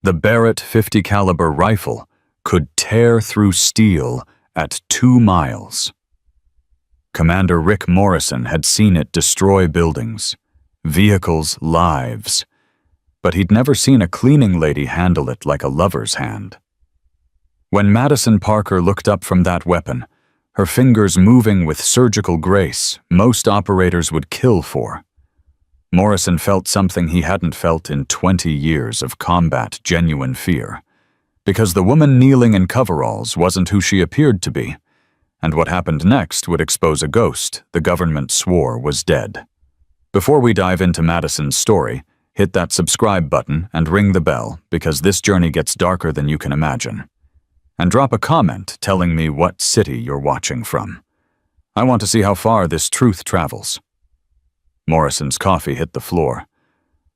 The Barrett 50 caliber rifle could tear through steel at 2 miles. Commander Rick Morrison had seen it destroy buildings, vehicles, lives, but he'd never seen a cleaning lady handle it like a lover's hand. When Madison Parker looked up from that weapon, her fingers moving with surgical grace most operators would kill for, Morrison felt something he hadn't felt in 20 years of combat genuine fear, because the woman kneeling in coveralls wasn't who she appeared to be, and what happened next would expose a ghost the government swore was dead. Before we dive into Madison's story, hit that subscribe button and ring the bell, because this journey gets darker than you can imagine. And drop a comment telling me what city you're watching from. I want to see how far this truth travels. Morrison's coffee hit the floor.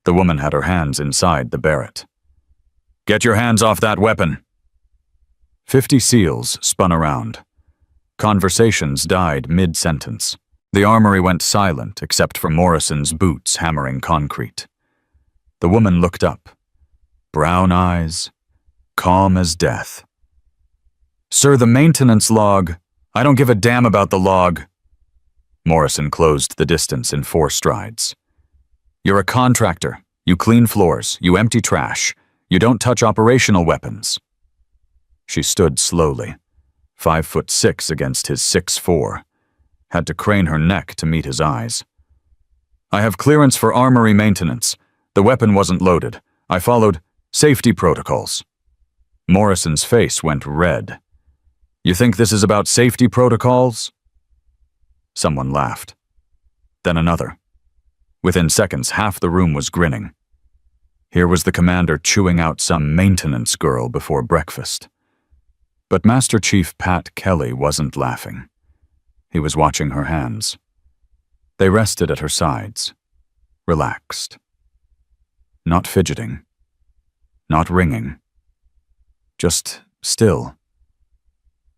The woman had her hands inside the Barrett. "Get your hands off that weapon!" 50 SEALs spun around. Conversations died mid-sentence. The armory went silent except for Morrison's boots hammering concrete. The woman looked up. Brown eyes, calm as death. "Sir, the maintenance log. I don't give a damn about the log." Morrison closed the distance in 4 strides. "You're a contractor. You clean floors. You empty trash. You don't touch operational weapons." She stood slowly, 5'6" against his 6'4", had to crane her neck to meet his eyes. "I have clearance for armory maintenance. The weapon wasn't loaded. I followed safety protocols." Morrison's face went red. "You think this is about safety protocols?" Someone laughed. Then another. Within seconds, half the room was grinning. Here was the commander chewing out some maintenance girl before breakfast. But Master Chief Pat Kelly wasn't laughing. He was watching her hands. They rested at her sides, relaxed. Not fidgeting. Not wringing. Just still.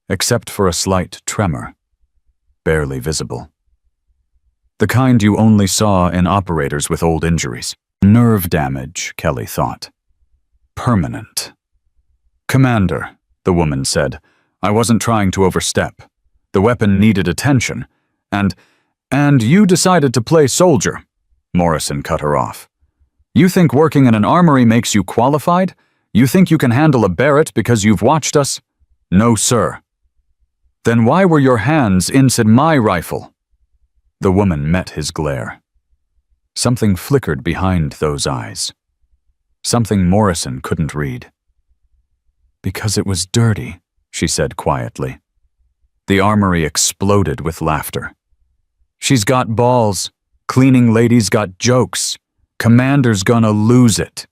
Except for a slight tremor. Barely visible. The kind you only saw in operators with old injuries. Nerve damage, Kelly thought. Permanent. "Commander," the woman said, "I wasn't trying to overstep. The weapon needed attention, and you decided to play soldier." Morrison cut her off. "You think working in an armory makes you qualified? You think you can handle a Barrett because you've watched us?" "No, sir." "Then why were your hands inside my rifle?" The woman met his glare. Something flickered behind those eyes. Something Morrison couldn't read. "Because it was dirty," she said quietly. The armory exploded with laughter. "She's got balls. Cleaning lady's got jokes. Commander's gonna lose it."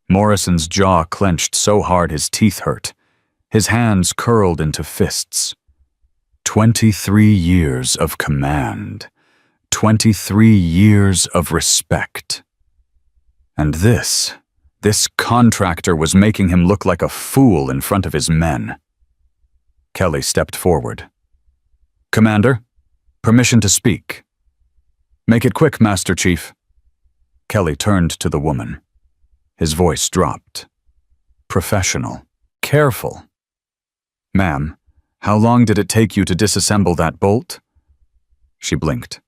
Morrison's jaw clenched so hard his teeth hurt. His hands curled into fists. 23 years of command. 23 years of respect. And this contractor was making him look like a fool in front of his men. Kelly stepped forward. "Commander, permission to speak." "Make it quick, Master Chief." Kelly turned to the woman. His voice dropped. Professional. Careful. "Ma'am, how long did it take you to disassemble that bolt?" She blinked.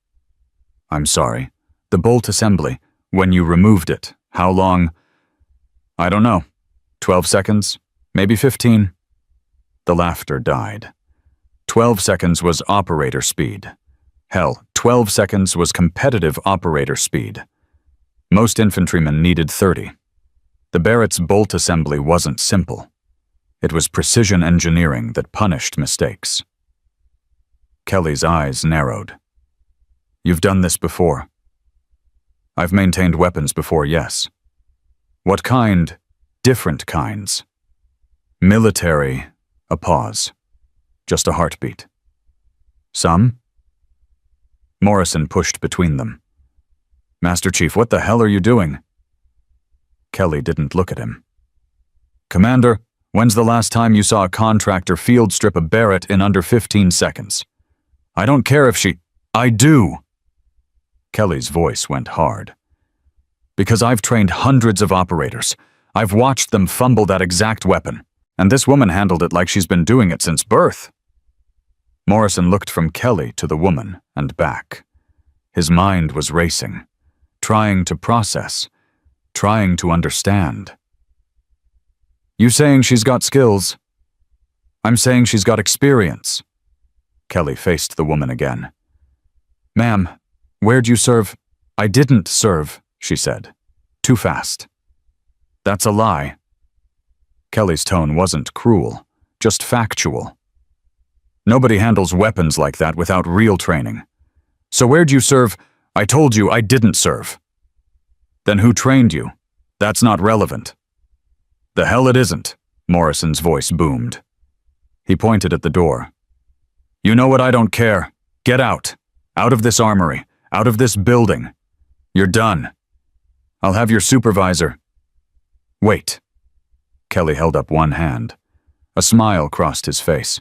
"I'm sorry. The bolt assembly, when you removed it, how long?" "I don't know. 12 seconds, maybe 15. The laughter died. 12 seconds was operator speed. Hell, 12 seconds was competitive operator speed. Most infantrymen needed 30. The Barrett's bolt assembly wasn't simple. It was precision engineering that punished mistakes. Kelly's eyes narrowed. "You've done this before." "I've maintained weapons before, yes." "What kind?" "Different kinds." "Military." A pause. Just a heartbeat. "Some?" Morrison pushed between them. "Master Chief, what the hell are you doing?" Kelly didn't look at him. "Commander, when's the last time you saw a contractor field strip a Barrett in under 15 seconds? I don't care if she— I do!" Kelly's voice went hard. "Because I've trained hundreds of operators. I've watched them fumble that exact weapon, and this woman handled it like she's been doing it since birth." Morrison looked from Kelly to the woman and back. His mind was racing, trying to process, trying to understand. "You saying she's got skills? I'm saying she's got experience." Kelly faced the woman again. "Ma'am, where'd you serve?" "I didn't serve," she said. "Too fast." "That's a lie." Kelly's tone wasn't cruel, just factual. "Nobody handles weapons like that without real training. So where'd you serve?" "I told you I didn't serve." "Then who trained you? That's not relevant." "The hell it isn't," Morrison's voice boomed. He pointed at the door. "You know what, I don't care. Get out. Out of this armory. Out of this building. You're done. I'll have your supervisor." "Wait." Kelly held up one hand. A smile crossed his face.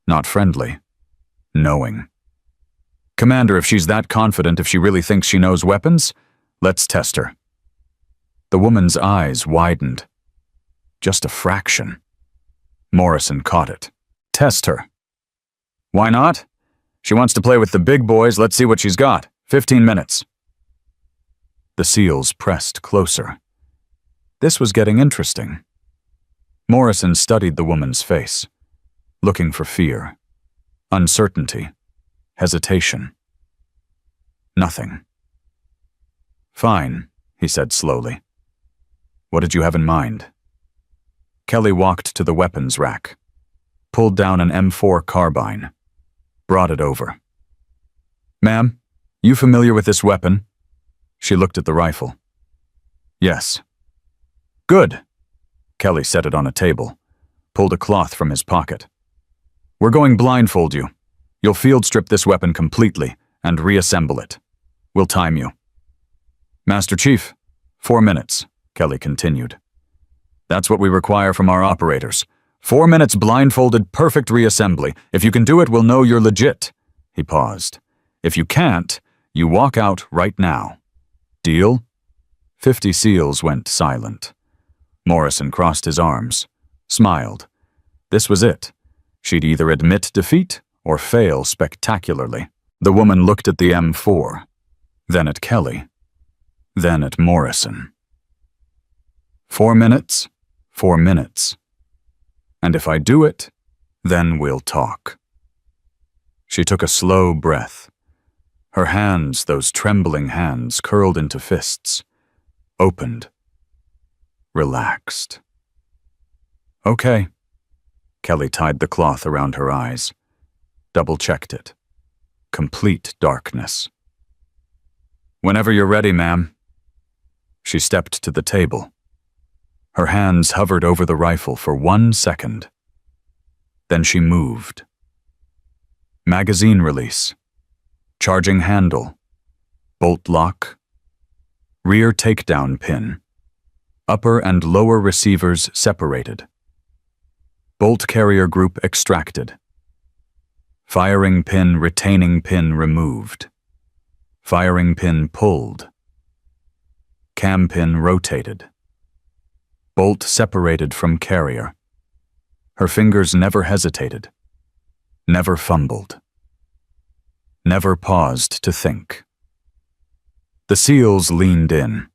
Not friendly. Knowing. "Commander, if she's that confident, if she really thinks she knows weapons, let's test her." The woman's eyes widened. Just a fraction. Morrison caught it. "Test her." "Why not? She wants to play with the big boys. Let's see what she's got. 15 minutes. The SEALs pressed closer. This was getting interesting. Morrison studied the woman's face, looking for fear, uncertainty, hesitation. Nothing. "Fine," he said slowly. "What did you have in mind?" Kelly walked to the weapons rack, pulled down an M4 carbine, brought it over. "Ma'am, you familiar with this weapon?" She looked at the rifle. "Yes." "Good." Kelly set it on a table, pulled a cloth from his pocket. "We're going blindfold you. You'll field strip this weapon completely and reassemble it. We'll time you." "Master Chief, 4 minutes," Kelly continued. "That's what we require from our operators. 4 minutes blindfolded, perfect reassembly. If you can do it, we'll know you're legit." He paused. "If you can't, you walk out right now. Deal?" 50 SEALs went silent. Morrison crossed his arms, smiled. This was it. She'd either admit defeat or fail spectacularly. The woman looked at the M4, then at Kelly, then at Morrison. 4 minutes, 4 minutes. And if I do it, then we'll talk. She took a slow breath. Her hands, those trembling hands, curled into fists, opened, relaxed. "Okay." Kelly tied the cloth around her eyes, double-checked it. Complete darkness. "Whenever you're ready, ma'am." She stepped to the table. Her hands hovered over the rifle for 1 second. Then she moved. Magazine release. Charging handle. Bolt lock. Rear takedown pin. Upper and lower receivers separated. Bolt carrier group extracted. Firing pin, retaining pin removed. Firing pin pulled. Cam pin rotated. Bolt separated from carrier. Her fingers never hesitated, never fumbled, never paused to think. The SEALs leaned in.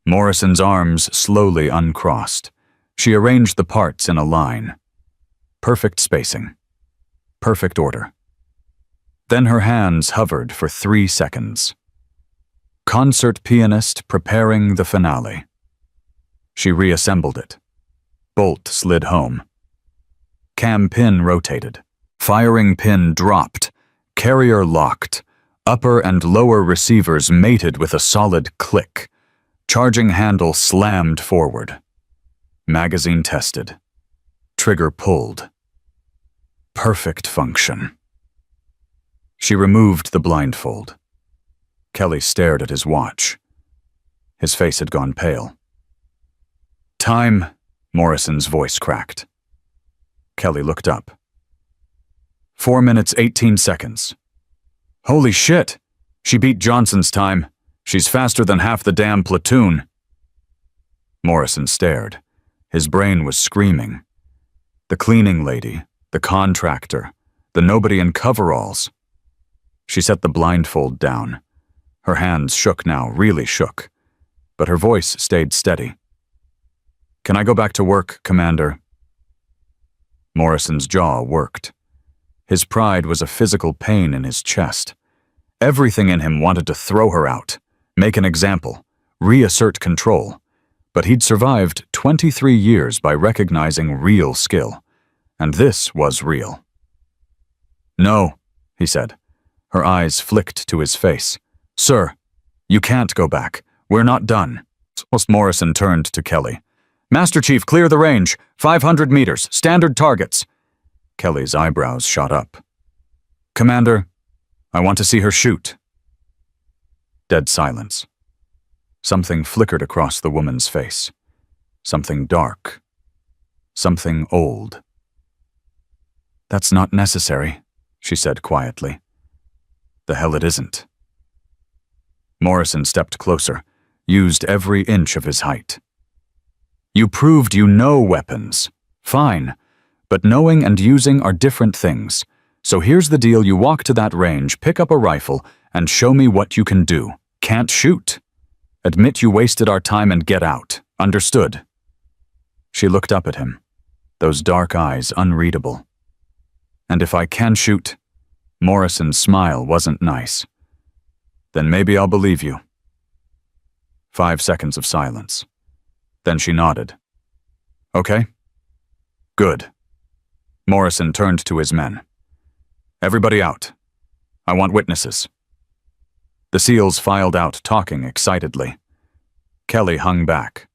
Morrison's arms slowly uncrossed. She arranged the parts in a line. Perfect spacing. Perfect order. Then her hands hovered for 3 seconds. Concert pianist preparing the finale. She reassembled it. Bolt slid home. Cam pin rotated. Firing pin dropped. Carrier locked. Upper and lower receivers mated with a solid click. Charging handle slammed forward. Magazine tested. Trigger pulled. Perfect function. She removed the blindfold. Kelly stared at his watch. His face had gone pale. "Time," Morrison's voice cracked. Kelly looked up. 4 minutes, 18 seconds. "Holy shit! She beat Johnson's time. She's faster than half the damn platoon." Morrison stared. His brain was screaming. The cleaning lady, the contractor, the nobody in coveralls. She set the blindfold down. Her hands shook now, really shook, but her voice stayed steady. "Can I go back to work, Commander?" Morrison's jaw worked. His pride was a physical pain in his chest. Everything in him wanted to throw her out, make an example, reassert control. But he'd survived 23 years by recognizing real skill, and this was real. "No," he said. Her eyes flicked to his face. "Sir, you can't go back. We're not done." Morrison turned to Kelly. "Master Chief, clear the range. 500 meters, standard targets." Kelly's eyebrows shot up. "Commander, I want to see her shoot." Dead silence. Something flickered across the woman's face. Something dark. Something old. "That's not necessary," she said quietly. "The hell it isn't." Morrison stepped closer, used every inch of his height. "You proved you know weapons. Fine. But knowing and using are different things. So here's the deal: you walk to that range, pick up a rifle, and show me what you can do. Can't shoot. Admit you wasted our time and get out. Understood?" She looked up at him, those dark eyes unreadable. "And if I can shoot?" Morrison's smile wasn't nice. "Then maybe I'll believe you." 5 seconds of silence. Then she nodded. "Okay. Good." Morrison turned to his men. "Everybody out. I want witnesses." The SEALs filed out, talking excitedly. Kelly hung back.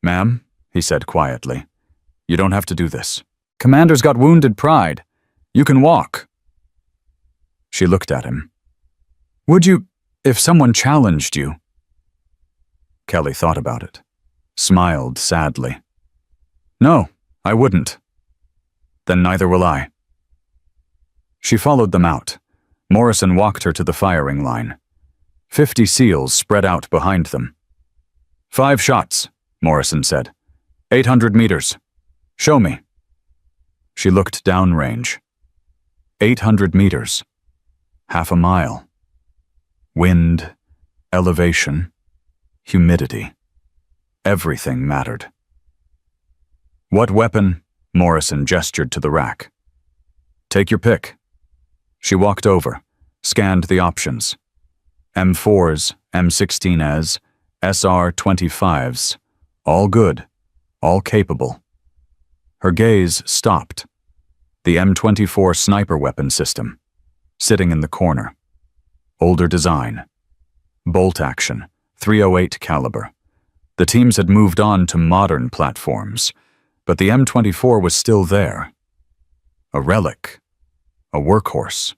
"Ma'am," he said quietly, "you don't have to do this. Commander's got wounded pride. You can walk." She looked at him. "Would you, if someone challenged you?" Kelly thought about it, smiled sadly. "No, I wouldn't." "Then neither will I." She followed them out. Morrison walked her to the firing line. 50 SEALs spread out behind them. 5 shots, Morrison said. 800 meters. Show me. She looked downrange. 800 meters. Half a mile. Wind, elevation, humidity. Everything mattered. "What weapon?" Morrison gestured to the rack. "Take your pick." She walked over, scanned the options. M4s, M16s, SR-25s. All good, all capable. Her gaze stopped. The M24 sniper weapon system, sitting in the corner. Older design. Bolt action, .308 caliber. The teams had moved on to modern platforms, but the M24 was still there. A relic. A workhorse.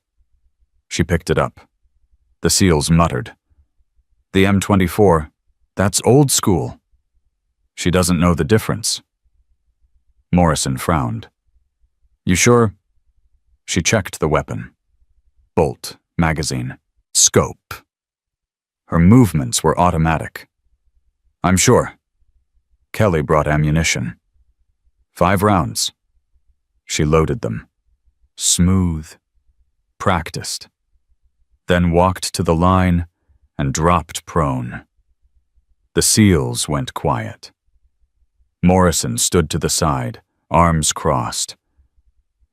She picked it up. The SEALs muttered. "The M24, that's old school." "She doesn't know the difference." Morrison frowned. "You sure?" She checked the weapon. Bolt, magazine, scope. Her movements were automatic. "I'm sure." Kelly brought ammunition. 5 rounds. She loaded them. Smooth. Practiced. Then walked to the line and dropped prone. The SEALs went quiet. Morrison stood to the side, arms crossed,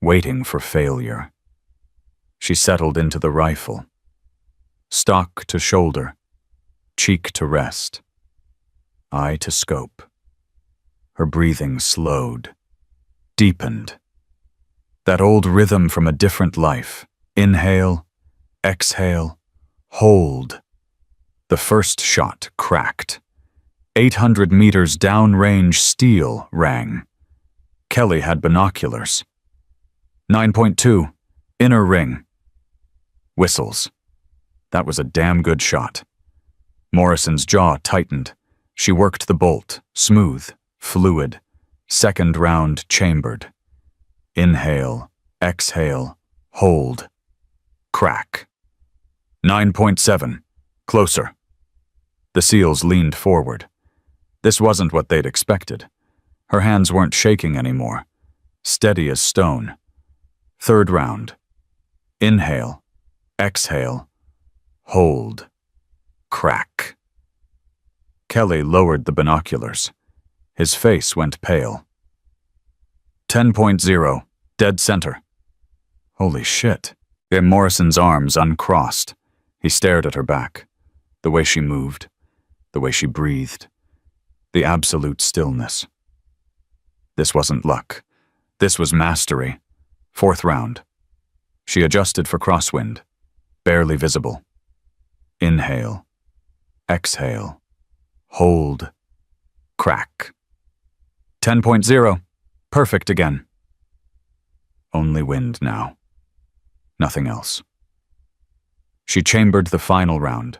waiting for failure. She settled into the rifle. Stock to shoulder, cheek to rest, eye to scope. Her breathing slowed, deepened. That old rhythm from a different life. Inhale, exhale, hold. The first shot cracked. 800 meters downrange steel rang. Kelly had binoculars. 9.2, inner ring. Whistles. That was a damn good shot. Morrison's jaw tightened. She worked the bolt, smooth, fluid. Second round chambered. Inhale, exhale, hold. Crack. 9.7. Closer. The SEALs leaned forward. This wasn't what they'd expected. Her hands weren't shaking anymore. Steady as stone. Third round. Inhale. Exhale. Hold. Crack. Kelly lowered the binoculars. His face went pale. 10.0. Dead center. Holy shit. Morrison's arms uncrossed. He stared at her back. The way she moved. The way she breathed. The absolute stillness. This wasn't luck. This was mastery. Fourth round. She adjusted for crosswind. Barely visible. Inhale. Exhale. Hold. Crack. 10.0. Perfect again. Only wind now. Nothing else. She chambered the final round,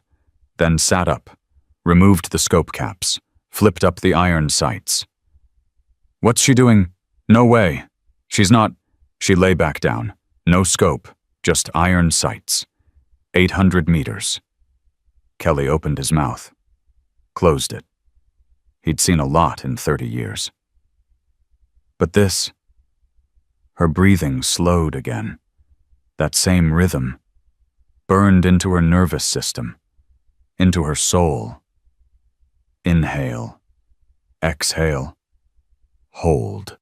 then sat up, removed the scope caps, flipped up the iron sights. What's she doing? No way. She's not. She lay back down. No scope, just iron sights. 800 meters. Kelly opened his mouth. Closed it. He'd seen a lot in 30 years. But this... Her breathing slowed again. That same rhythm. Burned into her nervous system. Into her soul. Inhale. Exhale. Hold.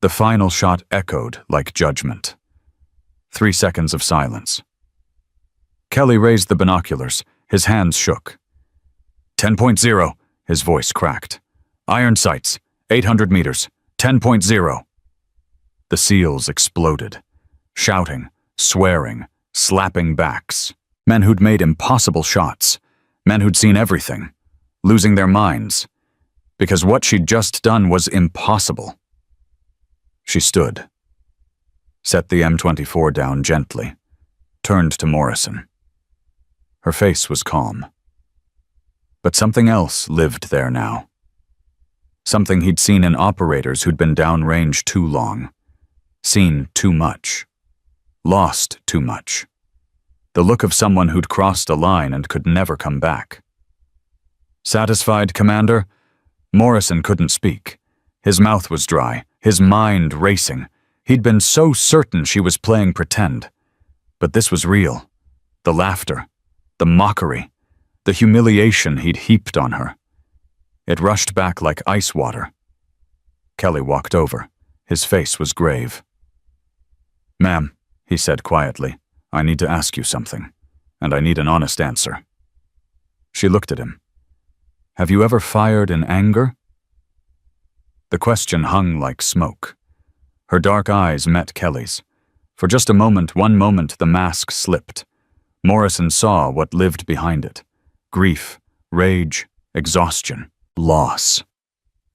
The final shot echoed like judgment. 3 seconds of silence. Kelly raised the binoculars. His hands shook. 10.0, his voice cracked. Iron sights, 800 meters, 10.0. The SEALs exploded, shouting, swearing, slapping backs. Men who'd made impossible shots. Men who'd seen everything. Losing their minds. Because what she'd just done was impossible. She stood. Set the M24 down gently. Turned to Morrison. Her face was calm. But something else lived there now. Something he'd seen in operators who'd been downrange too long. Seen too much. Lost too much. The look of someone who'd crossed a line and could never come back. Satisfied, Commander? Morrison couldn't speak. His mouth was dry, his mind racing. He'd been so certain she was playing pretend. But this was real. The laughter, the mockery, the humiliation he'd heaped on her. It rushed back like ice water. Kelly walked over. His face was grave. "Ma'am," he said quietly, "I need to ask you something, and I need an honest answer." She looked at him. "Have you ever fired in anger?" The question hung like smoke. Her dark eyes met Kelly's. For just a moment, one moment, the mask slipped. Morrison saw what lived behind it. Grief, rage, exhaustion, loss.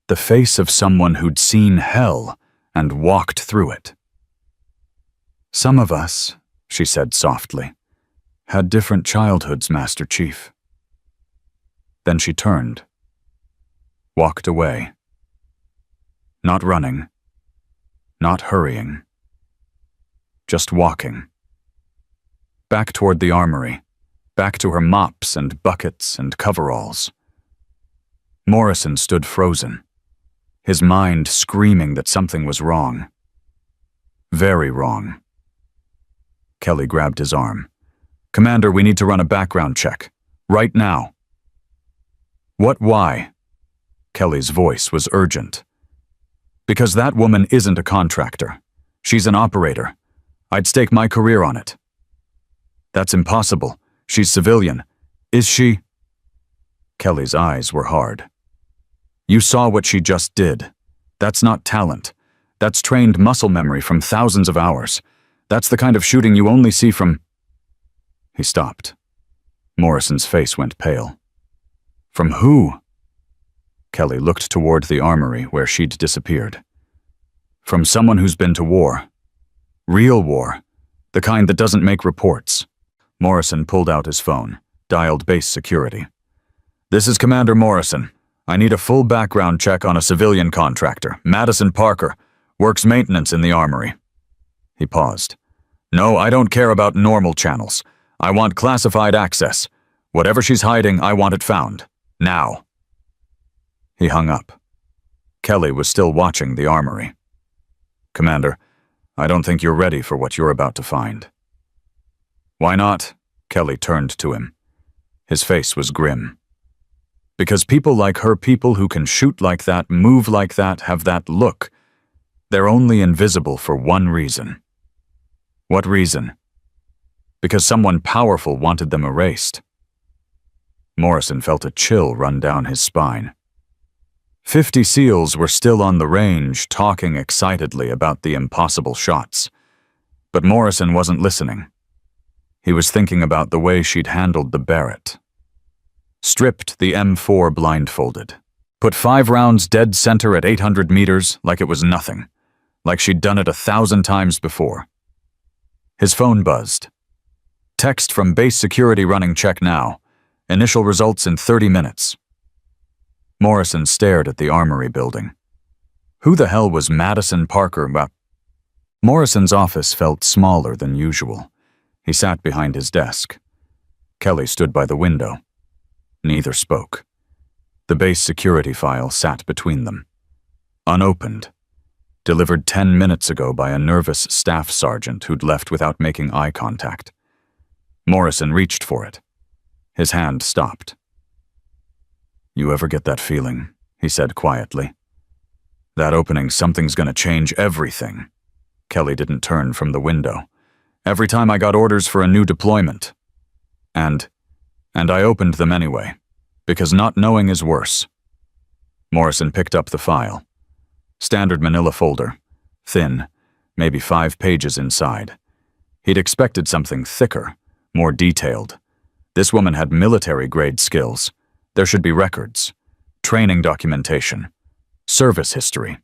The face of someone who'd seen hell and walked through it. "Some of us," she said softly, "had different childhoods, Master Chief." Then she turned. Walked away. Not running. Not hurrying. Just walking. Back toward the armory. Back to her mops and buckets and coveralls. Morrison stood frozen. His mind screaming that something was wrong. Very wrong. Kelly grabbed his arm. "Commander, we need to run a background check. Right now." "What, why?" Kelly's voice was urgent. "Because that woman isn't a contractor. She's an operator. I'd stake my career on it." "That's impossible. She's civilian. Is she?" Kelly's eyes were hard. "You saw what she just did. That's not talent. That's trained muscle memory from thousands of hours. That's the kind of shooting you only see from—" He stopped. Morrison's face went pale. "From who?" Kelly looked toward the armory where she'd disappeared. "From someone who's been to war. Real war. The kind that doesn't make reports." Morrison pulled out his phone, dialed base security. "This is Commander Morrison. I need a full background check on a civilian contractor, Madison Parker, works maintenance in the armory." He paused. "No, I don't care about normal channels. I want classified access. Whatever she's hiding, I want it found. Now." He hung up. Kelly was still watching the armory. "Commander, I don't think you're ready for what you're about to find." "Why not?" Kelly turned to him. His face was grim. "Because people like her, people who can shoot like that, move like that, have that look, they're only invisible for one reason." "What reason?" "Because someone powerful wanted them erased." Morrison felt a chill run down his spine. 50 SEALs were still on the range, talking excitedly about the impossible shots. But Morrison wasn't listening. He was thinking about the way she'd handled the Barrett. Stripped the M4 blindfolded. Put 5 rounds dead center at 800 meters like it was nothing. Like she'd done it 1,000 times before. His phone buzzed. "Text from base security running check now. Initial results in 30 minutes. Morrison stared at the armory building. Who the hell was Madison Parker? Morrison's office felt smaller than usual. He sat behind his desk. Kelly stood by the window. Neither spoke. The base security file sat between them. Unopened. Delivered 10 minutes ago by a nervous staff sergeant who'd left without making eye contact. Morrison reached for it. His hand stopped. "You ever get that feeling?" he said quietly. "That opening, something's gonna change everything." Kelly didn't turn from the window. "Every time I got orders for a new deployment. And I opened them anyway, because not knowing is worse." Morrison picked up the file. Standard manila folder. Thin, maybe 5 pages inside. He'd expected something thicker, more detailed. This woman had military-grade skills. There should be records, training documentation, service history.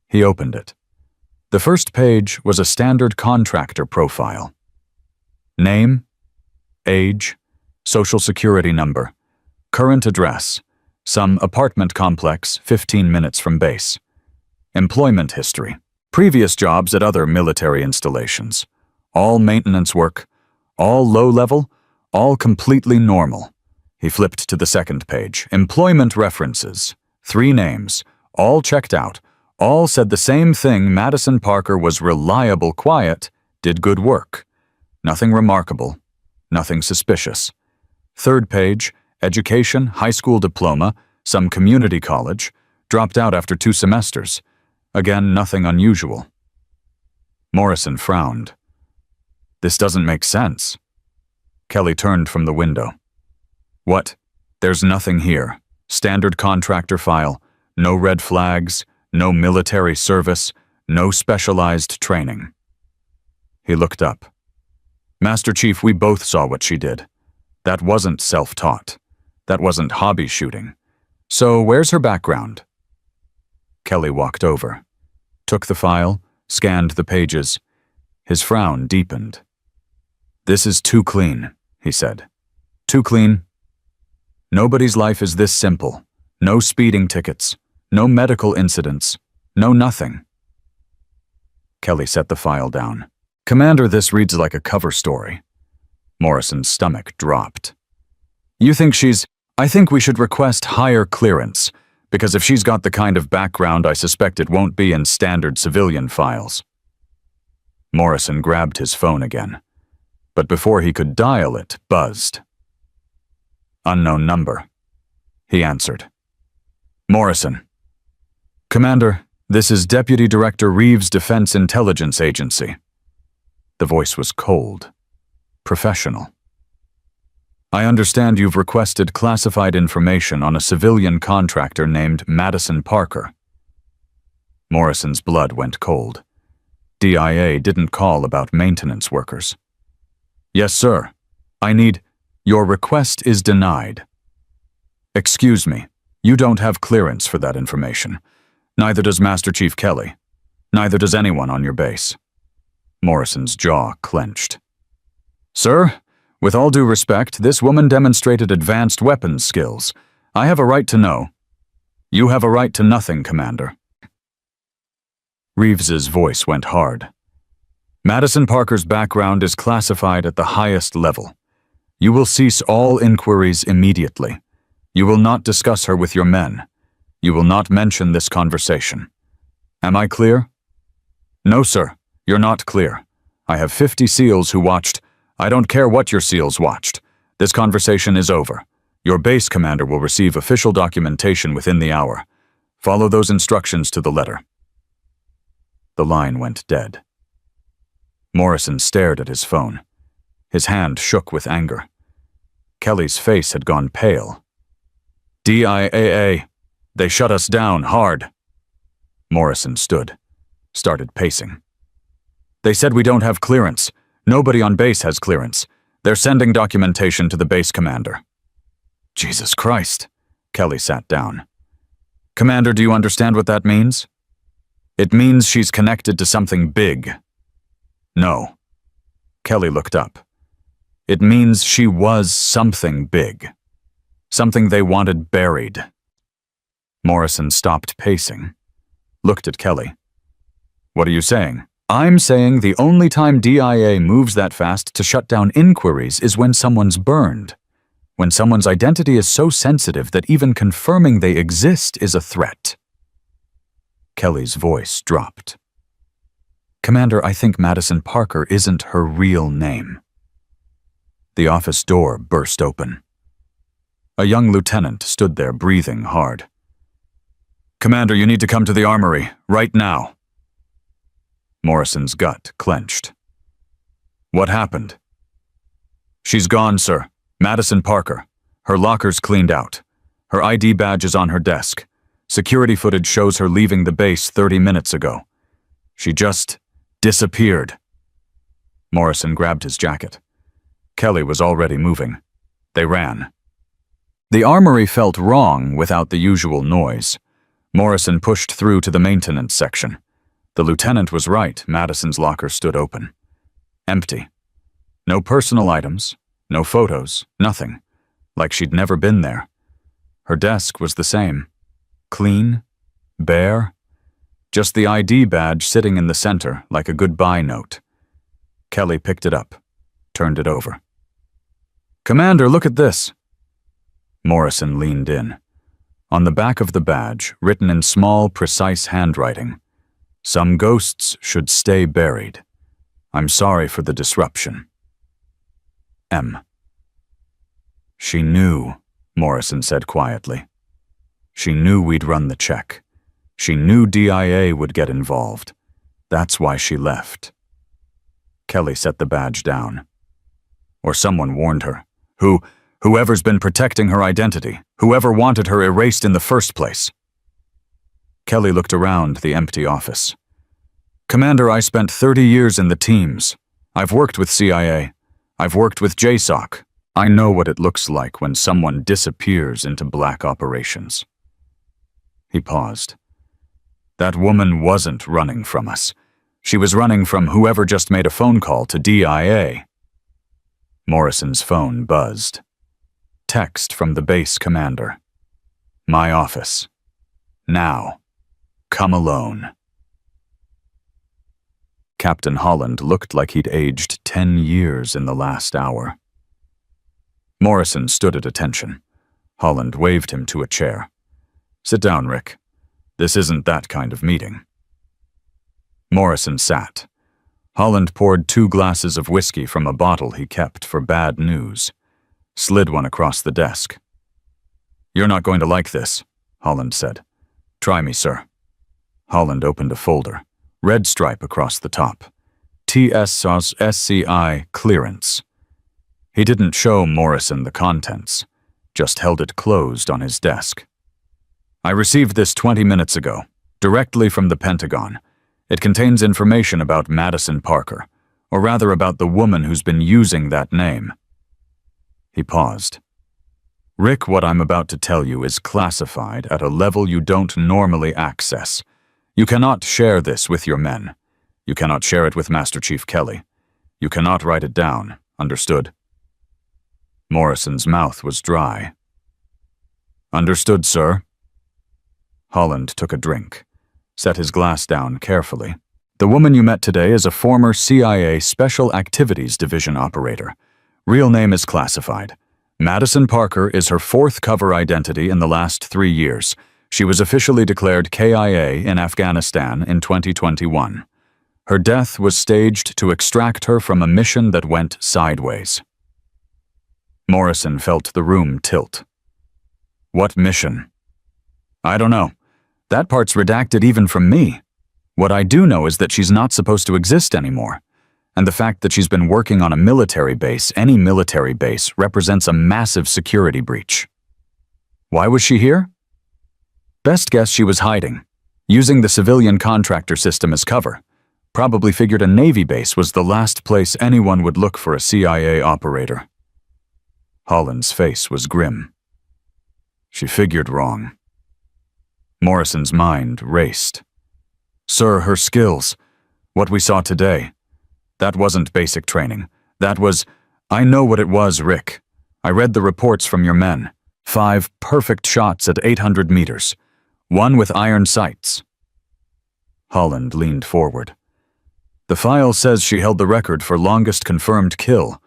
He opened it. The first page was a standard contractor profile. Name, age, social security number, current address, some apartment complex 15 minutes from base. Employment history, previous jobs at other military installations. All maintenance work, all low-level, all completely normal. He flipped to the second page. Employment references. 3 names. All checked out. All said the same thing. Madison Parker was reliable, quiet, did good work. Nothing remarkable. Nothing suspicious. Third page. Education, high school diploma, some community college. Dropped out after 2 semesters. Again, nothing unusual. Morrison frowned. "This doesn't make sense." Kelly turned from the window. "What? There's nothing here. Standard contractor file. No red flags. No military service. No specialized training." He looked up. "Master Chief, we both saw what she did. That wasn't self-taught. That wasn't hobby shooting. So where's her background?" Kelly walked over. Took the file. Scanned the pages. His frown deepened. "This is too clean," he said. "Too clean. Nobody's life is this simple. No speeding tickets. No medical incidents. No nothing." Kelly set the file down. "Commander, this reads like a cover story." Morrison's stomach dropped. "You think I think we should request higher clearance, because if she's got the kind of background, I suspect it won't be in standard civilian files." Morrison grabbed his phone again, but before he could dial it, buzzed. "Unknown number," he answered. "Morrison." "Commander, this is Deputy Director Reeves' Defense Intelligence Agency." The voice was cold, professional. "I understand you've requested classified information on a civilian contractor named Madison Parker." Morrison's blood went cold. DIA didn't call about maintenance workers. "Yes, sir. Your request is denied." "Excuse me, you don't have clearance for that information. Neither does Master Chief Kelly. Neither does anyone on your base." Morrison's jaw clenched. "Sir, with all due respect, this woman demonstrated advanced weapons skills. I have a right to know." "You have a right to nothing, Commander." Reeves's voice went hard. "Madison Parker's background is classified at the highest level. You will cease all inquiries immediately. You will not discuss her with your men. You will not mention this conversation. Am I clear? No, sir. You're not clear. I have 50 SEALs who watched. I don't care what your SEALs watched. This conversation is over. Your base commander will receive official documentation within the hour. Follow those instructions to the letter. The line went dead. Morrison stared at his phone. His hand shook with anger. Kelly's face had gone pale. DIAA. They shut us down hard. Morrison stood, started pacing. They said we don't have clearance. Nobody on base has clearance. They're sending documentation to the base commander. Jesus Christ. Kelly sat down. Commander, do you understand what that means? It means she's connected to something big. No. Kelly looked up. It means she was something big. Something they wanted buried. Morrison stopped pacing, looked at Kelly. What are you saying? I'm saying the only time DIA moves that fast to shut down inquiries is when someone's burned. When someone's identity is so sensitive that even confirming they exist is a threat. Kelly's voice dropped. Commander, I think Madison Parker isn't her real name. The office door burst open. A young lieutenant stood there breathing hard. Commander, you need to come to the armory, right now. Morrison's gut clenched. What happened? She's gone, sir. Madison Parker. Her locker's cleaned out. Her ID badge is on her desk. Security footage shows her leaving the base 30 minutes ago. She just disappeared. Morrison grabbed his jacket. Kelly was already moving. They ran. The armory felt wrong without the usual noise. Morrison pushed through to the maintenance section. The lieutenant was right. Madison's locker stood open. Empty. No personal items, no photos, nothing. Like she'd never been there. Her desk was the same. Clean, bare. Just the ID badge sitting in the center like a goodbye note. Kelly picked it up, turned it over. Commander, look at this. Morrison leaned in. On the back of the badge, written in small, precise handwriting, some ghosts should stay buried. I'm sorry for the disruption. M. She knew, Morrison said quietly. She knew we'd run the check. She knew DIA would get involved. That's why she left. Kelly set the badge down. Or someone warned her. Whoever's been protecting her identity, whoever wanted her erased in the first place. Kelly looked around the empty office. Commander, I spent 30 years in the teams. I've worked with CIA. I've worked with JSOC. I know what it looks like when someone disappears into black operations. He paused. That woman wasn't running from us. She was running from whoever just made a phone call to DIA. Morrison's phone buzzed. Text from the base commander. My office. Now. Come alone. Captain Holland looked like he'd aged 10 years in the last hour. Morrison stood at attention. Holland waved him to a chair. Sit down, Rick. This isn't that kind of meeting. Morrison sat. Holland poured 2 glasses of whiskey from a bottle he kept for bad news. Slid one across the desk. You're not going to like this, Holland said. Try me, sir. Holland opened a folder. Red stripe across the top. TSSCI clearance. He didn't show Morrison the contents, just held it closed on his desk. I received this 20 minutes ago, directly from the Pentagon. It contains information about Madison Parker, or rather about the woman who's been using that name. He paused. Rick, what I'm about to tell you is classified at a level you don't normally access. You cannot share this with your men. You cannot share it with Master Chief Kelly. You cannot write it down, understood? Morrison's mouth was dry. Understood, sir. Holland took a drink, set his glass down carefully. The woman you met today is a former CIA Special Activities Division operator. Real name is classified. Madison Parker is her 4th cover identity in the last 3 years. She was officially declared KIA in Afghanistan in 2021. Her death was staged to extract her from a mission that went sideways. Morrison felt the room tilt. What mission? I don't know. That part's redacted even from me. What I do know is that she's not supposed to exist anymore. And the fact that she's been working on a military base, any military base, represents a massive security breach. Why was she here? Best guess she was hiding, using the civilian contractor system as cover. Probably figured a Navy base was the last place anyone would look for a CIA operator. Holland's face was grim. She figured wrong. Morrison's mind raced. Sir, her skills, what we saw today, that wasn't basic training. That was, I know what it was, Rick. I read the reports from your men. 5 perfect shots at 800 meters. 1 with iron sights. Holland leaned forward. The file says she held the record for longest confirmed kill,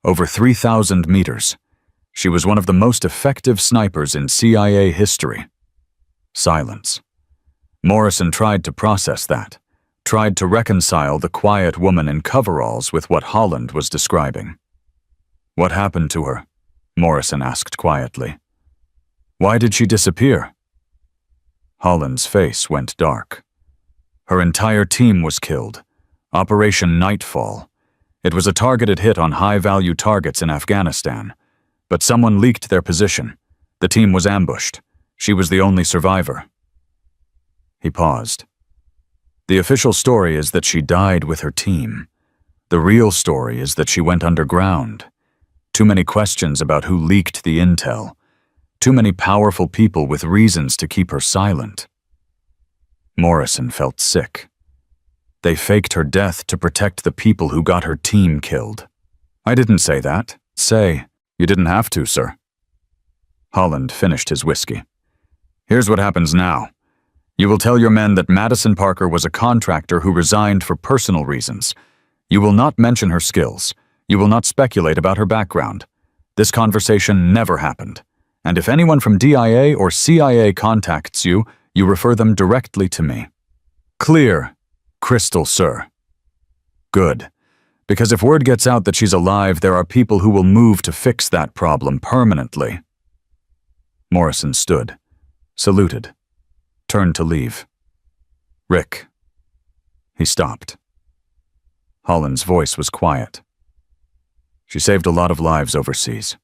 over 3,000 meters. She was one of the most effective snipers in CIA history. Silence. Morrison tried to process that, tried to reconcile the quiet woman in coveralls with what Holland was describing. What happened to her? Morrison asked quietly. Why did she disappear? Holland's face went dark. Her entire team was killed. Operation Nightfall. It was a targeted hit on high-value targets in Afghanistan. But someone leaked their position. The team was ambushed. She was the only survivor. He paused. The official story is that she died with her team. The real story is that she went underground. Too many questions about who leaked the intel. Too many powerful people with reasons to keep her silent. Morrison felt sick. They faked her death to protect the people who got her team killed. I didn't say that. You didn't have to, sir. Holland finished his whiskey. Here's what happens now. You will tell your men that Madison Parker was a contractor who resigned for personal reasons. You will not mention her skills. You will not speculate about her background. This conversation never happened. And if anyone from DIA or CIA contacts you, you refer them directly to me. Clear. Crystal, sir. Good. Because if word gets out that she's alive, there are people who will move to fix that problem permanently. Morrison stood, saluted, turned to leave. Rick. He stopped. Holland's voice was quiet. She saved a lot of lives overseas.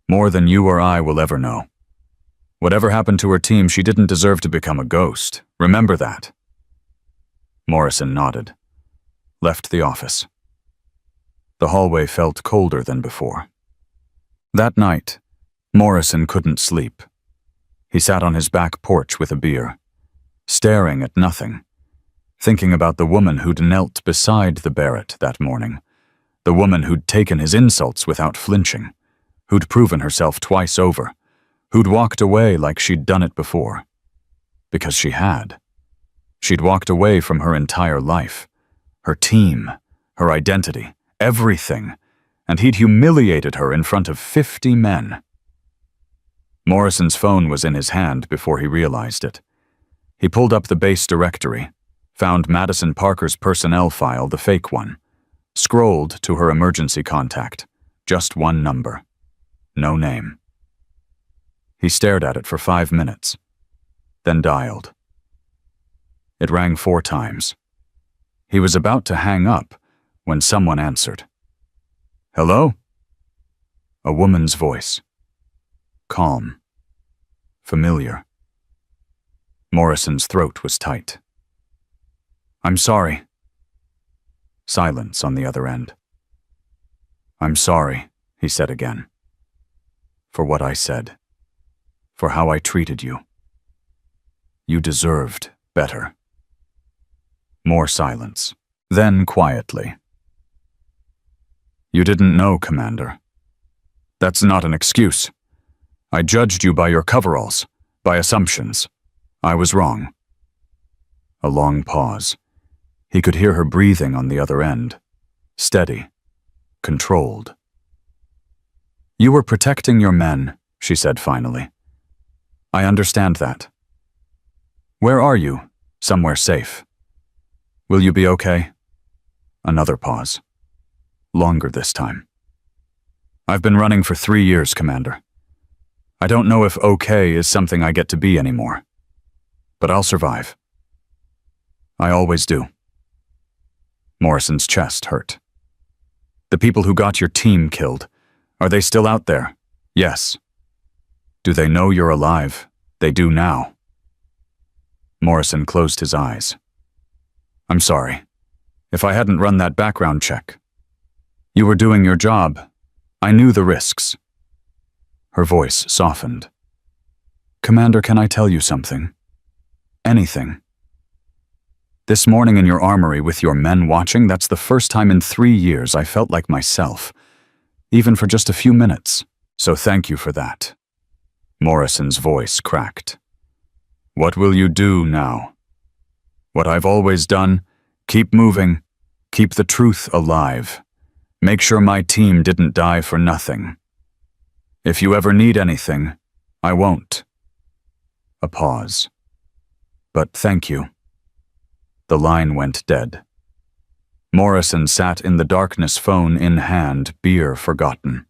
More than you or I will ever know. Whatever happened to her team, she didn't deserve to become a ghost. Remember that. Morrison nodded, left the office. The hallway felt colder than before. That night, Morrison couldn't sleep. He sat on his back porch with a beer, staring at nothing, thinking about the woman who'd knelt beside the Barrett that morning, the woman who'd taken his insults without flinching, who'd proven herself twice over, who'd walked away like she'd done it before. Because she had. She'd walked away from her entire life, her team, her identity, everything, and he'd humiliated her in front of 50 men. Morrison's phone was in his hand before he realized it. He pulled up the base directory, found Madison Parker's personnel file, the fake one, scrolled to her emergency contact, just one number, no name. He stared at it for 5 minutes, then dialed. It rang 4 times. He was about to hang up when someone answered. Hello? A woman's voice. Calm. Familiar. Morrison's throat was tight. I'm sorry. Silence on the other end. I'm sorry, he said again. For what I said. For how I treated you. You deserved better. More silence. Then quietly. You didn't know, Commander. That's not an excuse. I judged you by your coveralls, by assumptions. I was wrong. A long pause. He could hear her breathing on the other end. Steady. Controlled. You were protecting your men, she said finally. I understand that. Where are you? Somewhere safe. Will you be okay? Another pause. Longer this time. I've been running for 3 years, Commander. I don't know if okay is something I get to be anymore. But I'll survive. I always do. Morrison's chest hurt. The people who got your team killed, are they still out there? Yes. Do they know you're alive? They do now. Morrison closed his eyes. I'm sorry. If I hadn't run that background check. You were doing your job. I knew the risks. Her voice softened. Commander, can I tell you something? Anything. This morning in your armory with your men watching, that's the first time in 3 years I felt like myself, even for just a few minutes, so thank you for that. Morrison's voice cracked. What will you do now? What I've always done, keep moving, keep the truth alive, make sure my team didn't die for nothing. If you ever need anything, I won't. A pause. But thank you. The line went dead. Morrison sat in the darkness, phone in hand, beer forgotten.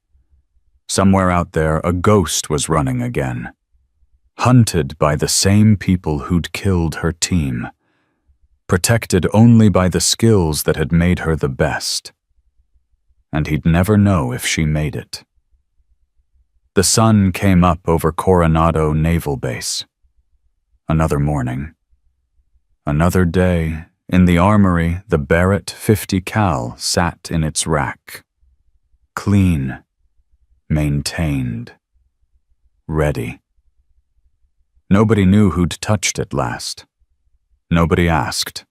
Somewhere out there, a ghost was running again. Hunted by the same people who'd killed her team. Protected only by the skills that had made her the best. And he'd never know if she made it. The sun came up over Coronado Naval Base. Another morning. Another day, in the armory, the Barrett 50 cal sat in its rack. Clean, maintained, ready. Nobody knew who'd touched it last. Nobody asked.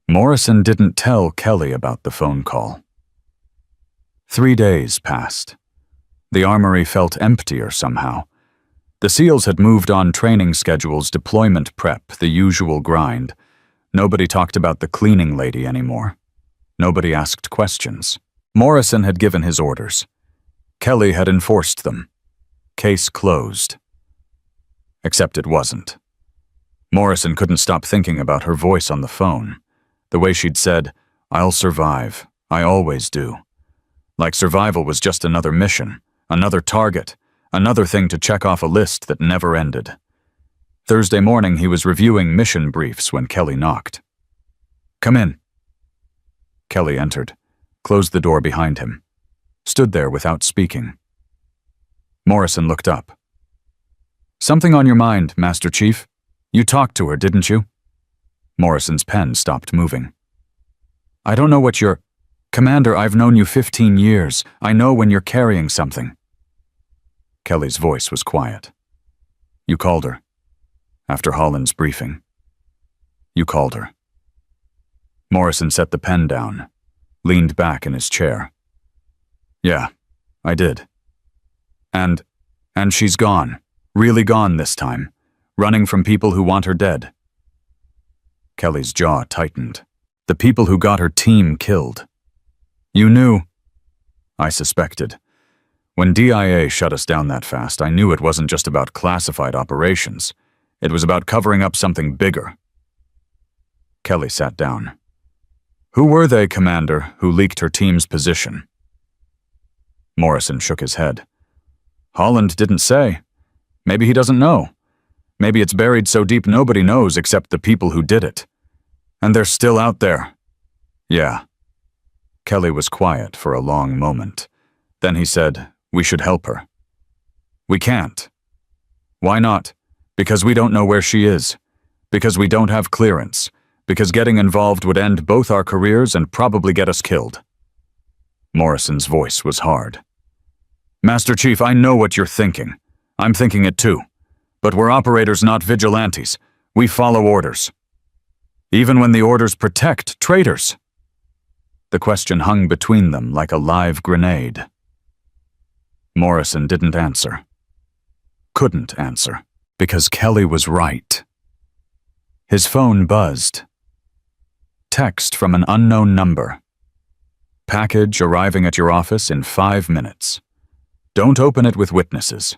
Morrison didn't tell Kelly about the phone call. 3 days passed. The armory felt emptier somehow. The SEALs had moved on training schedules, deployment prep, the usual grind. Nobody talked about the cleaning lady anymore. Nobody asked questions. Morrison had given his orders. Kelly had enforced them. Case closed. Except it wasn't. Morrison couldn't stop thinking about her voice on the phone. The way she'd said, I'll survive. I always do. Like survival was just another mission, another target, another thing to check off a list that never ended. Thursday morning, he was reviewing mission briefs when Kelly knocked. Come in. Kelly entered, closed the door behind him, stood there without speaking. Morrison looked up. Something on your mind, Master Chief? You talked to her, didn't you? Morrison's pen stopped moving. I don't know what you're... Commander, I've known you 15 years. I know when you're carrying something. Kelly's voice was quiet. You called her. After Holland's briefing. You called her. Morrison set the pen down, leaned back in his chair. Yeah, I did. And she's gone. Really gone this time. Running from people who want her dead. Kelly's jaw tightened. The people who got her team killed. You knew. I suspected. When DIA shut us down that fast, I knew it wasn't just about classified operations. It was about covering up something bigger. Kelly sat down. Who were they, Commander, who leaked her team's position? Morrison shook his head. Holland didn't say. Maybe he doesn't know. Maybe it's buried so deep nobody knows except the people who did it. And they're still out there. Yeah. Kelly was quiet for a long moment. Then he said, we should help her. We can't. Why not? Because we don't know where she is. Because we don't have clearance. Because getting involved would end both our careers and probably get us killed. Morrison's voice was hard. Master Chief, I know what you're thinking. I'm thinking it too. But we're operators, not vigilantes. We follow orders. Even when the orders protect traitors. The question hung between them like a live grenade. Morrison didn't answer. Couldn't answer, because Kelly was right. His phone buzzed. Text from an unknown number. Package arriving at your office in 5 minutes. Don't open it with witnesses.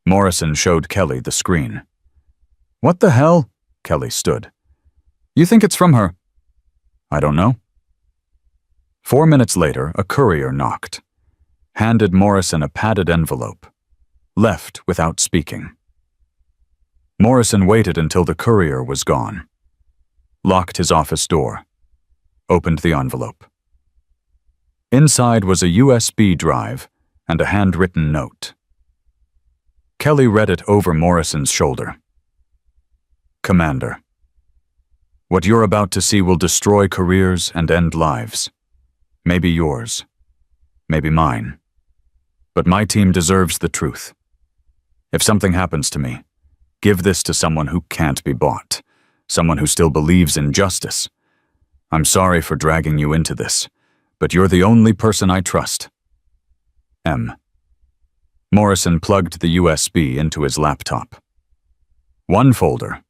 Morrison showed Kelly the screen. What the hell? Kelly stood. You think it's from her? I don't know. 4 minutes later, a courier knocked, handed Morrison a padded envelope, left without speaking. Morrison waited until the courier was gone, locked his office door, opened the envelope. Inside was a USB drive and a handwritten note. Kelly read it over Morrison's shoulder. Commander, what you're about to see will destroy careers and end lives. Maybe yours, maybe mine. But my team deserves the truth. If something happens to me, give this to someone who can't be bought, someone who still believes in justice. I'm sorry for dragging you into this, but you're the only person I trust. M. Morrison plugged the USB into his laptop. One folder,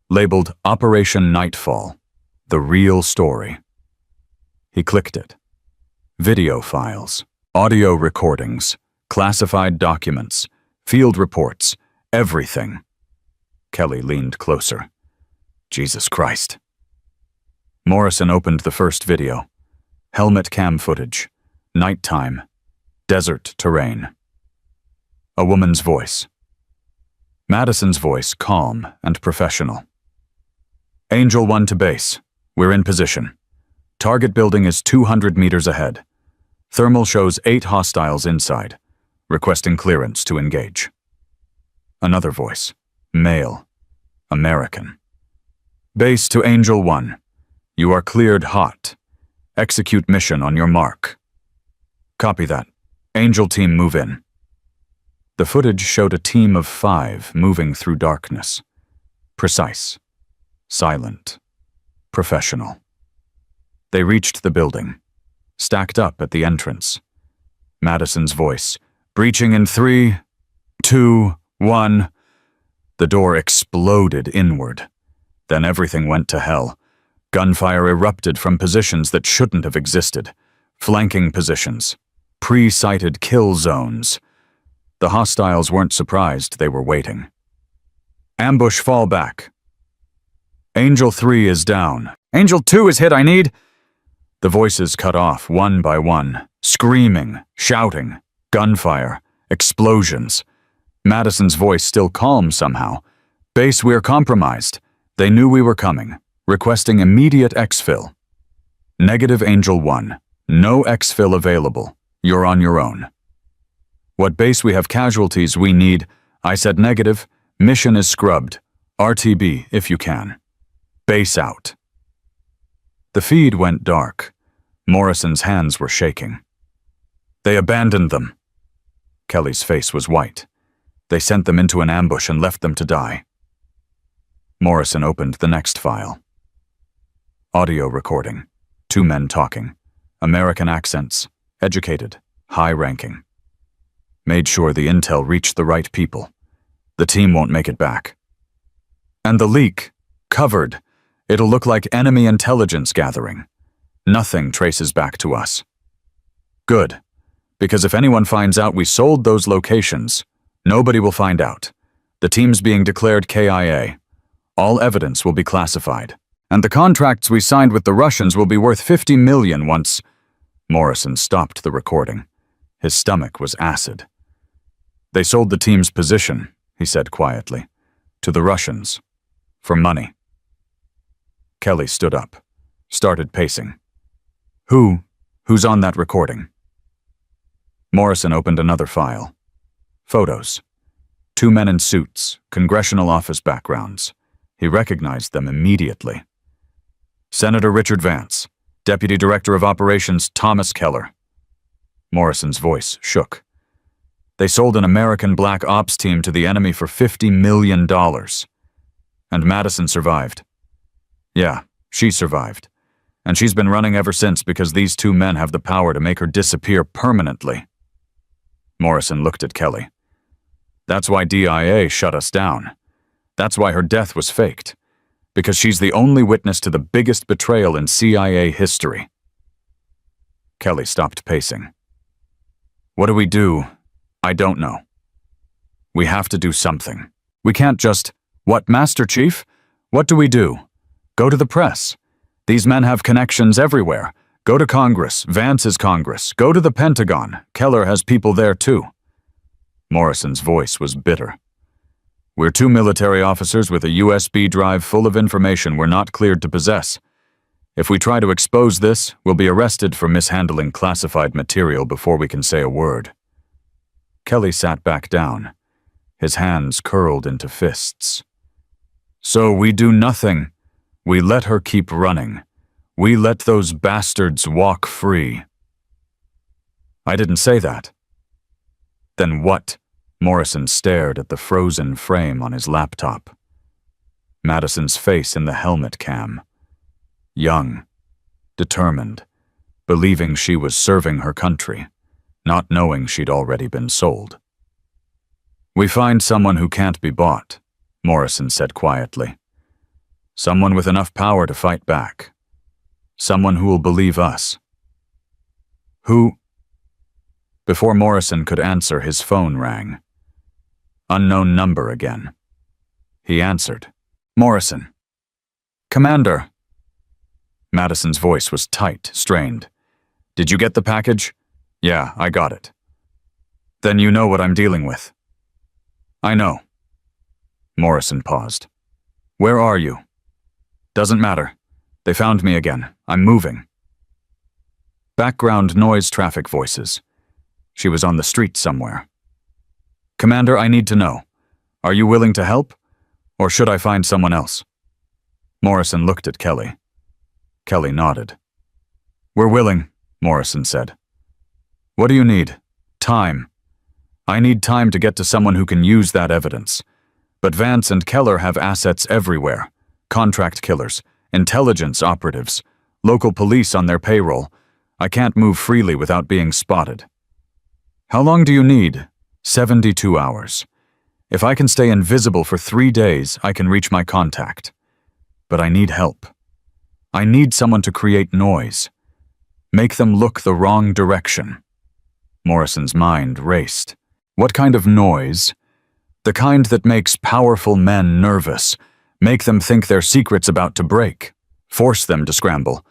labeled Operation Nightfall, The Real Story. He clicked it. Video files, audio recordings, classified documents, field reports, everything. Kelly leaned closer. Jesus Christ. Morrison opened the first video. Helmet cam footage. Nighttime. Desert terrain. A woman's voice. Madison's voice calm and professional. Angel 1 to base. We're in position. Target building is 200 meters ahead. Thermal shows 8 hostiles inside, requesting clearance to engage. Another voice. Male. American. Base to Angel 1. You are cleared hot. Execute mission on your mark. Copy that. Angel team move in. The footage showed a team of 5 moving through darkness. Precise. Silent. Professional. They reached the building, stacked up at the entrance. Madison's voice, breaching in 3, 2, 1. The door exploded inward. Then everything went to hell. Gunfire erupted from positions that shouldn't have existed. Flanking positions. Pre-sighted kill zones. The hostiles weren't surprised, they were waiting. Ambush fallback. Angel 3 is down. Angel 2 is hit, I need... The voices cut off one by one, screaming, shouting, gunfire, explosions. Madison's voice still calm somehow. Base, we're compromised. They knew we were coming, requesting immediate exfil. Negative Angel 1. No exfil available. You're on your own. What base, we have casualties, we need. I said negative. Mission is scrubbed. RTB, if you can. Base out. The feed went dark. Morrison's hands were shaking. They abandoned them. Kelly's face was white. They sent them into an ambush and left them to die. Morrison opened the next file. Audio recording. 2 men talking. American accents. Educated. High-ranking. Made sure the intel reached the right people. The team won't make it back. And the leak. Covered. It'll look like enemy intelligence gathering. Nothing traces back to us. Good. Because if anyone finds out we sold those locations, nobody will find out. The team's being declared KIA. All evidence will be classified. And the contracts we signed with the Russians will be worth 50 million once... Morrison stopped the recording. His stomach was acid. They sold the team's position, he said quietly, to the Russians. For money. Kelly stood up, started pacing. Who's on that recording? Morrison opened another file. Photos. 2 men in suits, congressional office backgrounds. He recognized them immediately. Senator Richard Vance, Deputy Director of Operations Thomas Keller. Morrison's voice shook. They sold an American black ops team to the enemy for $50 million. And Madison survived. Yeah, she survived. And she's been running ever since because these 2 men have the power to make her disappear permanently. Morrison looked at Kelly. That's why DIA shut us down. That's why her death was faked. Because she's the only witness to the biggest betrayal in CIA history. Kelly stopped pacing. What do we do? I don't know. We have to do something. We can't just... What, Master Chief? What do we do? Go to the press. These men have connections everywhere. Go to Congress. Vance is Congress. Go to the Pentagon. Keller has people there too. Morrison's voice was bitter. We're two military officers with a USB drive full of information we're not cleared to possess. If we try to expose this, we'll be arrested for mishandling classified material before we can say a word. Kelly sat back down, his hands curled into fists. So we do nothing. We let her keep running. We let those bastards walk free. I didn't say that. Then what? Morrison stared at the frozen frame on his laptop. Madison's face in the helmet cam. Young, determined, believing she was serving her country, not knowing she'd already been sold. We find someone who can't be bought, Morrison said quietly. Someone with enough power to fight back. Someone who will believe us. Who? Before Morrison could answer, his phone rang. Unknown number again. He answered. Morrison. Commander. Madison's voice was tight, strained. Did you get the package? Yeah, I got it. Then you know what I'm dealing with. I know. Morrison paused. Where are you? Doesn't matter. They found me again. I'm moving. Background noise, traffic voices. She was on the street somewhere. Commander, I need to know. Are you willing to help? Or should I find someone else? Morrison looked at Kelly. Kelly nodded. We're willing, Morrison said. What do you need? Time. I need time to get to someone who can use that evidence. But Vance and Keller have assets everywhere. Contract killers, intelligence operatives, local police on their payroll. I can't move freely without being spotted. How long do you need? 72 hours. If I can stay invisible for 3 days, I can reach my contact. But I need help. I need someone to create noise. Make them look the wrong direction. Morrison's mind raced. What kind of noise? The kind that makes powerful men nervous, make them think their secret's about to break, force them to scramble.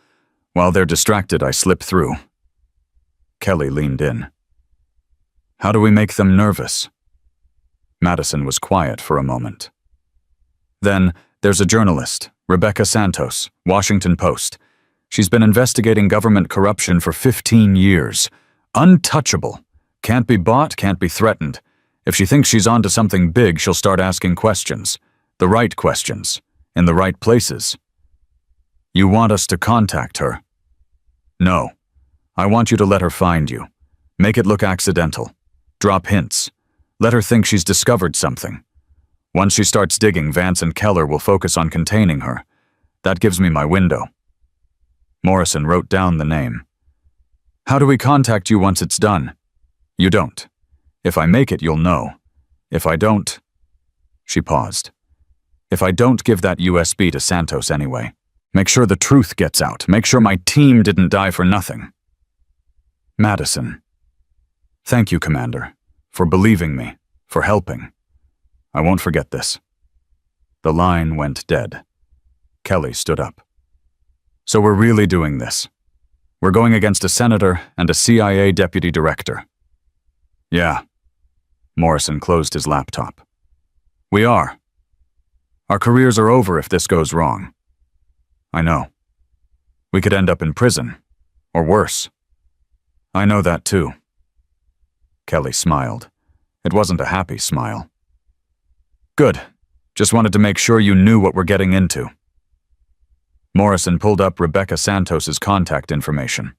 While they're distracted, I slip through. Kelly leaned in. How do we make them nervous? Madison was quiet for a moment. Then there's a journalist, Rebecca Santos, Washington Post. She's been investigating government corruption for 15 years. Untouchable. Can't be bought, can't be threatened. If she thinks she's onto something big, she'll start asking questions. The right questions. In the right places. You want us to contact her? No. I want you to let her find you. Make it look accidental. Drop hints. Let her think she's discovered something. Once she starts digging, Vance and Keller will focus on containing her. That gives me my window. Morrison wrote down the name. How do we contact you once it's done? You don't. If I make it, you'll know. If I don't... She paused. If I don't give that USB to Santos anyway, make sure the truth gets out. Make sure my team didn't die for nothing. Madison. Thank you, Commander, for believing me, for helping. I won't forget this. The line went dead. Kelly stood up. So we're really doing this. We're going against a senator and a CIA deputy director. Yeah. Morrison closed his laptop. We are. Our careers are over if this goes wrong. I know. We could end up in prison, or worse. I know that too. Kelly smiled. It wasn't a happy smile. Good. Just wanted to make sure you knew what we're getting into. Morrison pulled up Rebecca Santos's contact information.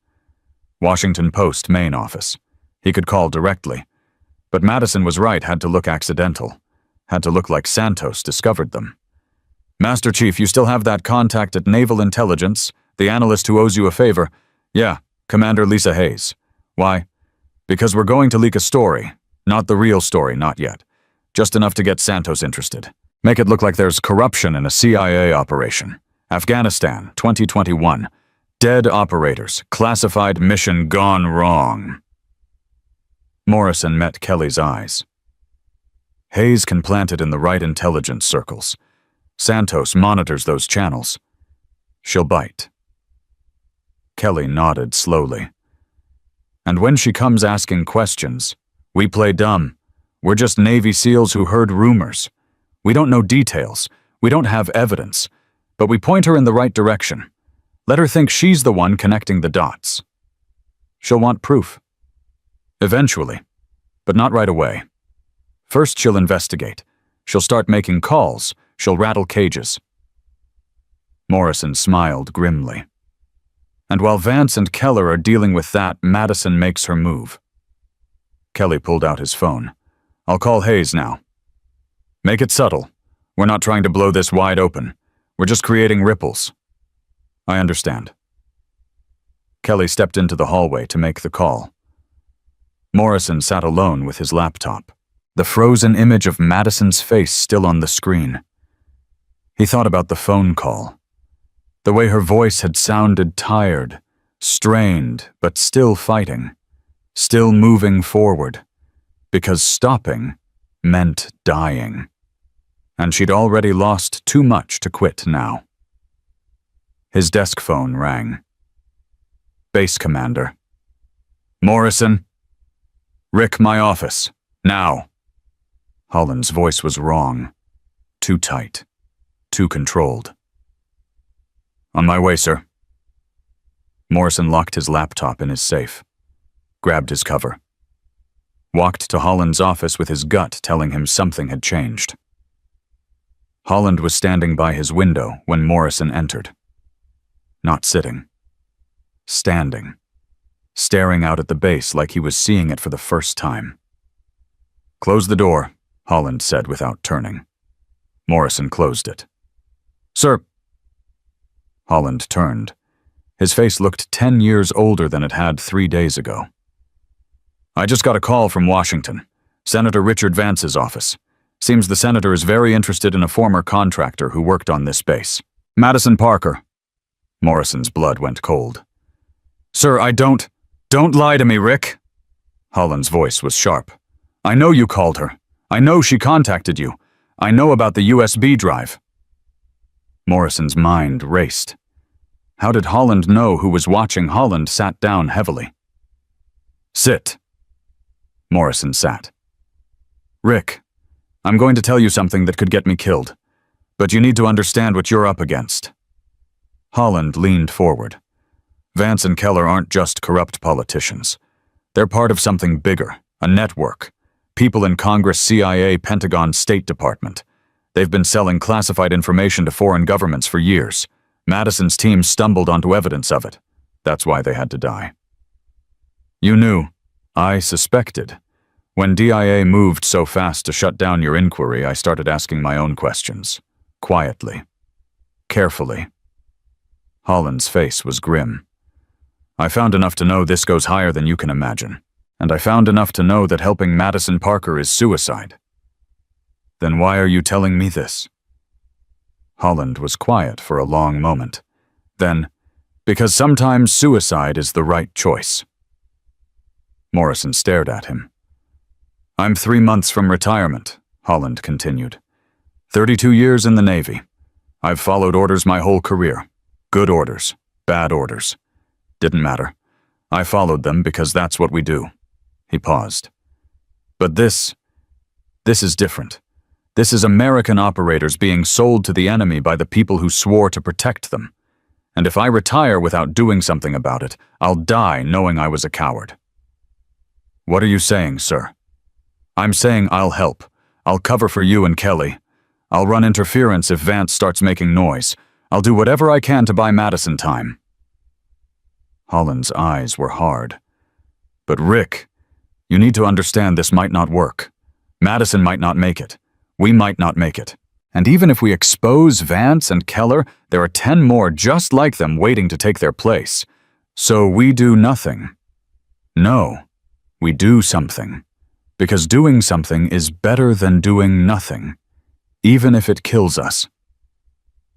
Washington Post main office. He could call directly. But Madison was right, had to look accidental. Had to look like Santos discovered them. Master Chief, you still have that contact at Naval Intelligence, the analyst who owes you a favor. Yeah, Commander Lisa Hayes. Why? Because we're going to leak a story. Not the real story, not yet. Just enough to get Santos interested. Make it look like there's corruption in a CIA operation. Afghanistan, 2021. Dead operators. Classified mission gone wrong. Morrison met Kelly's eyes. Hayes can plant it in the right intelligence circles. Santos monitors those channels. She'll bite. Kelly nodded slowly. And when she comes asking questions, we play dumb. We're just Navy SEALs who heard rumors. We don't know details. We don't have evidence. But we point her in the right direction. Let her think she's the one connecting the dots. She'll want proof. Eventually, but not right away. First, she'll investigate. She'll start making calls. She'll rattle cages. Morrison smiled grimly. And while Vance and Keller are dealing with that, Madison makes her move. Kelly pulled out his phone. I'll call Hayes now. Make it subtle. We're not trying to blow this wide open. We're just creating ripples. I understand. Kelly stepped into the hallway to make the call. Morrison sat alone with his laptop, the frozen image of Madison's face still on the screen. He thought about the phone call. The way her voice had sounded tired, strained, but still fighting, still moving forward, because stopping meant dying. And she'd already lost too much to quit now. His desk phone rang. Base Commander. Morrison. Rick, my office. Now. Holland's voice was wrong. Too tight. Too controlled. On my way, sir. Morrison locked his laptop in his safe. Grabbed his cover. Walked to Holland's office with his gut telling him something had changed. Holland was standing by his window when Morrison entered. Not sitting. Standing. Staring out at the base like he was seeing it for the first time. Close the door, Holland said without turning. Morrison closed it. Sir. Holland turned. His face looked 10 years older than it had 3 days ago. I just got a call from Washington. Senator Richard Vance's office. Seems the senator is very interested in a former contractor who worked on this base. Madison Parker. Morrison's blood went cold. Sir, Don't lie to me, Rick. Holland's voice was sharp. I know you called her. I know she contacted you. I know about the USB drive. Morrison's mind raced. How did Holland know who was watching? Holland sat down heavily. Sit. Morrison sat. Rick, I'm going to tell you something that could get me killed, but you need to understand what you're up against. Holland leaned forward. Vance and Keller aren't just corrupt politicians. They're part of something bigger, a network. People in Congress, CIA, Pentagon, State Department. They've been selling classified information to foreign governments for years. Madison's team stumbled onto evidence of it. That's why they had to die. You knew. I suspected. When DIA moved so fast to shut down your inquiry, I started asking my own questions. Quietly. Carefully. Holland's face was grim. I found enough to know this goes higher than you can imagine. And I found enough to know that helping Madison Parker is suicide. Then why are you telling me this? Holland was quiet for a long moment. Then, because sometimes suicide is the right choice. Morrison stared at him. I'm 3 months from retirement, Holland continued. 32 years in the Navy. I've followed orders my whole career. Good orders, bad orders. Didn't matter. I followed them because that's what we do. He paused. But this is different. This is American operators being sold to the enemy by the people who swore to protect them. And if I retire without doing something about it, I'll die knowing I was a coward. What are you saying, sir? I'm saying I'll help. I'll cover for you and Kelly. I'll run interference if Vance starts making noise. I'll do whatever I can to buy Madison time. Holland's eyes were hard. But Rick, you need to understand this might not work. Madison might not make it. We might not make it. And even if we expose Vance and Keller, there are 10 more just like them waiting to take their place. So we do nothing. No, we do something. Because doing something is better than doing nothing, even if it kills us.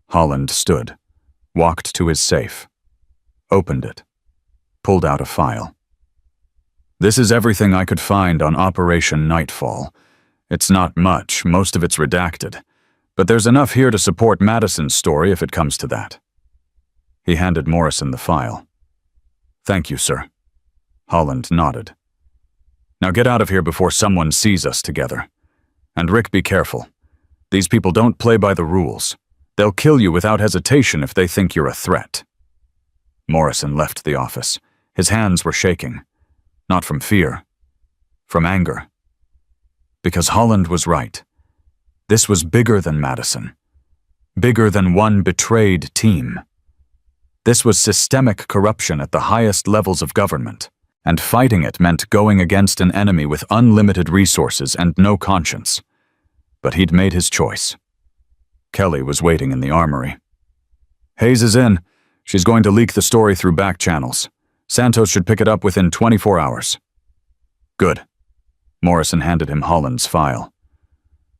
Holland stood, walked to his safe, opened it, pulled out a file. This is everything I could find on Operation Nightfall. It's not much, most of it's redacted. But there's enough here to support Madison's story if it comes to that. He handed Morrison the file. Thank you, sir. Holland nodded. Now get out of here before someone sees us together. And Rick, be careful. These people don't play by the rules. They'll kill you without hesitation if they think you're a threat. Morrison left the office. His hands were shaking. Not from fear. From anger. Because Holland was right. This was bigger than Madison. Bigger than one betrayed team. This was systemic corruption at the highest levels of government, and fighting it meant going against an enemy with unlimited resources and no conscience. But he'd made his choice. Kelly was waiting in the armory. Hayes is in. She's going to leak the story through back channels. Santos should pick it up within 24 hours. Good. Morrison handed him Holland's file.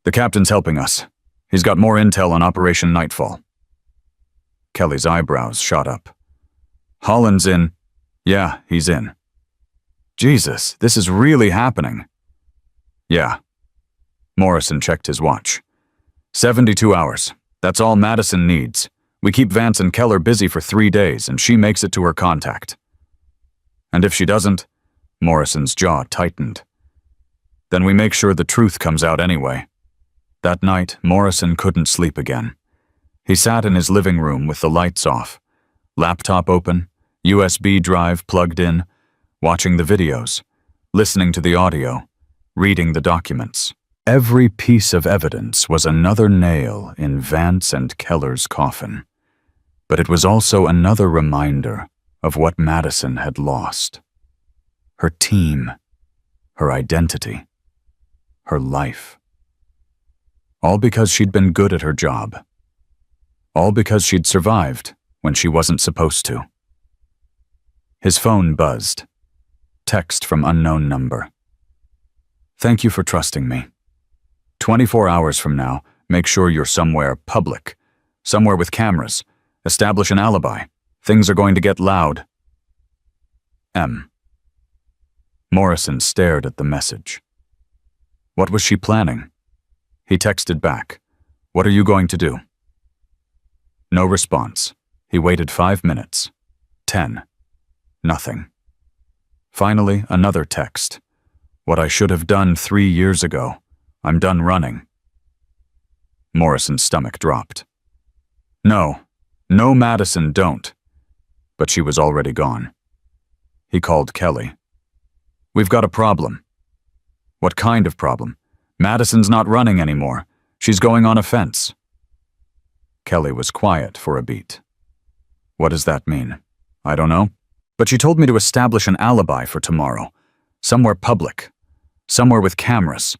The captain's helping us. He's got more intel on Operation Nightfall. Kelly's eyebrows shot up. Holland's in. Yeah, he's in. Jesus, this is really happening. Yeah. Morrison checked his watch. 72 hours. That's all Madison needs. We keep Vance and Keller busy for 3 days, and she makes it to her contact. And if she doesn't, Morrison's jaw tightened. Then we make sure the truth comes out anyway. That night, Morrison couldn't sleep again. He sat in his living room with the lights off, laptop open, USB drive plugged in, watching the videos, listening to the audio, reading the documents. Every piece of evidence was another nail in Vance and Keller's coffin. But it was also another reminder of what Madison had lost. Her team, her identity, her life. All because she'd been good at her job. All because she'd survived when she wasn't supposed to. His phone buzzed. Text from unknown number. Thank you for trusting me. 24 hours from now, make sure you're somewhere public. Somewhere with cameras. Establish an alibi. Things are going to get loud. M. Morrison stared at the message. What was she planning? He texted back. What are you going to do? No response. He waited 5 minutes. 10. Nothing. Finally, another text. What I should have done 3 years ago. I'm done running. Morrison's stomach dropped. No, Madison, don't. But she was already gone. He called Kelly. We've got a problem. What kind of problem? Madison's not running anymore. She's going on a fence. Kelly was quiet for a beat. What does that mean? I don't know. But she told me to establish an alibi for tomorrow. Somewhere public. Somewhere with cameras.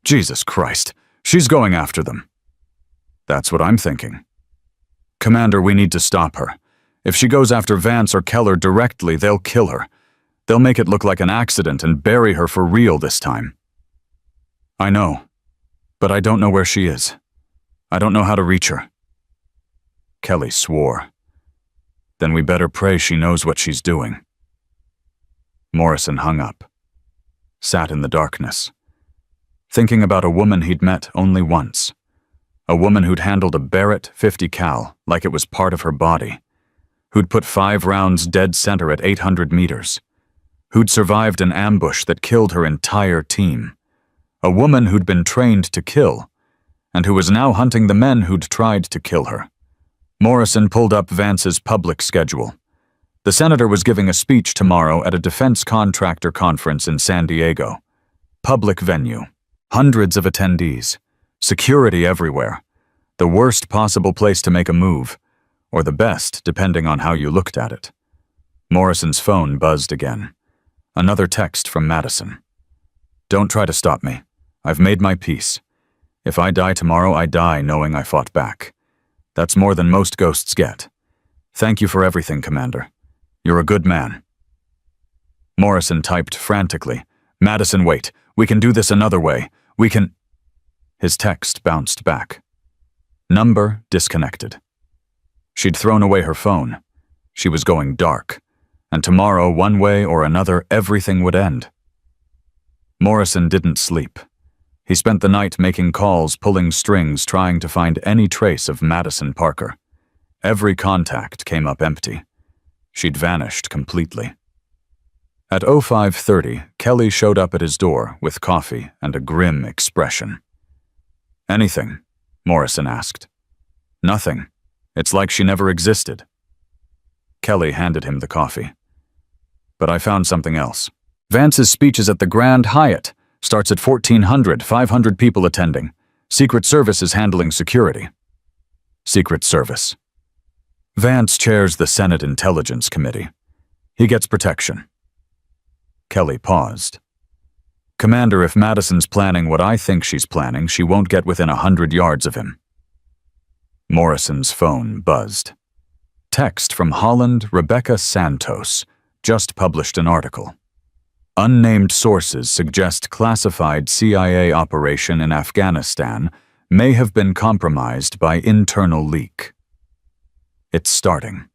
Jesus Christ, she's going after them. That's what I'm thinking. Commander, we need to stop her. If she goes after Vance or Keller directly, they'll kill her. They'll make it look like an accident and bury her for real this time. I know, but I don't know where she is. I don't know how to reach her. Kelly swore. Then we better pray she knows what she's doing. Morrison hung up. Sat in the darkness. Thinking about a woman he'd met only once. A woman who'd handled a Barrett 50 cal like it was part of her body. Who'd put 5 rounds dead center at 800 meters. Who'd survived an ambush that killed her entire team. A woman who'd been trained to kill, and who was now hunting the men who'd tried to kill her. Morrison pulled up Vance's public schedule. The senator was giving a speech tomorrow at a defense contractor conference in San Diego. Public venue. Hundreds of attendees. Security everywhere. The worst possible place to make a move, or the best, depending on how you looked at it. Morrison's phone buzzed again. Another text from Madison. Don't try to stop me. I've made my peace. If I die tomorrow, I die knowing I fought back. That's more than most ghosts get. Thank you for everything, Commander. You're a good man. Morrison typed frantically. Madison, wait. We can do this another way. We can... His text bounced back. Number disconnected. She'd thrown away her phone. She was going dark. And tomorrow, one way or another, everything would end. Morrison didn't sleep. He spent the night making calls, pulling strings, trying to find any trace of Madison Parker. Every contact came up empty. She'd vanished completely. At 05:30, Kelly showed up at his door with coffee and a grim expression. "Anything?" Morrison asked. "Nothing. It's like she never existed." Kelly handed him the coffee. "But I found something else. Vance's speech is at the Grand Hyatt. Starts at 1400, 500 people attending. Secret Service is handling security." Secret Service. Vance chairs the Senate Intelligence Committee. He gets protection. Kelly paused. "Commander, if Madison's planning what I think she's planning, she won't get within 100 yards of him." Morrison's phone buzzed. Text from Holland Rebecca Santos, just published an article. Unnamed sources suggest classified CIA operation in Afghanistan may have been compromised by internal leak. It's starting.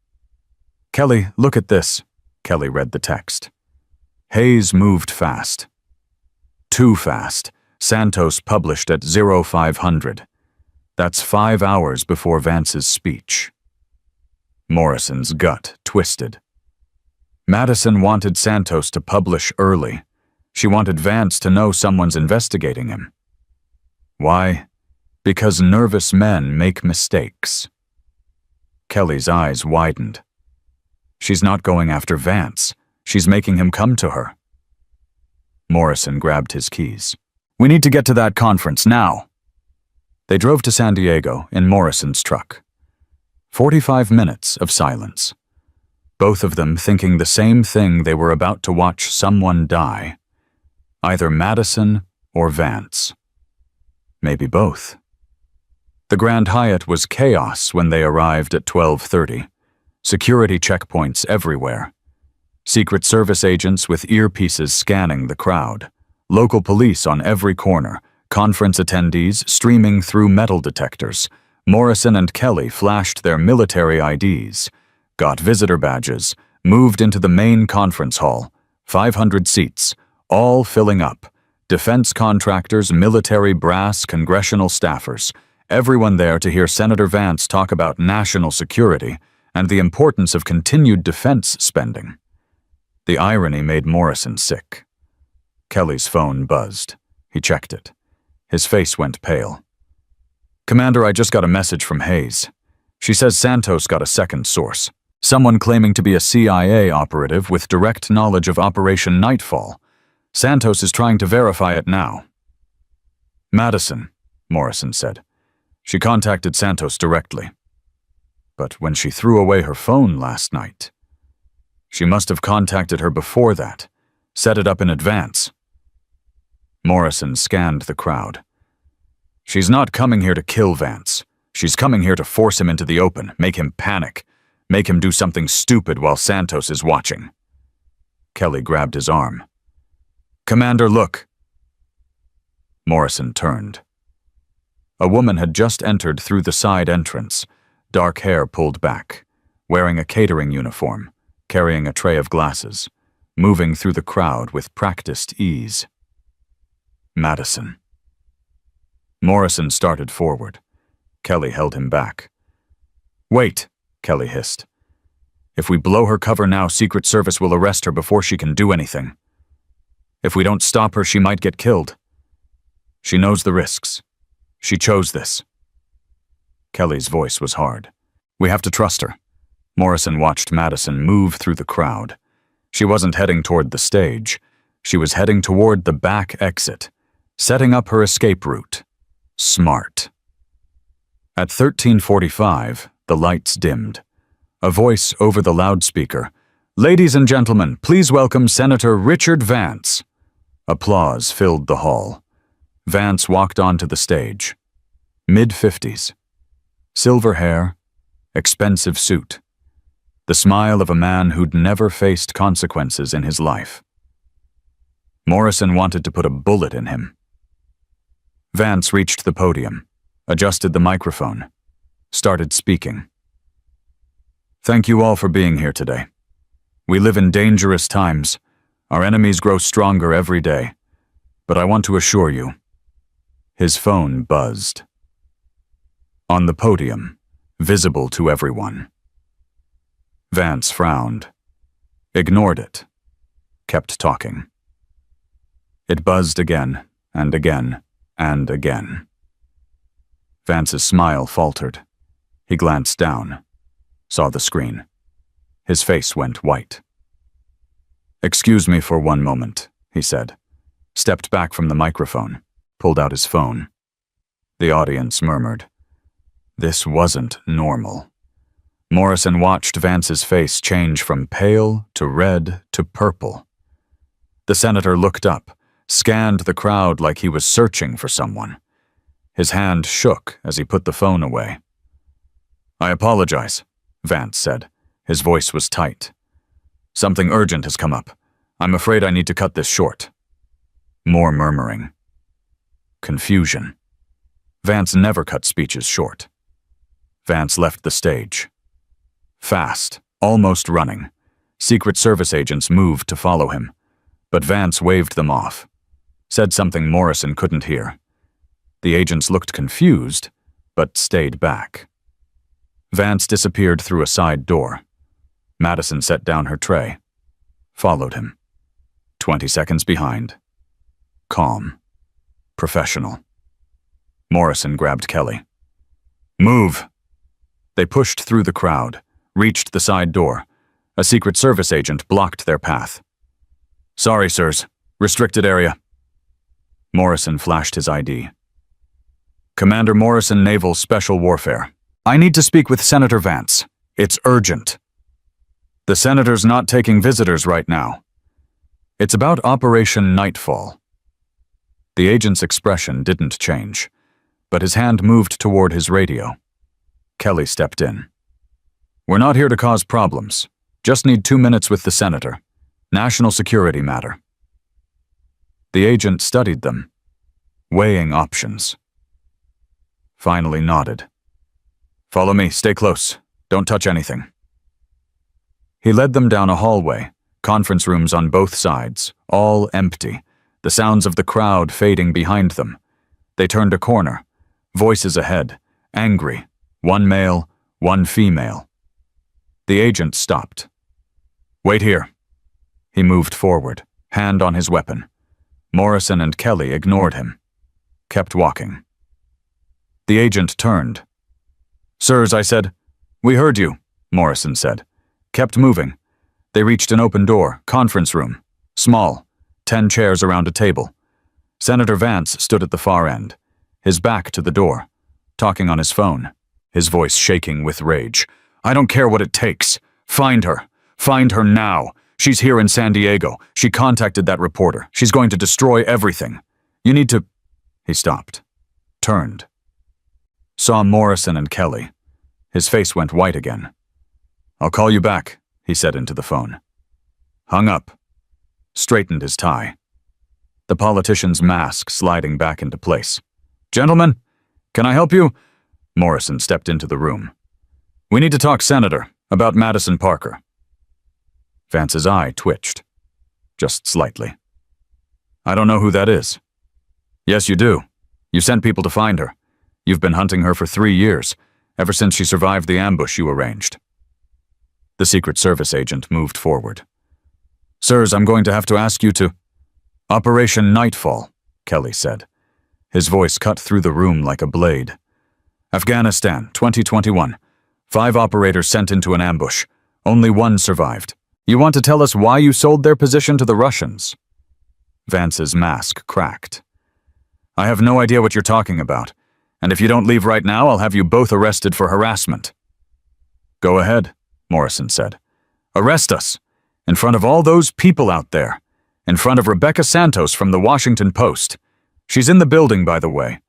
"Kelly, look at this." Kelly read the text. Hayes moved fast. Too fast. Santos published at 0500. That's 5 hours before Vance's speech. Morrison's gut twisted. Madison wanted Santos to publish early. She wanted Vance to know someone's investigating him. Why? Because nervous men make mistakes. Kelly's eyes widened. She's not going after Vance. She's making him come to her. Morrison grabbed his keys. "We need to get to that conference now." They drove to San Diego in Morrison's truck. 45 minutes of silence. Both of them thinking the same thing: they were about to watch someone die. Either Madison or Vance. Maybe both. The Grand Hyatt was chaos when they arrived at 12:30. Security checkpoints everywhere. Secret Service agents with earpieces scanning the crowd. Local police on every corner. Conference attendees streaming through metal detectors. Morrison and Kelly flashed their military IDs. Got visitor badges, moved into the main conference hall, 500 seats, all filling up. Defense contractors, military brass, congressional staffers, everyone there to hear Senator Vance talk about national security and the importance of continued defense spending. The irony made Morrison sick. Kelly's phone buzzed. He checked it. His face went pale. "Commander, I just got a message from Hayes. She says Santos got a second source. Someone claiming to be a CIA operative with direct knowledge of Operation Nightfall. Santos is trying to verify it now." "Madison," Morrison said. "She contacted Santos directly. But when she threw away her phone last night, she must have contacted her before that, set it up in advance." Morrison scanned the crowd. "She's not coming here to kill Vance. She's coming here to force him into the open, make him panic, make him do something stupid while Santos is watching." Kelly grabbed his arm. "Commander, look." Morrison turned. A woman had just entered through the side entrance, dark hair pulled back, wearing a catering uniform, carrying a tray of glasses, moving through the crowd with practiced ease. Madison. Morrison started forward. Kelly held him back. "Wait," Kelly hissed. "If we blow her cover now, Secret Service will arrest her before she can do anything. If we don't stop her, she might get killed. She knows the risks. She chose this." Kelly's voice was hard. "We have to trust her." Morrison watched Madison move through the crowd. She wasn't heading toward the stage. She was heading toward the back exit, setting up her escape route. Smart. At 13:45, the lights dimmed. A voice over the loudspeaker. "Ladies and gentlemen, please welcome Senator Richard Vance." Applause filled the hall. Vance walked onto the stage. Mid-50s. Silver hair, expensive suit. The smile of a man who'd never faced consequences in his life. Morrison wanted to put a bullet in him. Vance reached the podium, adjusted the microphone, started speaking. "Thank you all for being here today. We live in dangerous times. Our enemies grow stronger every day. But I want to assure you, His phone buzzed. On the podium, visible to everyone. Vance frowned, ignored it, kept talking. It buzzed again and again and again. Vance's smile faltered. He glanced down, saw the screen. His face went white. "Excuse me for one moment," he said, stepped back from the microphone, pulled out his phone. The audience murmured. This wasn't normal. Morrison watched Vance's face change from pale to red to purple. The senator looked up, scanned the crowd like he was searching for someone. His hand shook as he put the phone away. "I apologize," Vance said. His voice was tight. "Something urgent has come up. I'm afraid I need to cut this short." More murmuring. Confusion. Vance never cut speeches short. Vance left the stage. Fast, almost running. Secret Service agents moved to follow him, but Vance waved them off. Said something Morrison couldn't hear. The agents looked confused, but stayed back. Vance disappeared through a side door. Madison set down her tray. Followed him. 20 seconds behind. Calm. Professional. Morrison grabbed Kelly. "Move!" They pushed through the crowd, reached the side door. A Secret Service agent blocked their path. "Sorry, sirs. Restricted area." Morrison flashed his ID. "Commander Morrison, Naval Special Warfare. I need to speak with Senator Vance. It's urgent." "The senator's not taking visitors right now. It's about Operation Nightfall." The agent's expression didn't change, but his hand moved toward his radio. Kelly stepped in. "We're not here to cause problems. Just need 2 minutes with the senator. National security matter." The agent studied them, weighing options. Finally nodded. "Follow me, stay close. Don't touch anything." He led them down a hallway, conference rooms on both sides, all empty, the sounds of the crowd fading behind them. They turned a corner, voices ahead, angry, one male, one female. The agent stopped. "Wait here." He moved forward, hand on his weapon. Morrison and Kelly ignored him, kept walking. The agent turned. "Sirs," I said. "We heard you," Morrison said. Kept moving. They reached an open door, conference room. Small, 10 chairs around a table. Senator Vance stood at the far end, his back to the door, talking on his phone, his voice shaking with rage. "I don't care what it takes. Find her. Find her now. She's here in San Diego. She contacted that reporter. She's going to destroy everything. You need to—" He stopped, turned. Saw Morrison and Kelly. His face went white again. "I'll call you back," he said into the phone. Hung up. Straightened his tie. The politician's mask sliding back into place. "Gentlemen, can I help you?" Morrison stepped into the room. "We need to talk, Senator, about Madison Parker." Vance's eye twitched. Just slightly. "I don't know who that is." "Yes, you do. You sent people to find her. You've been hunting her for 3 years, ever since she survived the ambush you arranged." The Secret Service agent moved forward. "Sirs, I'm going to have to ask you to—" "Operation Nightfall," Kelly said. His voice cut through the room like a blade. "Afghanistan, 2021. 5 operators sent into an ambush. Only 1 survived. You want to tell us why you sold their position to the Russians?" Vance's mask cracked. "I have no idea what you're talking about, and if you don't leave right now, I'll have you both arrested for harassment." "Go ahead," Morrison said. "Arrest us, in front of all those people out there, in front of Rebecca Santos from the Washington Post. She's in the building, by the way.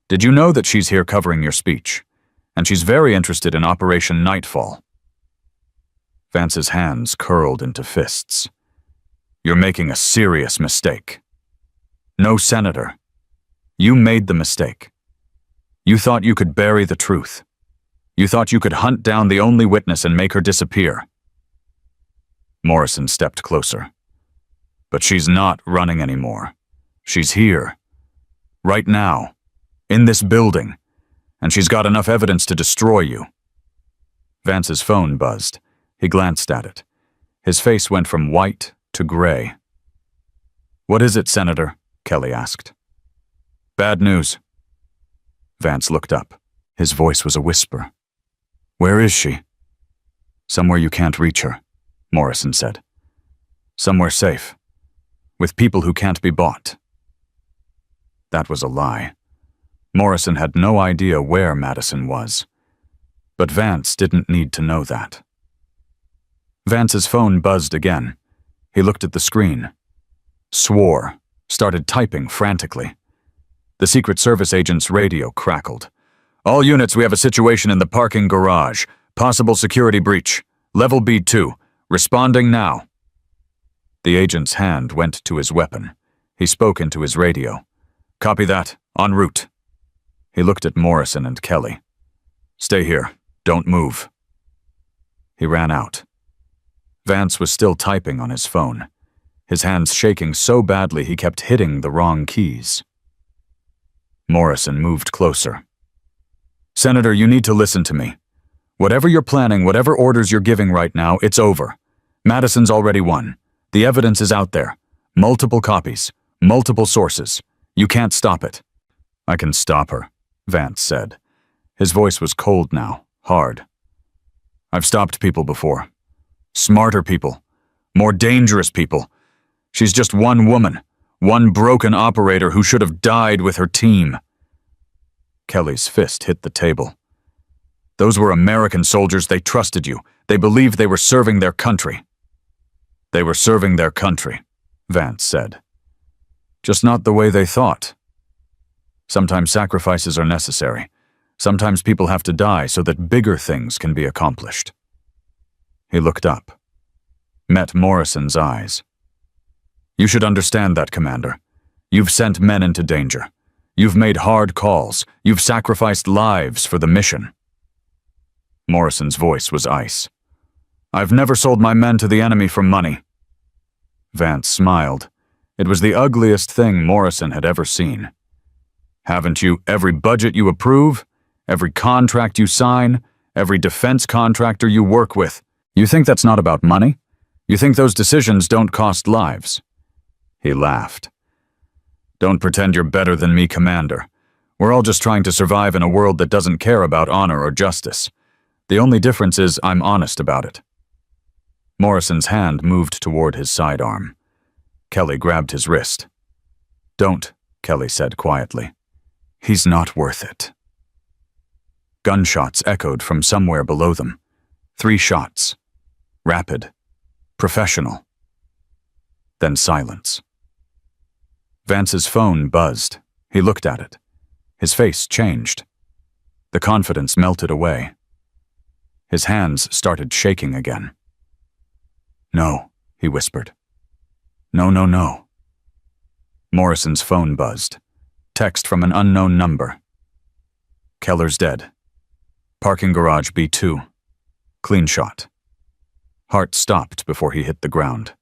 Did you know that she's here covering your speech? And she's very interested in Operation Nightfall." Vance's hands curled into fists. "You're making a serious mistake." "No, Senator. You made the mistake. You thought you could bury the truth. You thought you could hunt down the only witness and make her disappear." Morrison stepped closer. "But she's not running anymore. She's here. Right now, In this building. And she's got enough evidence to destroy you. Vance's phone buzzed. He glanced at it. His face went from white to gray. "What is it, Senator?" Kelly asked. "Bad news." Vance looked up. His voice was a whisper. "Where is she?" "Somewhere you can't reach her," Morrison said. "Somewhere safe. With people who can't be bought." That was a lie. Morrison had no idea where Madison was. But Vance didn't need to know that. Vance's phone buzzed again. He looked at the screen. Swore. Started typing frantically. The Secret Service agent's radio crackled. "All units, we have a situation in the parking garage. Possible security breach. Level B2. Responding now." The agent's hand went to his weapon. He spoke into his radio. "Copy that. En route." He looked at Morrison and Kelly. "Stay here. Don't move." He ran out. Vance was still typing on his phone, his hands shaking so badly he kept hitting the wrong keys. Morrison moved closer. "Senator, you need to listen to me. Whatever you're planning, whatever orders you're giving right now, it's over. Madison's already won. The evidence is out there. Multiple copies. Multiple sources. You can't stop it." "I can stop her," Vance said. His voice was cold now, hard. "I've stopped people before. Smarter people. More dangerous people. She's just one woman. One broken operator who should have died with her team." Kelly's fist hit the table. "Those were American soldiers. They trusted you. They believed they were serving their country." "They were serving their country," Vance said. "Just not the way they thought. Sometimes sacrifices are necessary. Sometimes people have to die so that bigger things can be accomplished." He looked up, met Morrison's eyes. "You should understand that, Commander. You've sent men into danger. You've made hard calls. You've sacrificed lives for the mission." Morrison's voice was ice. "I've never sold my men to the enemy for money." Vance smiled. It was the ugliest thing Morrison had ever seen. "Haven't you every budget you approve, every contract you sign, every defense contractor you work with? You think that's not about money? You think those decisions don't cost lives?" He laughed. "Don't pretend you're better than me, Commander. We're all just trying to survive in a world that doesn't care about honor or justice. The only difference is I'm honest about it." Morrison's hand moved toward his sidearm. Kelly grabbed his wrist. "Don't," Kelly said quietly. "He's not worth it." Gunshots echoed from somewhere below them. 3 shots. Rapid. Professional. Then silence. Vance's phone buzzed. He looked at it. His face changed. The confidence melted away. His hands started shaking again. "No," he whispered. "No, no, no." Morrison's phone buzzed. Text from an unknown number. "Keller's dead. Parking garage B2. Clean shot." Heart stopped before he hit the ground.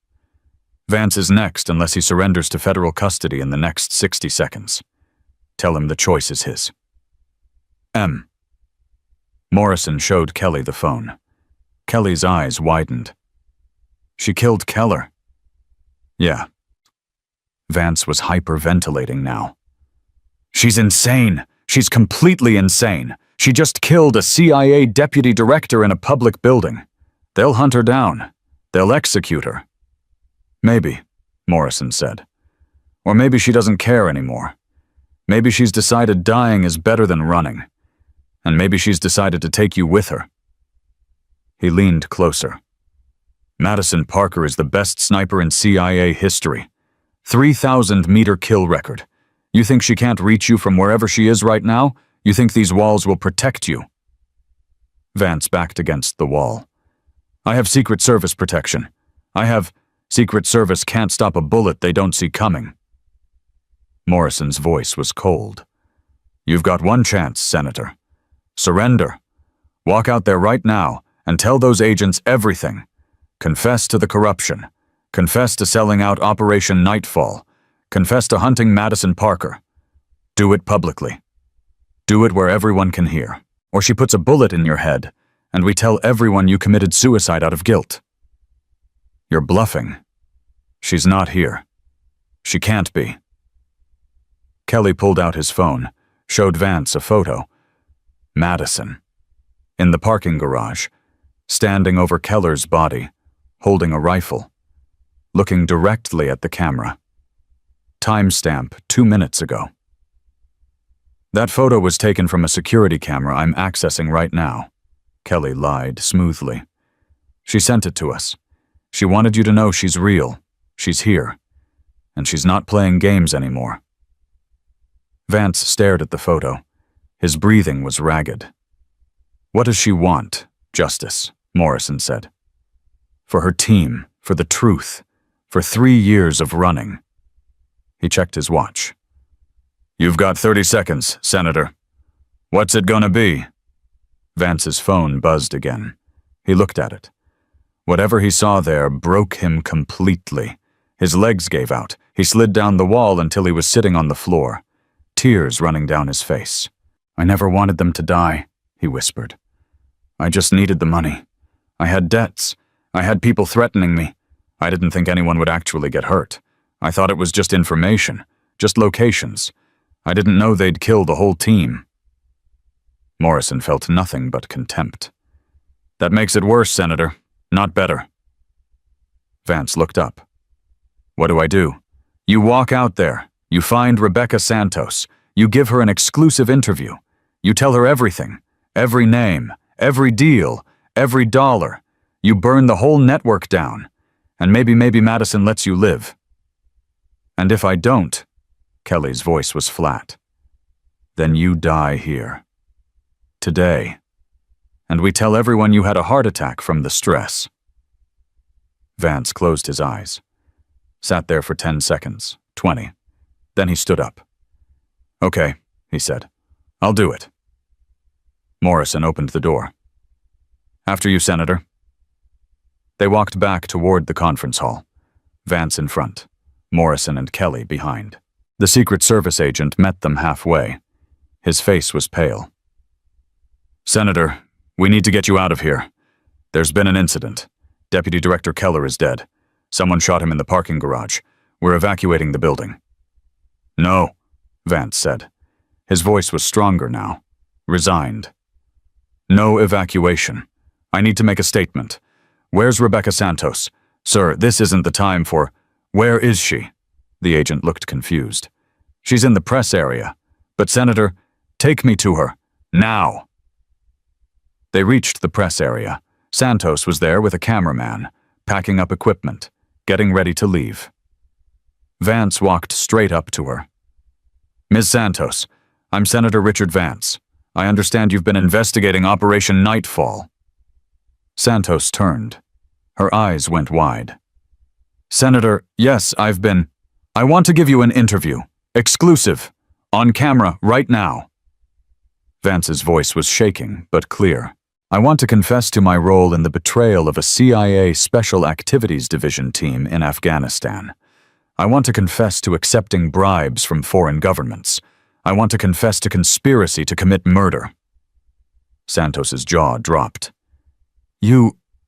Vance is next unless he surrenders to federal custody in the next 60 seconds. Tell him the choice is his. M. Morrison showed Kelly the phone. Kelly's eyes widened. "She killed Keller." "Yeah." Vance was hyperventilating now. "She's insane. She's completely insane. She just killed a CIA deputy director in a public building. They'll hunt her down. They'll execute her." "Maybe," Morrison said. "Or maybe she doesn't care anymore. Maybe she's decided dying is better than running. And maybe she's decided to take you with her." He leaned closer. "Madison Parker is the best sniper in CIA history. 3,000-meter kill record. You think she can't reach you from wherever she is right now? You think these walls will protect you?" Vance backed against the wall. "I have Secret Service protection. I have Secret Service can't stop a bullet they don't see coming." Morrison's voice was cold. "You've got one chance, Senator. Surrender. Walk out there right now and tell those agents everything. Confess to the corruption. Confess to selling out Operation Nightfall. Confess to hunting Madison Parker. Do it publicly. Do it where everyone can hear, or she puts a bullet in your head, and we tell everyone you committed suicide out of guilt. You're bluffing. She's not here. She can't be. Kelly pulled out his phone, showed Vance a photo. Madison. In the parking garage, standing over Keller's body, holding a rifle, looking directly at the camera. Timestamp 2 minutes ago. That photo was taken from a security camera I'm accessing right now. Kelly lied smoothly. She sent it to us. She wanted you to know she's real. She's here. And she's not playing games anymore. Vance stared at the photo. His breathing was ragged. What does she want? Justice, Morrison said. For her team, for the truth, for 3 years of running. He checked his watch. You've got 30 seconds, Senator. What's it gonna be? Vance's phone buzzed again. He looked at it. Whatever he saw there broke him completely. His legs gave out. He slid down the wall until he was sitting on the floor, tears running down his face. I never wanted them to die, he whispered. I just needed the money. I had debts. I had people threatening me. I didn't think anyone would actually get hurt. I thought it was just information, just locations. I didn't know they'd kill the whole team. Morrison felt nothing but contempt. That makes it worse, Senator, not better. Vance looked up. What do I do? You walk out there. You find Rebecca Santos. You give her an exclusive interview. You tell her everything, every name, every deal, every dollar. You burn the whole network down. And maybe Madison lets you live. And if I don't, Kelly's voice was flat, then you die here. Today. And we tell everyone you had a heart attack from the stress. Vance closed his eyes. Sat there for 10 seconds, 20. Then he stood up. Okay, he said. I'll do it. Morrison opened the door. After you, Senator. They walked back toward the conference hall. Vance in front, Morrison and Kelly behind. The Secret Service agent met them halfway. His face was pale. Senator, we need to get you out of here. There's been an incident. Deputy Director Keller is dead. Someone shot him in the parking garage. We're evacuating the building. No, Vance said. His voice was stronger now, resigned. No evacuation. I need to make a statement. Where's Rebecca Santos? Sir, this isn't the time for... Where is she? The agent looked confused. She's in the press area. But Senator, take me to her. Now. They reached the press area. Santos was there with a cameraman, packing up equipment, getting ready to leave. Vance walked straight up to her. Ms. Santos, I'm Senator Richard Vance. I understand you've been investigating Operation Nightfall. Santos turned. Her eyes went wide. Senator, yes, I've been... I want to give you an interview. Exclusive. On camera, right now. Vance's voice was shaking, but clear. I want to confess to my role in the betrayal of a CIA Special Activities Division team in Afghanistan. I want to confess to accepting bribes from foreign governments. I want to confess to conspiracy to commit murder. Santos's jaw dropped.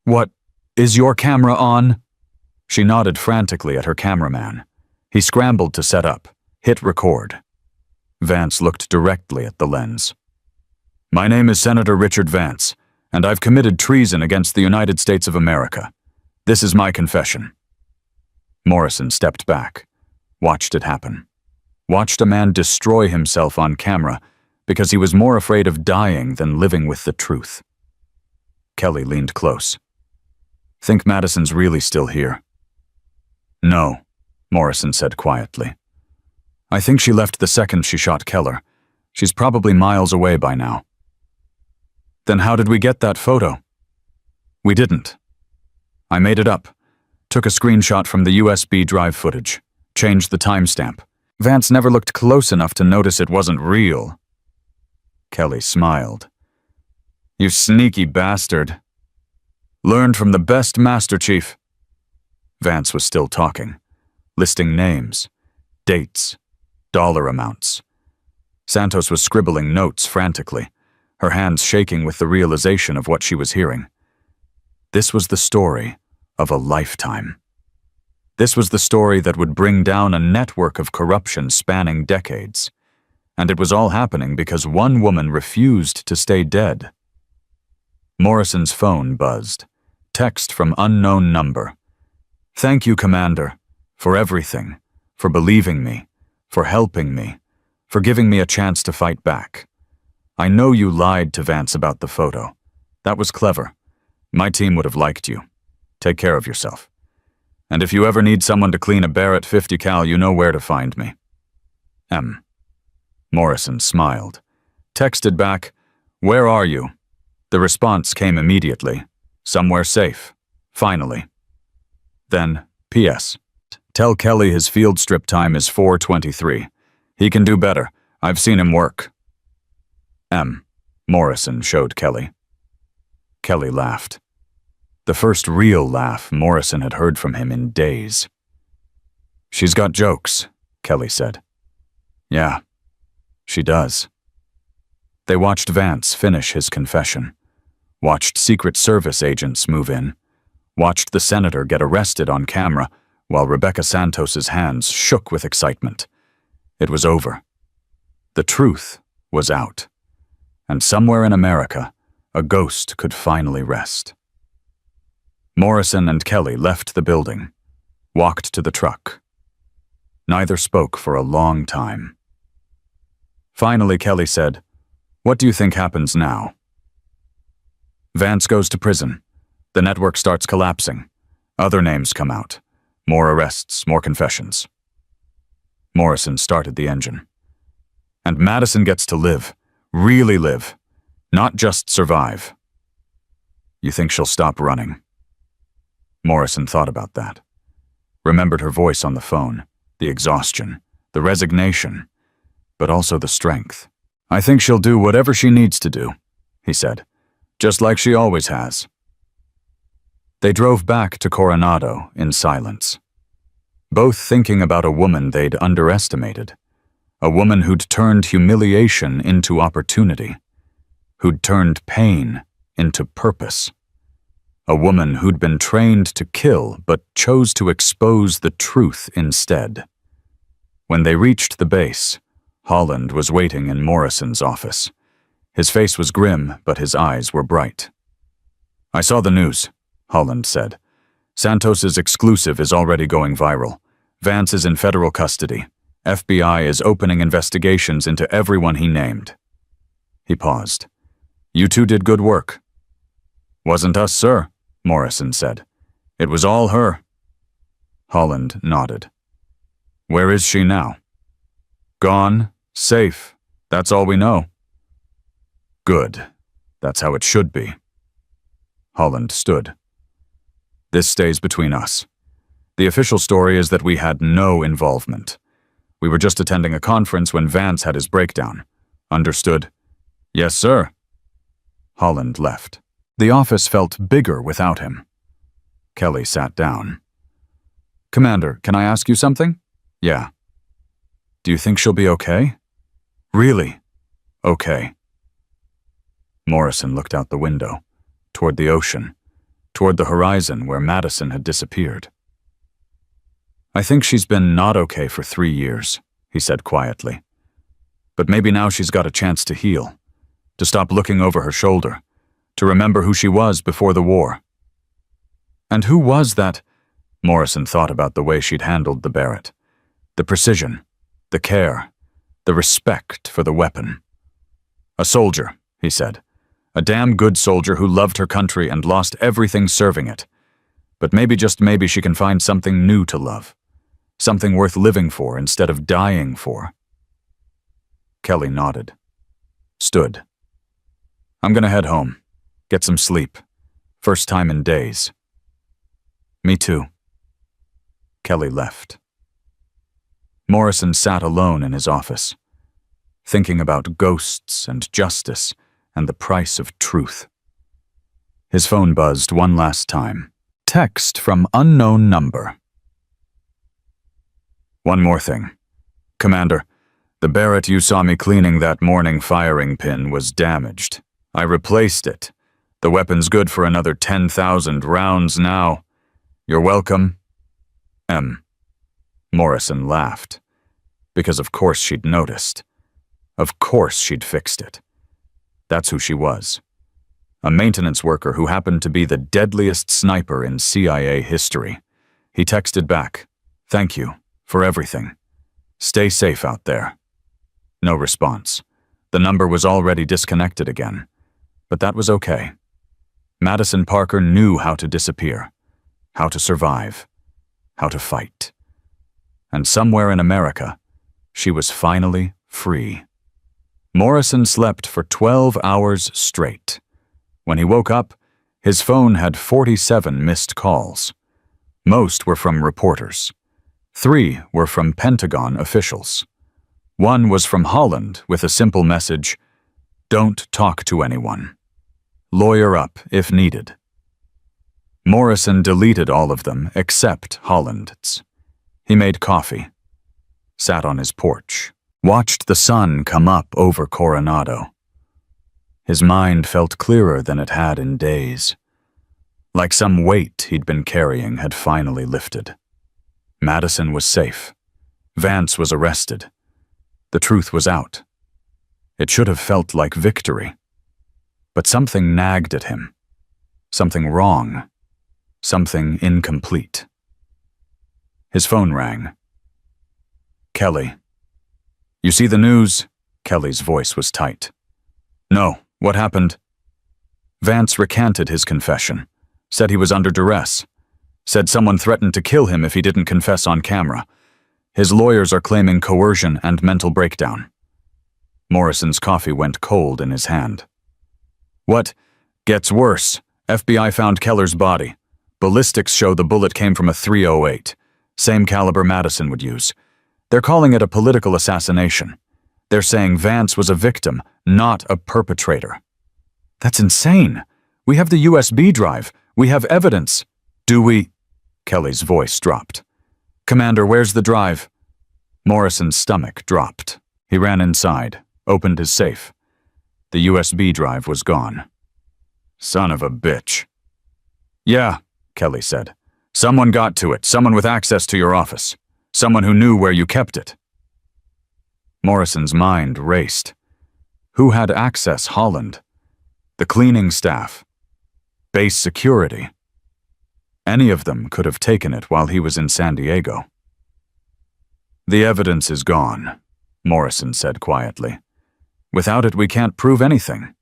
What, is your camera on? She nodded frantically at her cameraman. He scrambled to set up, hit record. Vance looked directly at the lens. My name is Senator Richard Vance, and I've committed treason against the United States of America. This is my confession. Morrison stepped back, watched it happen. Watched a man destroy himself on camera because he was more afraid of dying than living with the truth. Kelly leaned close. Think Madison's really still here? No, Morrison said quietly. I think she left the second she shot Keller. She's probably miles away by now. Then how did we get that photo? We didn't. I made it up. Took a screenshot from the USB drive footage. Changed the timestamp. Vance never looked close enough to notice it wasn't real. Kelly smiled. You sneaky bastard. Learned from the best Master Chief. Vance was still talking, listing names, dates, dollar amounts. Santos was scribbling notes frantically, her hands shaking with the realization of what she was hearing. This was the story of a lifetime. This was the story that would bring down a network of corruption spanning decades. And it was all happening because one woman refused to stay dead. Morrison's phone buzzed. Text from unknown number. "Thank you, Commander, for everything, for believing me, for helping me, for giving me a chance to fight back. I know you lied to Vance about the photo. That was clever. My team would have liked you. Take care of yourself. And if you ever need someone to clean a Barrett 50 cal, you know where to find me. M." Morrison smiled. Texted back, "Where are you?" The response came immediately. "Somewhere safe. Finally." Then, "P.S. Tell Kelly his field strip time is 4:23. He can do better. I've seen him work." M. Morrison showed Kelly. Kelly laughed. The first real laugh Morrison had heard from him in days. "She's got jokes," Kelly said. "Yeah, she does." They watched Vance finish his confession, watched Secret Service agents move in, watched the senator get arrested on camera while Rebecca Santos's hands shook with excitement. It was over. The truth was out. And somewhere in America, a ghost could finally rest. Morrison and Kelly left the building, walked to the truck. Neither spoke for a long time. Finally, Kelly said, "What do you think happens now?" "Vance goes to prison. The network starts collapsing. Other names come out. More arrests, more confessions." Morrison started the engine. "And Madison gets to live, really live, not just survive." "You think she'll stop running?" Morrison thought about that. Remembered her voice on the phone, the exhaustion, the resignation, but also the strength. "I think she'll do whatever she needs to do," he said, "just like she always has." They drove back to Coronado in silence, both thinking about a woman they'd underestimated, a woman who'd turned humiliation into opportunity, who'd turned pain into purpose, a woman who'd been trained to kill but chose to expose the truth instead. When they reached the base, Holland was waiting in Morrison's office. His face was grim, but his eyes were bright. "I saw the news," Holland said. "Santos's exclusive is already going viral. Vance is in federal custody. FBI is opening investigations into everyone he named." He paused. "You two did good work." "Wasn't us, sir," Morrison said. "It was all her." Holland nodded. "Where is she now?" "Gone. Safe. That's all we know." "Good. That's how it should be." Holland stood. "This stays between us. The official story is that we had no involvement. We were just attending a conference when Vance had his breakdown. Understood?" "Yes, sir." Holland left. The office felt bigger without him. Kelly sat down. "Commander, can I ask you something?" "Yeah." "Do you think she'll be okay?" "Really? Okay." Morrison looked out the window, toward the ocean, toward the horizon where Madison had disappeared. "I think she's been not okay for 3 years," he said quietly. "But maybe now she's got a chance to heal, to stop looking over her shoulder, to remember who she was before the war." And who was that? Morrison thought about the way she'd handled the Barrett. The precision, the care, the respect for the weapon. "A soldier," he said. "A damn good soldier who loved her country and lost everything serving it. But maybe, just maybe, she can find something new to love. Something worth living for instead of dying for." Kelly nodded. Stood. "I'm gonna head home. Get some sleep. First time in days." "Me too." Kelly left. Morrison sat alone in his office, thinking about ghosts and justice and the price of truth. His phone buzzed one last time. Text from unknown number. "One more thing. Commander, The Barrett you saw me cleaning that morning firing pin was damaged. I replaced it. The weapon's good for another 10,000 rounds now. You're welcome. M. Morrison laughed. Because of course she'd noticed. Of course she'd fixed it. That's who she was. A maintenance worker who happened to be the deadliest sniper in CIA history. He texted back, "Thank you for everything. Stay safe out there." No response. The number was already disconnected again. But that was okay. Madison Parker knew how to disappear, how to survive, how to fight. And somewhere in America, she was finally free. Morrison slept for 12 hours straight. When he woke up, his phone had 47 missed calls. Most were from reporters. 3 were from Pentagon officials. 1 was from Holland with a simple message, "Don't talk to anyone. Lawyer up if needed." Morrison deleted all of them except Holland's. He made coffee, sat on his porch, watched the sun come up over Coronado. His mind felt clearer than it had in days. Like some weight he'd been carrying had finally lifted. Madison was safe. Vance was arrested. The truth was out. It should have felt like victory. But something nagged at him. Something wrong. Something incomplete. His phone rang. "Kelly." "You see the news?" Kelly's voice was tight. "No. What happened?" Vance recanted his confession, said he was under duress, said someone threatened to kill him if he didn't confess on camera. His lawyers are claiming coercion and mental breakdown. Morrison's coffee went cold in his hand. "What? Gets worse. FBI found Keller's body. Ballistics show the bullet came from a .308, same caliber Madison would use. They're calling it a political assassination. They're saying Vance was a victim, not a perpetrator." "That's insane. We have the USB drive. We have evidence." "Do we?" Kelly's voice dropped. "Commander, where's the drive?" Morrison's stomach dropped. He ran inside, opened his safe. The USB drive was gone. "Son of a bitch." "Yeah," Kelly said. "Someone got to it, someone with access to your office. Someone who knew where you kept it." Morrison's mind raced. Who had access? Holland? The cleaning staff? Base security? Any of them could have taken it while he was in San Diego. "The evidence is gone," Morrison said quietly. "Without it, we can't prove anything."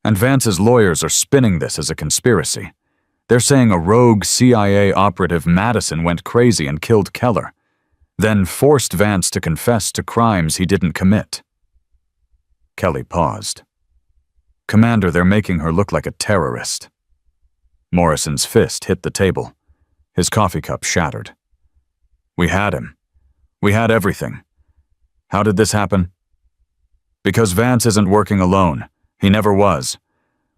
And Vance's lawyers are spinning this as a conspiracy. They're saying a rogue CIA operative Madison went crazy and killed Keller, then forced Vance to confess to crimes he didn't commit. Kelly paused. "Commander, they're making her look like a terrorist." Morrison's fist hit the table. His coffee cup shattered. "We had him. We had everything. How did this happen?" "Because Vance isn't working alone. He never was.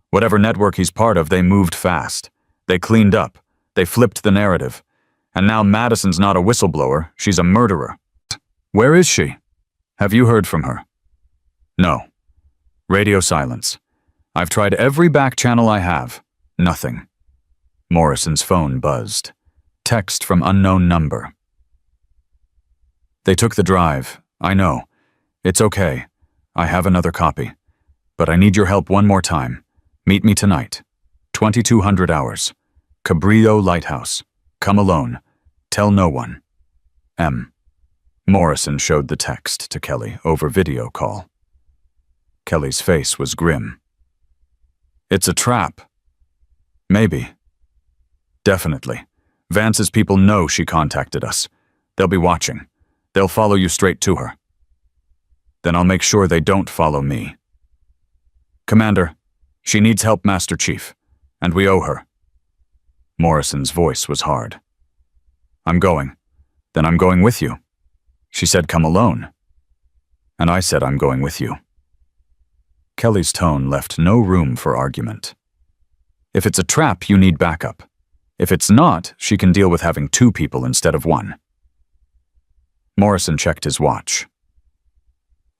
Whatever network he's part of, they moved fast. They cleaned up. They flipped the narrative. And now Madison's not a whistleblower, she's a murderer." "Where is she? Have you heard from her?" "No. Radio silence. I've tried every back channel I have. Nothing." Morrison's phone buzzed. Text from unknown number. "They took the drive. I know. It's okay. I have another copy. But I need your help one more time. Meet me tonight. 2200 hours. Cabrillo Lighthouse. Come alone. Tell no one. M." Morrison showed the text to Kelly over video call. Kelly's face was grim. "It's a trap." "Maybe." "Definitely. Vance's people know she contacted us. They'll be watching. They'll follow you straight to her." "Then I'll make sure they don't follow me." "Commander, she needs help, Master Chief, and we owe her." Morrison's voice was hard. "I'm going. Then I'm going with you." She said, "Come alone." And I said, "I'm going with you." Kelly's tone left no room for argument. If it's a trap, you need backup. If it's not, she can deal with having 2 people instead of 1. Morrison checked his watch.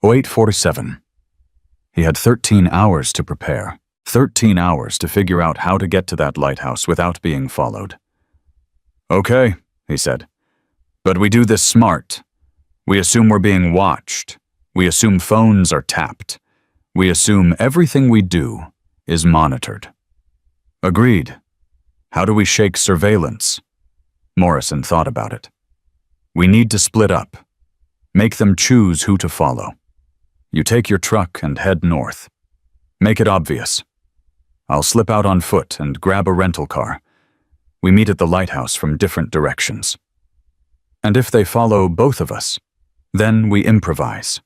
08:47. He had 13 hours to prepare. 13 hours to figure out how to get to that lighthouse without being followed. "Okay," he said. "But we do this smart. We assume we're being watched. We assume phones are tapped. We assume everything we do is monitored." "Agreed. How do we shake surveillance?" Morrison thought about it. "We need to split up. Make them choose who to follow. You take your truck and head north. Make it obvious. I'll slip out on foot and grab a rental car. We meet at the lighthouse from different directions. And if they follow both of us, then we improvise."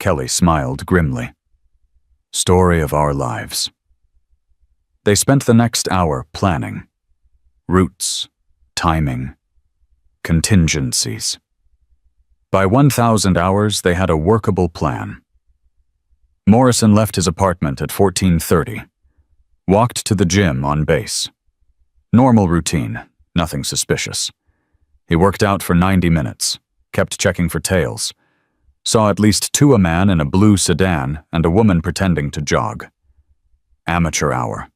Kelly smiled grimly. Story of our lives. They spent the next hour planning. Routes, timing, contingencies. By 1,000 hours, they had a workable plan. Morrison left his apartment at 14:30, walked to the gym on base. Normal routine, nothing suspicious. He worked out for 90 minutes, kept checking for tails, saw at least a man in a blue sedan and a woman pretending to jog. Amateur hour.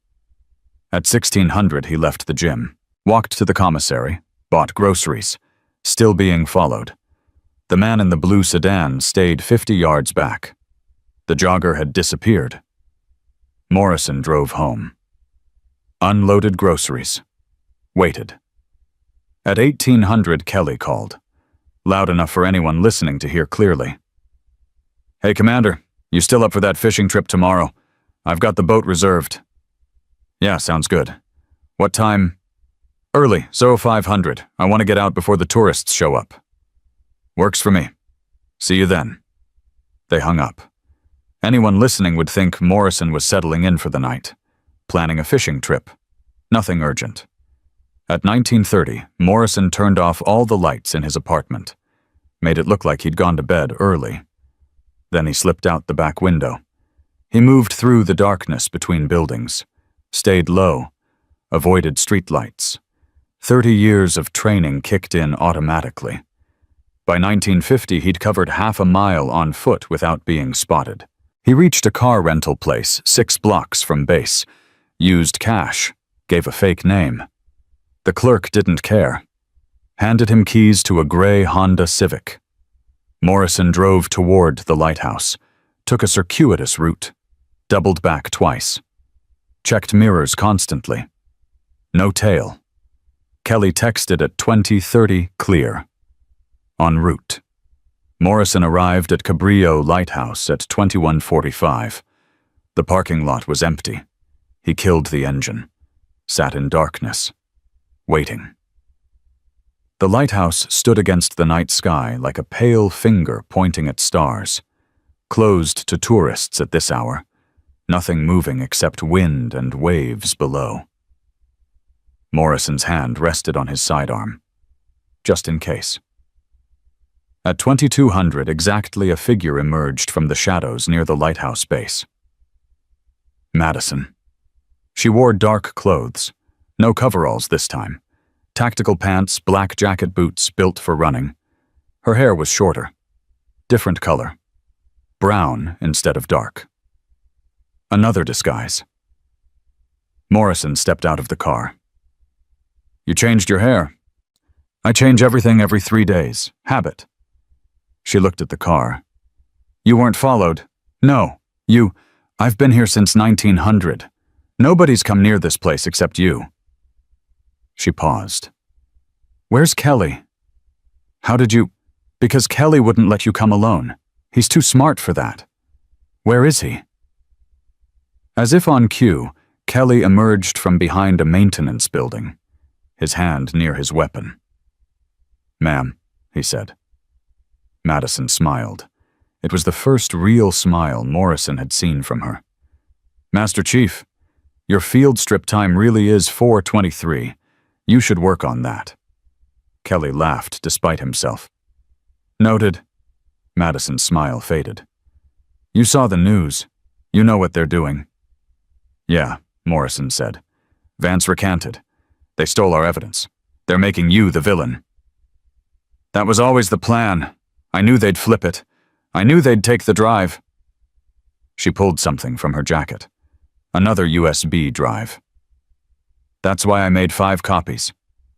At 1600 he left the gym, walked to the commissary, bought groceries, still being followed. The man in the blue sedan stayed 50 yards back. The jogger had disappeared. Morrison drove home. Unloaded groceries. Waited. At 1800 Kelly called, loud enough for anyone listening to hear clearly. "Hey, Commander, you still up for that fishing trip tomorrow? I've got the boat reserved." "Yeah, sounds good. What time?" "Early, so 500. I want to get out before the tourists show up." "Works for me. See you then." They hung up. Anyone listening would think Morrison was settling in for the night, planning a fishing trip. Nothing urgent. At 1930, Morrison turned off all the lights in his apartment, made it look like he'd gone to bed early. Then he slipped out the back window. He moved through the darkness between buildings, stayed low, avoided streetlights. 30 years of training kicked in automatically. By 1950, he'd covered half a mile on foot without being spotted. He reached a car rental place 6 blocks from base, used cash, gave a fake name. The clerk didn't care. Handed him keys to a gray Honda Civic. Morrison drove toward the lighthouse, took a circuitous route, doubled back twice. Checked mirrors constantly. No tail. Kelly texted at 20:30 clear. En route. Morrison arrived at Cabrillo Lighthouse at 21:45. The parking lot was empty. He killed the engine. Sat in darkness. Waiting. The lighthouse stood against the night sky like a pale finger pointing at stars. Closed to tourists at this hour. Nothing moving except wind and waves below. Morrison's hand rested on his sidearm. Just in case. At 2200 exactly, a figure emerged from the shadows near the lighthouse base. Madison. She wore dark clothes. No coveralls this time. Tactical pants, black jacket boots built for running. Her hair was shorter. Different color. Brown instead of dark. Another disguise. Morrison stepped out of the car. "You changed your hair." "I change everything every 3 days. Habit." She looked at the car. "You weren't followed?" "No. I've been here since 1900. Nobody's come near this place except you." She paused. "Where's Kelly?" "How did you—" "Because Kelly wouldn't let you come alone. He's too smart for that." "Where is he?" As if on cue, Kelly emerged from behind a maintenance building, his hand near his weapon. "Ma'am," he said. Madison smiled. It was the first real smile Morrison had seen from her. "Master Chief, your field strip time really is 4:23. You should work on that." Kelly laughed despite himself. "Noted." Madison's smile faded. "You saw the news. You know what they're doing." "Yeah," Morrison said. "Vance recanted. They stole our evidence. They're making you the villain." "That was always the plan. I knew they'd flip it. I knew they'd take the drive. She pulled something from her jacket. Another USB drive. That's why I made 5 copies.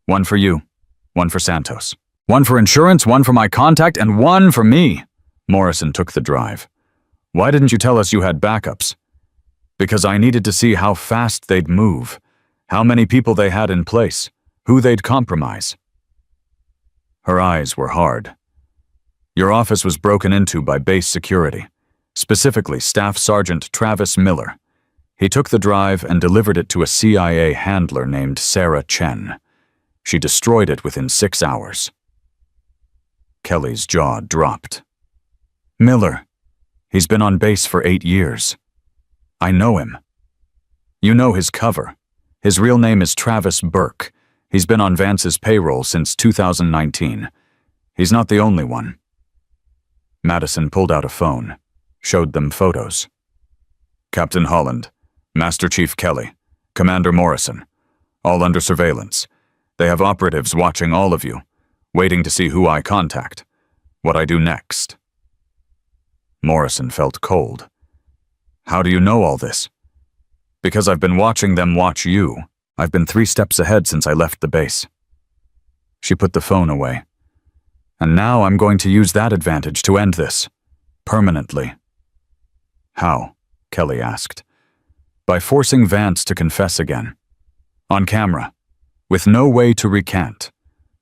1 for you, 1 for Santos. 1 for insurance, 1 for my contact, and 1 for me. Morrison took the drive. Why didn't you tell us you had backups? Because I needed to see how fast they'd move, how many people they had in place, who they'd compromise. Her eyes were hard. Your office was broken into by base security, specifically Staff Sergeant Travis Miller. He took the drive and delivered it to a CIA handler named Sarah Chen. She destroyed it within 6 hours. Kelly's jaw dropped. Miller. He's been on base for 8 years. I know him. You know his cover. His real name is Travis Burke. He's been on Vance's payroll since 2019. He's not the only one. Madison pulled out a phone, showed them photos. Captain Holland, Master Chief Kelly, Commander Morrison, all under surveillance. They have operatives watching all of you, waiting to see who I contact, what I do next. Morrison felt cold. How do you know all this? Because I've been watching them watch you. I've been 3 steps ahead since I left the base. She put the phone away. And now I'm going to use that advantage to end this. Permanently. How? Kelly asked. By forcing Vance to confess again. On camera. With no way to recant.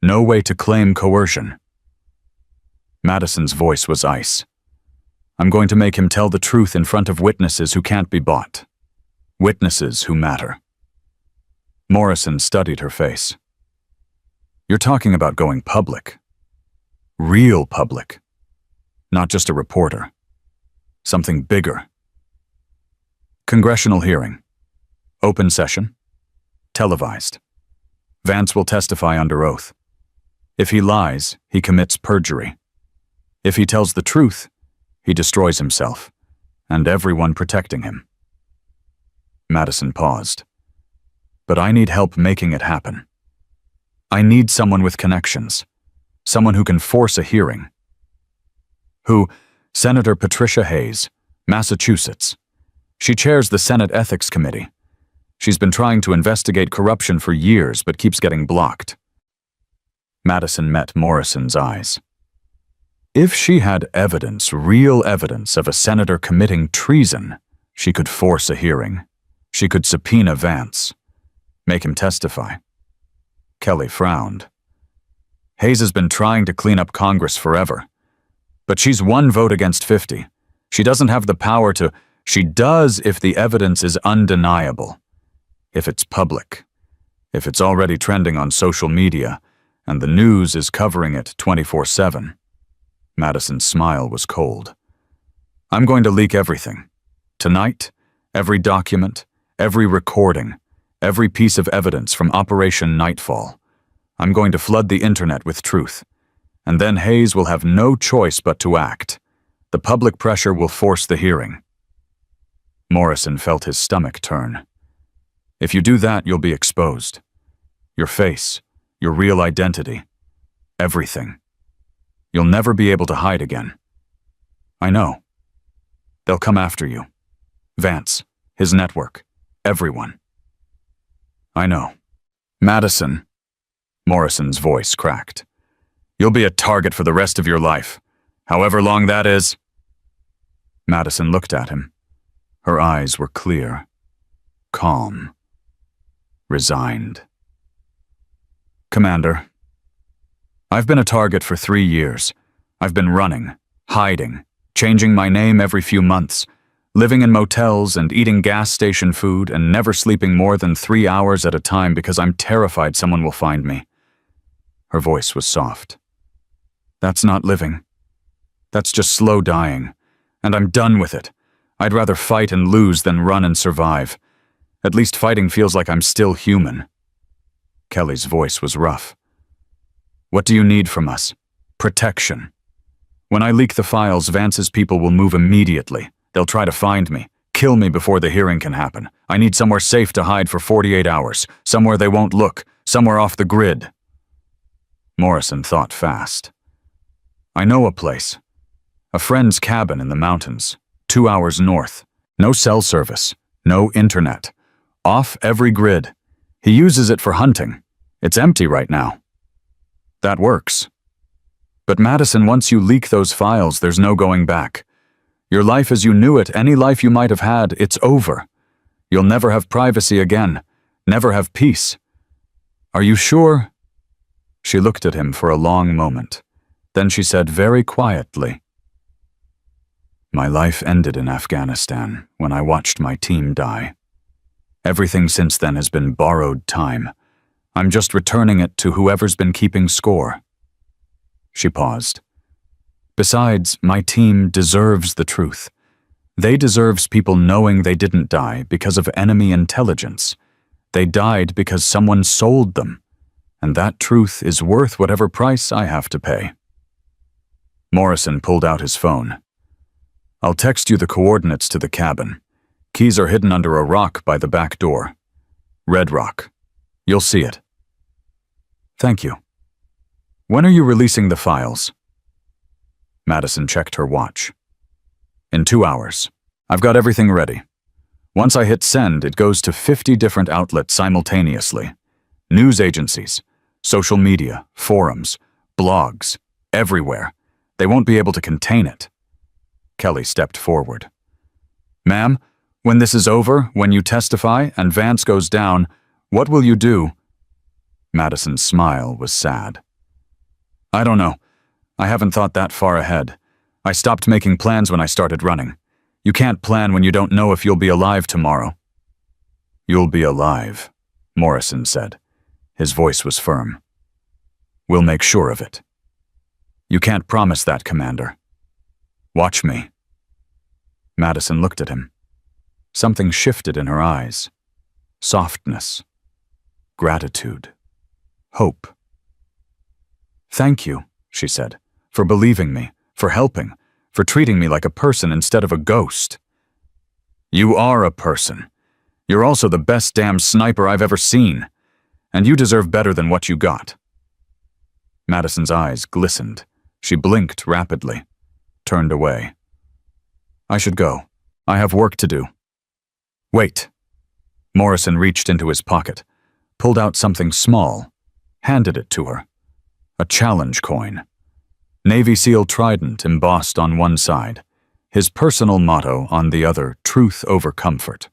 No way to claim coercion. Madison's voice was ice. I'm going to make him tell the truth in front of witnesses who can't be bought. Witnesses who matter. Morrison studied her face. You're talking about going public. Real public. Not just a reporter. Something bigger. Congressional hearing. Open session. Televised. Vance will testify under oath. If he lies, he commits perjury. If he tells the truth, he destroys himself, and everyone protecting him. Madison paused. But I need help making it happen. I need someone with connections. Someone who can force a hearing. Who? Senator Patricia Hayes, Massachusetts. She chairs the Senate Ethics Committee. She's been trying to investigate corruption for years but keeps getting blocked. Madison met Morrison's eyes. If she had evidence, real evidence of a senator committing treason, she could force a hearing. She could subpoena Vance. Make him testify. Kelly frowned. Hayes has been trying to clean up Congress forever. But she's 1 vote against 50. She doesn't have the power to... She does if the evidence is undeniable. If it's public. If it's already trending on social media, and the news is covering it 24/7. Madison's smile was cold. I'm going to leak everything. Tonight, every document, every recording, every piece of evidence from Operation Nightfall. I'm going to flood the internet with truth. And then Hayes will have no choice but to act. The public pressure will force the hearing. Morrison felt his stomach turn. If you do that, you'll be exposed. Your face, your real identity, everything. You'll never be able to hide again. I know. They'll come after you. Vance, his network, everyone. I know. Madison. Morrison's voice cracked. You'll be a target for the rest of your life, however long that is. Madison looked at him. Her eyes were clear, calm, resigned. Commander, I've been a target for 3 years. I've been running, hiding, changing my name every few months, living in motels and eating gas station food and never sleeping more than 3 hours at a time because I'm terrified someone will find me. Her voice was soft. That's not living. That's just slow dying, and I'm done with it. I'd rather fight and lose than run and survive. At least fighting feels like I'm still human. Kelly's voice was rough. What do you need from us? Protection. When I leak the files, Vance's people will move immediately. They'll try to find me, kill me before the hearing can happen. I need somewhere safe to hide for 48 hours, somewhere they won't look, somewhere off the grid. Morrison thought fast. I know a place A friend's cabin in the mountains, 2 hours north. No cell service, no internet. Off every grid. He uses it for hunting. It's empty right now. That works. But Madison, once you leak those files, there's no going back. Your life as you knew it, any life you might have had, it's over. You'll never have privacy again. Never have peace. Are you sure? She looked at him for a long moment. Then she said very quietly, "My life ended in Afghanistan when I watched my team die. Everything since then has been borrowed time. I'm just returning it to whoever's been keeping score." She paused. "Besides, my team deserves the truth. They deserves people knowing they didn't die because of enemy intelligence. They died because someone sold them, and that truth is worth whatever price I have to pay." Morrison pulled out his phone. "I'll text you the coordinates to the cabin. Keys are hidden under a rock by the back door. Red rock. You'll see it." "Thank you. When are you releasing the files?" Madison checked her watch. "In 2 hours. I've got everything ready. Once I hit send, it goes to 50 different outlets simultaneously. News agencies, social media, forums, blogs, everywhere. They won't be able to contain it." Kelly stepped forward. "Ma'am, when this is over, when you testify and Vance goes down, what will you do?" Madison's smile was sad. "I don't know. I haven't thought that far ahead. I stopped making plans when I started running. You can't plan when you don't know if you'll be alive tomorrow." "You'll be alive," Morrison said. His voice was firm. "We'll make sure of it." "You can't promise that, Commander." "Watch me." Madison looked at him. Something shifted in her eyes. Softness. Gratitude. Hope. "Thank you," she said, "for believing me, for helping, for treating me like a person instead of a ghost." "You are a person. You're also the best damn sniper I've ever seen. And you deserve better than what you got." Madison's eyes glistened. She blinked rapidly, turned away. "I should go. I have work to do." "Wait." Morrison reached into his pocket, pulled out something small, handed it to her. A challenge coin. Navy SEAL trident embossed on one side, his personal motto on the other, truth over comfort.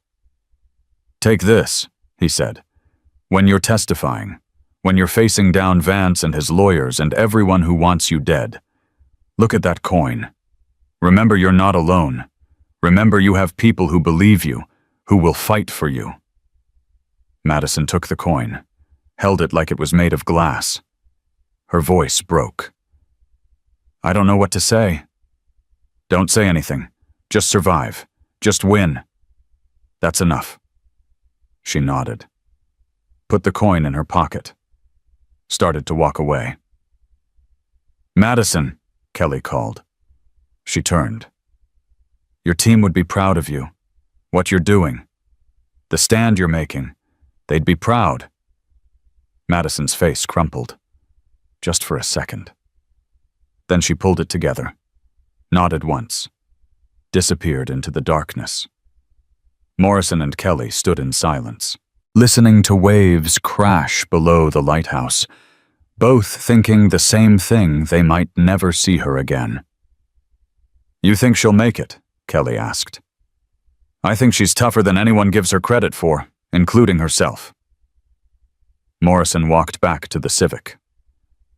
"Take this," he said, "when you're testifying, when you're facing down Vance and his lawyers and everyone who wants you dead. Look at that coin. Remember you're not alone. Remember you have people who believe you, who will fight for you." Madison took the coin, held it like it was made of glass. Her voice broke. "I don't know what to say." "Don't say anything. Just survive. Just win. That's enough." She nodded. Put the coin in her pocket. Started to walk away. "Madison," Kelly called. She turned. "Your team would be proud of you. What you're doing. The stand you're making. They'd be proud." Madison's face crumpled. Just for a second. Then she pulled it together, nodded once, disappeared into the darkness. Morrison and Kelly stood in silence, listening to waves crash below the lighthouse, both thinking the same thing: they might never see her again. "You think she'll make it?" Kelly asked. "I think she's tougher than anyone gives her credit for, including herself." Morrison walked back to the Civic.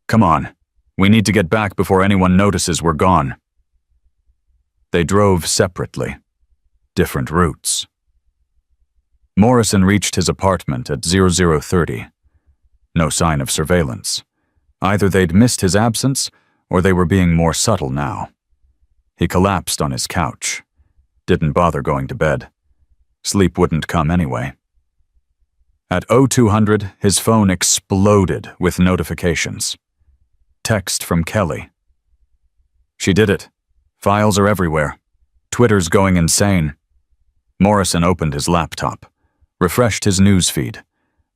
"Come on, we need to get back before anyone notices we're gone." They drove separately, different routes. Morrison reached his apartment at 0030. No sign of surveillance. Either they'd missed his absence, or they were being more subtle now. He collapsed on his couch. Didn't bother going to bed. Sleep wouldn't come anyway. At 0200, his phone exploded with notifications. Text from Kelly. "She did it. Files are everywhere. Twitter's going insane." Morrison opened his laptop, refreshed his news feed.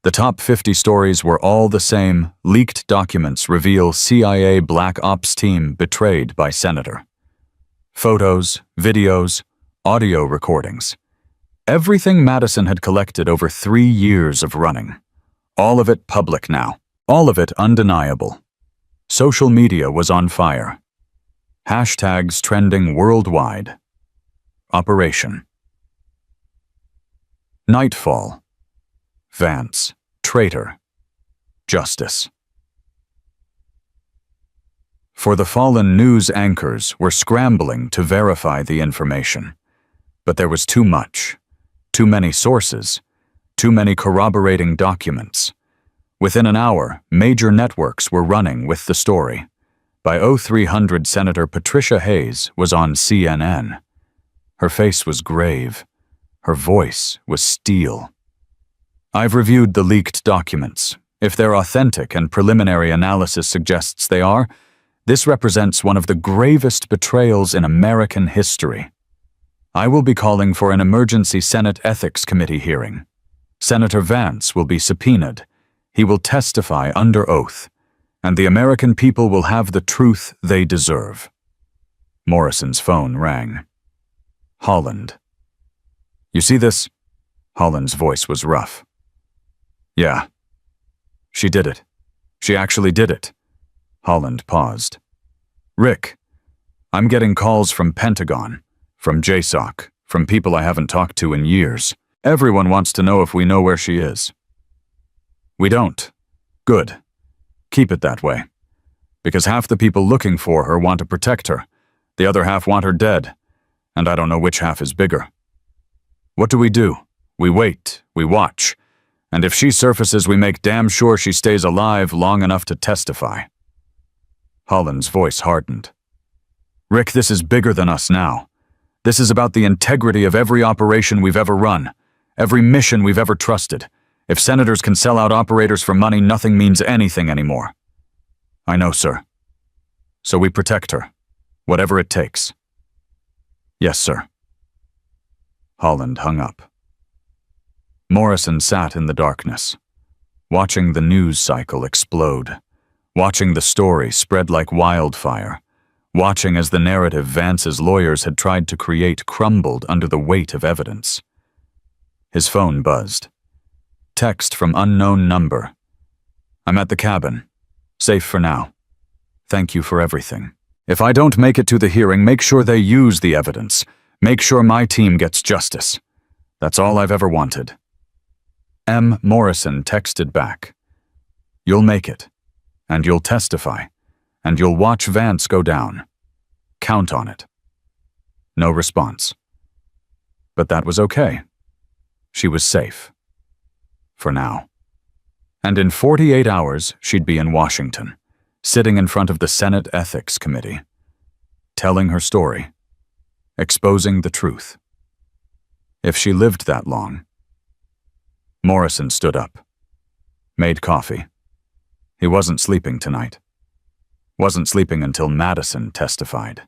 The top 50 stories were all the same. Leaked documents reveal CIA Black Ops team betrayed by Senator. Photos, videos, audio recordings. Everything Madison had collected over 3 years of running. All of it public now. All of it undeniable. Social media was on fire. Hashtags trending worldwide. Operation. Nightfall. Vance. Traitor. Justice. For the fallen news anchors were scrambling to verify the information. But there was too much. Too many sources. Too many corroborating documents. Within an hour, major networks were running with the story. By 0300, Senator Patricia Hayes was on CNN. Her face was grave. Her voice was steel. I've reviewed the leaked documents. If they're authentic and preliminary analysis suggests they are, this represents one of the gravest betrayals in American history. I will be calling for an emergency Senate Ethics Committee hearing. Senator Vance will be subpoenaed. He will testify under oath, and the American people will have the truth they deserve. Morrison's phone rang. Holland. You see this? Holland's voice was rough. Yeah. She did it. She actually did it. Holland paused. Rick, I'm getting calls from Pentagon, from JSOC, from people I haven't talked to in years. Everyone wants to know if we know where she is. We don't. Good. Keep it that way. Because half the people looking for her want to protect her. The other half want her dead. And I don't know which half is bigger. What do? We wait. We watch. And if she surfaces, we make damn sure she stays alive long enough to testify. Holland's voice hardened. Rick, this is bigger than us now. This is about the integrity of every operation we've ever run, every mission we've ever trusted. If senators can sell out operators for money, nothing means anything anymore. I know, sir. So we protect her, whatever it takes. Yes, sir. Holland hung up. Morrison sat in the darkness, watching the news cycle explode, watching the story spread like wildfire, watching as the narrative Vance's lawyers had tried to create crumbled under the weight of evidence. His phone buzzed. Text from unknown number. I'm at the cabin. Safe for now. Thank you for everything. If I don't make it to the hearing, make sure they use the evidence. Make sure my team gets justice. That's all I've ever wanted. M. Morrison texted back. You'll make it. And you'll testify. And you'll watch Vance go down. Count on it. No response. But that was okay. She was safe. For now. And in 48 hours, she'd be in Washington, sitting in front of the Senate Ethics Committee, telling her story, exposing the truth. If she lived that long. Morrison stood up, made coffee. He wasn't sleeping tonight. Wasn't sleeping until Madison testified.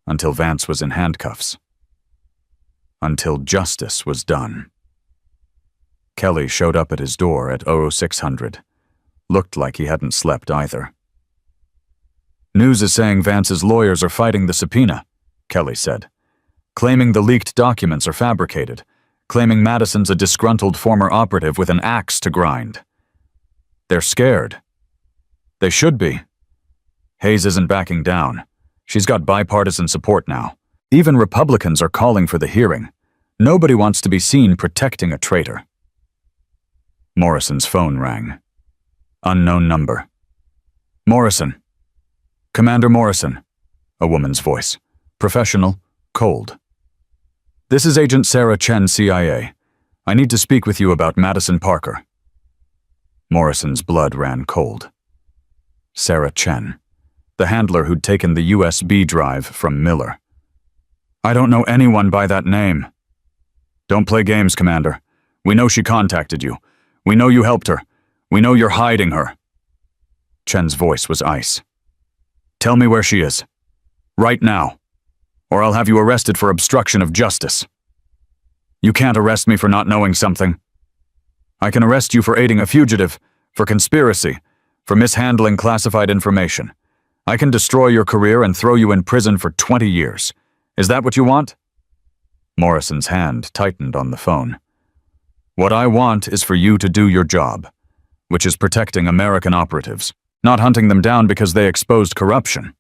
Until Vance was in handcuffs. Until justice was done. Kelly showed up at his door at 0600. Looked like he hadn't slept either. News is saying Vance's lawyers are fighting the subpoena, Kelly said, claiming the leaked documents are fabricated, claiming Madison's a disgruntled former operative with an axe to grind. They're scared. They should be. Hayes isn't backing down. She's got bipartisan support now. Even Republicans are calling for the hearing. Nobody wants to be seen protecting a traitor. Morrison's phone rang. Unknown number. Morrison. Commander Morrison. A woman's voice. Professional, cold. This is Agent Sarah Chen, CIA. I need to speak with you about Madison Parker. Morrison's blood ran cold. Sarah Chen, the handler who'd taken the USB drive from Miller. I don't know anyone by that name. Don't play games, Commander. We know she contacted you. We know you helped her. We know you're hiding her. Chen's voice was ice. Tell me where she is. Right now. Or I'll have you arrested for obstruction of justice. You can't arrest me for not knowing something. I can arrest you for aiding a fugitive, for conspiracy, for mishandling classified information. I can destroy your career and throw you in prison for 20 years. Is that what you want?" Morrison's hand tightened on the phone. "What I want is for you to do your job, which is protecting American operatives, not hunting them down because they exposed corruption.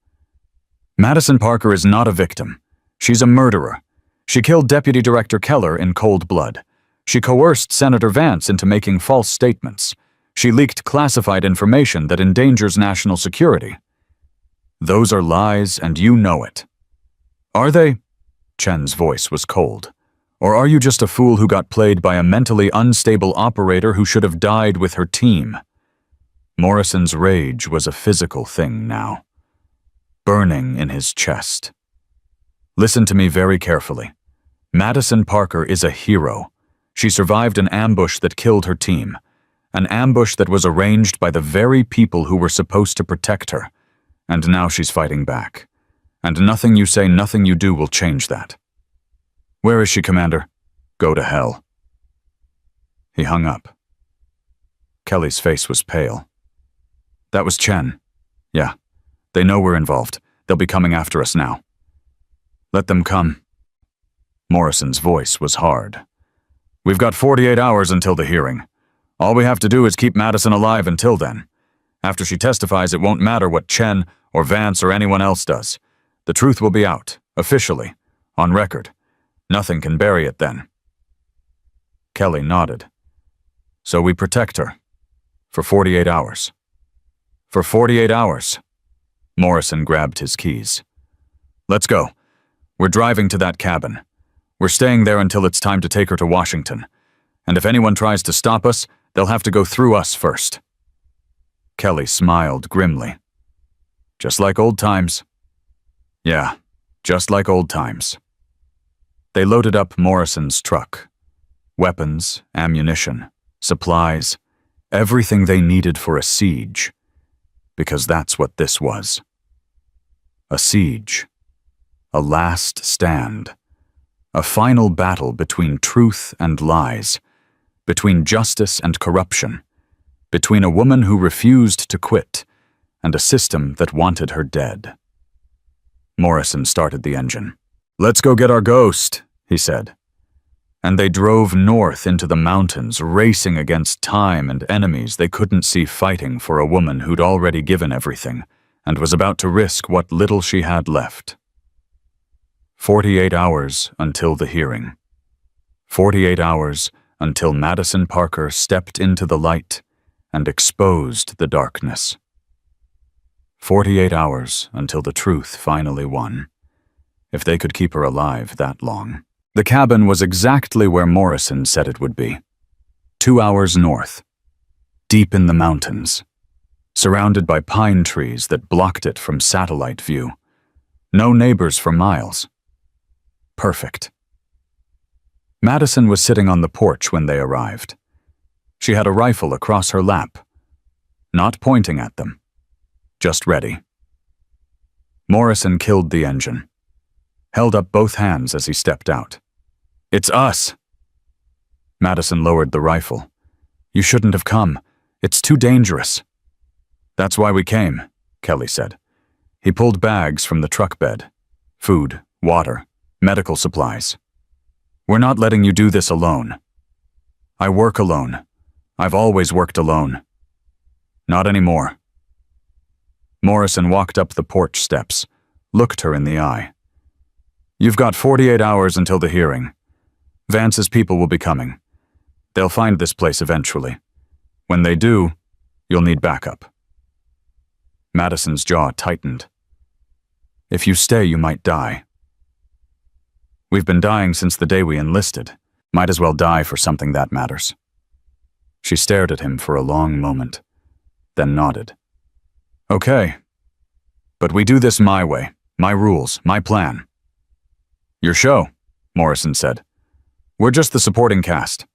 Madison Parker is not a victim. She's a murderer. She killed Deputy Director Keller in cold blood. She coerced Senator Vance into making false statements. She leaked classified information that endangers national security. Those are lies, and you know it." "Are they?" Chen's voice was cold. "Or are you just a fool who got played by a mentally unstable operator who should have died with her team?" Morrison's rage was a physical thing now, burning in his chest. "Listen to me very carefully. Madison Parker is a hero. She survived an ambush that killed her team, an ambush that was arranged by the very people who were supposed to protect her, and now she's fighting back. And nothing you say, nothing you do will change that. Where is she, Commander? Go to hell." He hung up. Kelly's face was pale. "That was Chen. Yeah, they know we're involved. They'll be coming after us now." "Let them come." Morrison's voice was hard. "We've got 48 hours until the hearing. All we have to do is keep Madison alive until then. After she testifies, it won't matter what Chen or Vance or anyone else does. The truth will be out, officially, on record. Nothing can bury it then." Kelly nodded. "So we protect her. For 48 hours. For 48 hours. Morrison grabbed his keys. "Let's go. We're driving to that cabin. We're staying there until it's time to take her to Washington. And if anyone tries to stop us, they'll have to go through us first." Kelly smiled grimly. "Just like old times." "Yeah, just like old times." They loaded up Morrison's truck. Weapons, ammunition, supplies, everything they needed for a siege. Because that's what this was. A siege. A last stand. A final battle between truth and lies. Between justice and corruption. Between a woman who refused to quit and a system that wanted her dead. Morrison started the engine. "Let's go get our ghost," he said. And they drove north into the mountains, racing against time and enemies they couldn't see fighting for a woman who'd already given everything and was about to risk what little she had left. 48 hours until the hearing. 48 hours until Madison Parker stepped into the light and exposed the darkness. 48 hours until the truth finally won. If they could keep her alive that long. The cabin was exactly where Morrison said it would be. 2 hours north. Deep in the mountains. Surrounded by pine trees that blocked it from satellite view. No neighbors for miles. Perfect. Madison was sitting on the porch when they arrived. She had a rifle across her lap. Not pointing at them. Just ready. Morrison killed the engine. Held up both hands as he stepped out. "It's us!" Madison lowered the rifle. "You shouldn't have come. It's too dangerous." "That's why we came," Kelly said. He pulled bags from the truck bed. Food, water, medical supplies. "We're not letting you do this alone." "I work alone. I've always worked alone." "Not anymore." Morrison walked up the porch steps, looked her in the eye. "You've got 48 hours until the hearing. Vance's people will be coming. They'll find this place eventually. When they do, you'll need backup." Madison's jaw tightened. "If you stay, you might die." "We've been dying since the day we enlisted. Might as well die for something that matters." She stared at him for a long moment, then nodded. "Okay. But we do this my way, my rules, my plan." "Your show," Morrison said. "We're just the supporting cast."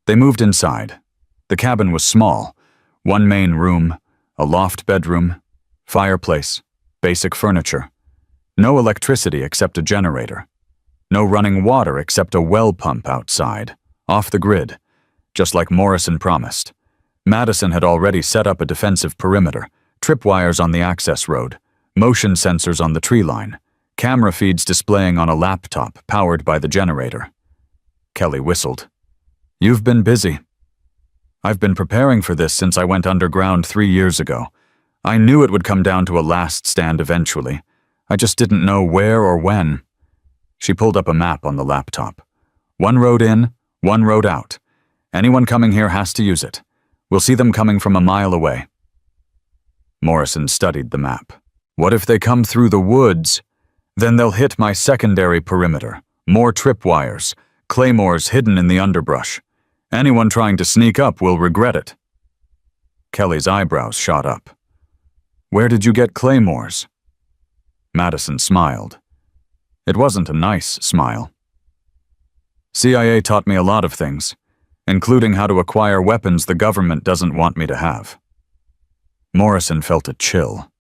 They moved inside. The cabin was small. One main room, a loft bedroom, fireplace, basic furniture. No electricity except a generator. No running water except a well pump outside, off the grid, just like Morrison promised. Madison had already set up a defensive perimeter, tripwires on the access road, motion sensors on the tree line, camera feeds displaying on a laptop powered by the generator. Kelly whistled. "You've been busy." "I've been preparing for this since I went underground 3 years ago. I knew it would come down to a last stand eventually. I just didn't know where or when." She pulled up a map on the laptop. "One road in, one road out. Anyone coming here has to use it. We'll see them coming from a mile away." Morrison studied the map. "What if they come through the woods? Then they'll hit my secondary perimeter. More tripwires, claymores hidden in the underbrush. Anyone trying to sneak up will regret it." Kelly's eyebrows shot up. "Where did you get claymores?" Madison smiled. It wasn't a nice smile. "CIA taught me a lot of things, including how to acquire weapons the government doesn't want me to have." Morrison felt a chill.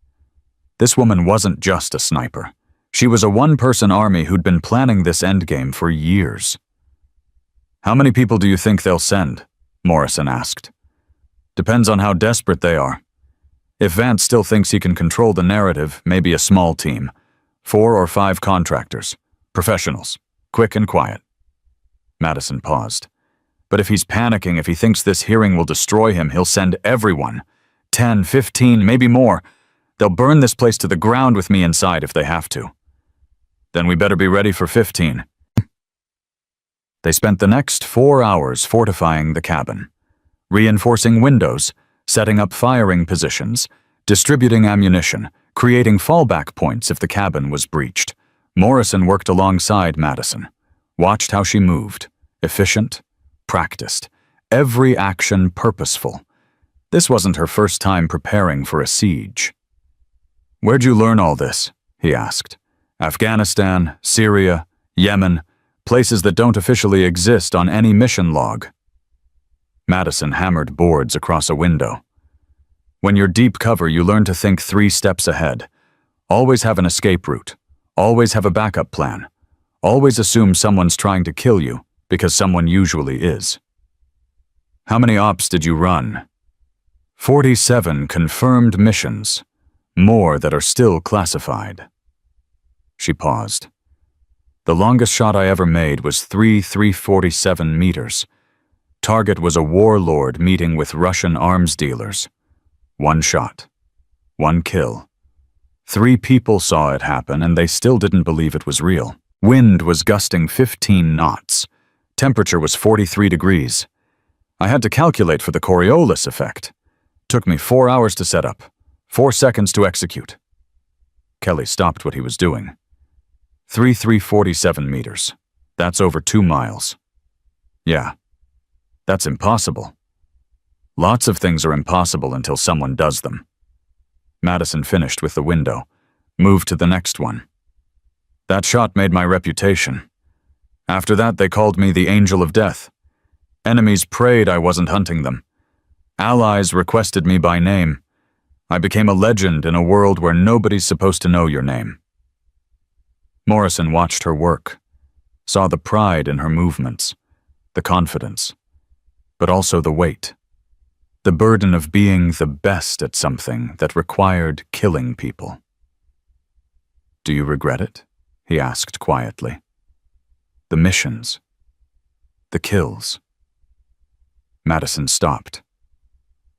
This woman wasn't just a sniper. She was a one-person army who'd been planning this endgame for years. "How many people do you think they'll send?" Morrison asked. "Depends on how desperate they are. If Vance still thinks he can control the narrative, maybe a small team. 4 or 5 contractors. Professionals. Quick and quiet." Madison paused. "But if he's panicking, if he thinks this hearing will destroy him, he'll send everyone. 10, 15, maybe more. They'll burn this place to the ground with me inside if they have to." "Then we better be ready for 15. They spent the next 4 hours fortifying the cabin, reinforcing windows, setting up firing positions, distributing ammunition, creating fallback points if the cabin was breached. Morrison worked alongside Madison, watched how she moved, efficient, practiced, every action purposeful. This wasn't her first time preparing for a siege. "Where'd you learn all this?" he asked. "Afghanistan, Syria, Yemen, places that don't officially exist on any mission log." Madison hammered boards across a window. "When you're deep cover, you learn to think 3 steps ahead. Always have an escape route. Always have a backup plan. Always assume someone's trying to kill you, because someone usually is." "How many ops did you run?" 47 confirmed missions, more that are still classified." She paused. "The longest shot I ever made was 347 meters. Target was a warlord meeting with Russian arms dealers. 1 shot. 1 kill. 3 people saw it happen and they still didn't believe it was real. Wind was gusting 15 knots. Temperature was 43 degrees. I had to calculate for the Coriolis effect. Took me 4 hours to set up, 4 seconds to execute." Kelly stopped what he was doing. 347 meters. That's over 2 miles. "Yeah, that's impossible." "Lots of things are impossible until someone does them." Madison finished with the window, moved to the next one. "That shot made my reputation. After that, they called me the Angel of Death. Enemies prayed I wasn't hunting them. Allies requested me by name. I became a legend in a world where nobody's supposed to know your name." Morrison watched her work, saw the pride in her movements, the confidence, but also the weight, the burden of being the best at something that required killing people. "Do you regret it?" he asked quietly. "The missions, the kills." Madison stopped,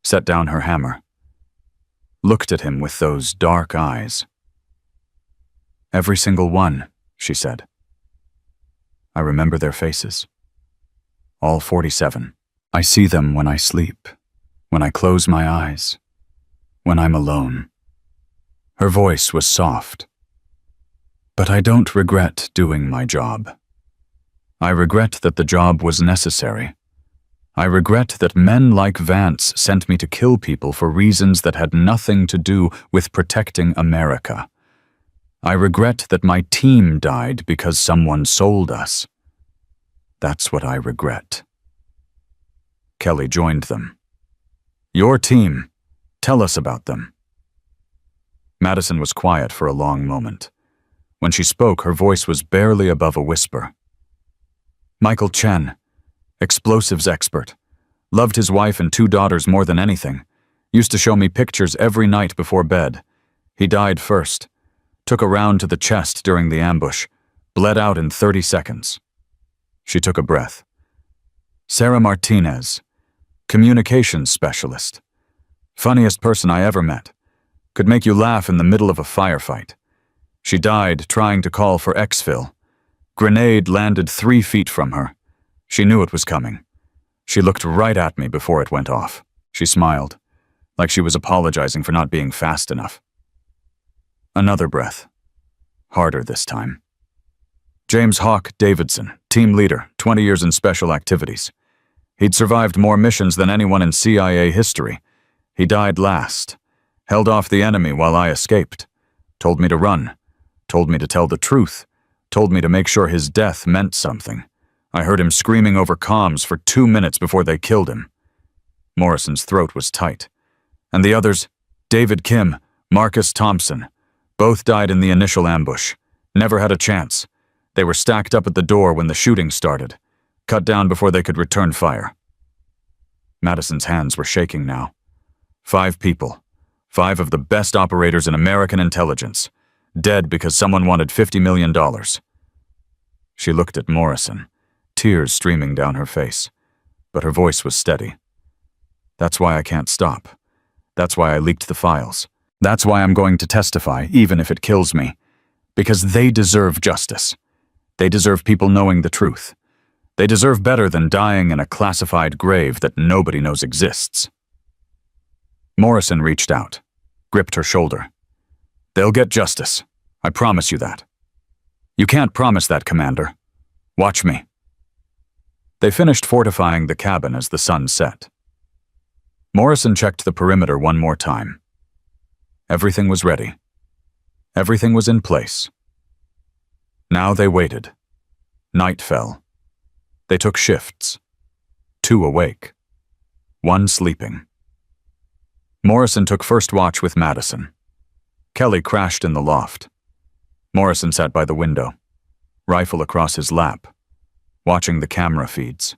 set down her hammer, looked at him with those dark eyes. "Every single one," she said. "I remember their faces. All 47. I see them when I sleep, when I close my eyes, when I'm alone." Her voice was soft. "But I don't regret doing my job. I regret that the job was necessary. I regret that men like Vance sent me to kill people for reasons that had nothing to do with protecting America. I regret that my team died because someone sold us. That's what I regret." Kelly joined them. "Your team. Tell us about them." Madison was quiet for a long moment. When she spoke, her voice was barely above a whisper. "Michael Chen, explosives expert. Loved his wife and 2 daughters more than anything. Used to show me pictures every night before bed. He died first. Took a round to the chest during the ambush. Bled out in 30 seconds. She took a breath. Sarah Martinez, communications specialist. Funniest person I ever met. Could make you laugh in the middle of a firefight. She died trying to call for exfil. Grenade landed 3 feet from her. She knew it was coming. She looked right at me before it went off. She smiled, like she was apologizing for not being fast enough. Another breath. Harder this time. James Hawk Davidson, team leader, 20 years in special activities. He'd survived more missions than anyone in CIA history. He died last. Held off the enemy while I escaped. Told me to run. Told me to tell the truth. Told me to make sure his death meant something. I heard him screaming over comms for 2 minutes before they killed him. Morrison's throat was tight. And the others, David Kim, Marcus Thompson, both died in the initial ambush. Never had a chance. They were stacked up at the door when the shooting started. Cut down before they could return fire. Madison's hands were shaking now. 5 people. 5 of the best operators in American intelligence. Dead because someone wanted $50 million. She looked at Morrison, tears streaming down her face, but her voice was steady. That's why I can't stop. That's why I leaked the files. That's why I'm going to testify, even if it kills me. Because they deserve justice. They deserve people knowing the truth. They deserve better than dying in a classified grave that nobody knows exists. Morrison reached out, gripped her shoulder. They'll get justice. I promise you that. You can't promise that, Commander. Watch me. They finished fortifying the cabin as the sun set. Morrison checked the perimeter one more time. Everything was ready. Everything was in place. Now they waited. Night fell. They took shifts. 2 awake. 1 sleeping. Morrison took first watch with Madison. Kelly crashed in the loft. Morrison sat by the window, rifle across his lap, watching the camera feeds.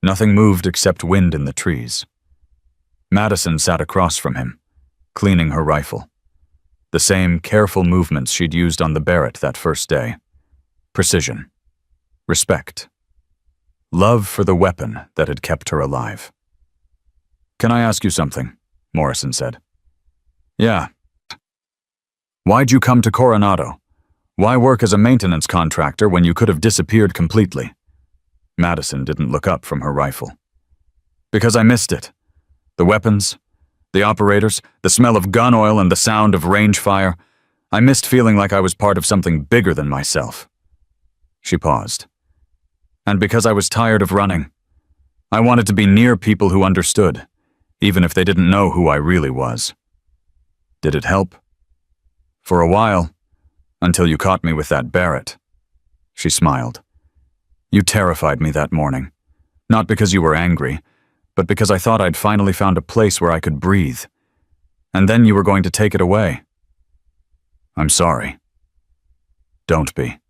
Nothing moved except wind in the trees. Madison sat across from him, cleaning her rifle. The same careful movements she'd used on the Barrett that first day. Precision. Respect. Love for the weapon that had kept her alive. "Can I ask you something?" Morrison said. "Yeah." "Why'd you come to Coronado? Why work as a maintenance contractor when you could have disappeared completely?" Madison didn't look up from her rifle. "Because I missed it. The weapons, the operators, the smell of gun oil and the sound of range fire. I missed feeling like I was part of something bigger than myself." She paused. "And because I was tired of running. I wanted to be near people who understood, even if they didn't know who I really was." "Did it help?" "For a while, until you caught me with that Barrett." She smiled. "You terrified me that morning. Not because you were angry, but because I thought I'd finally found a place where I could breathe. And then you were going to take it away." "I'm sorry." "Don't be.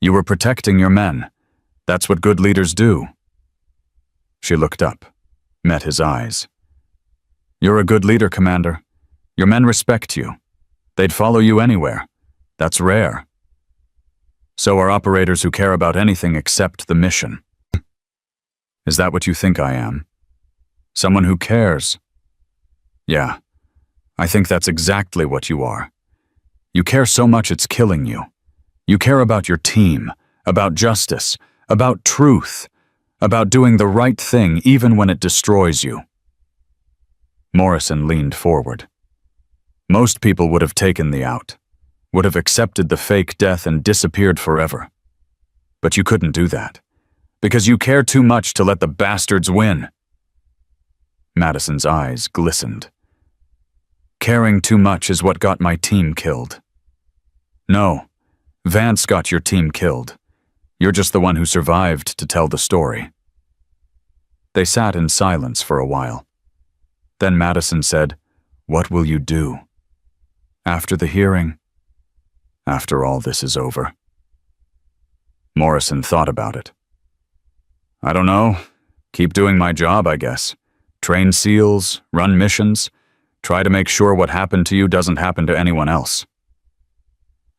You were protecting your men. That's what good leaders do." She looked up, met his eyes. "You're a good leader, Commander. Your men respect you. They'd follow you anywhere. That's rare. So are operators who care about anything except the mission." "Is that what you think I am? Someone who cares?" "Yeah, I think that's exactly what you are. You care so much it's killing you. You care about your team, about justice, about truth, about doing the right thing even when it destroys you." Morrison leaned forward. "Most people would have taken the out, would have accepted the fake death and disappeared forever. But you couldn't do that, because you care too much to let the bastards win." Madison's eyes glistened. "Caring too much is what got my team killed." "No, Vance got your team killed. You're just the one who survived to tell the story." They sat in silence for a while. Then Madison said, "What will you do? After the hearing? After all this is over?" Morrison thought about it. "I don't know. Keep doing my job, I guess. Train SEALs, run missions, try to make sure what happened to you doesn't happen to anyone else.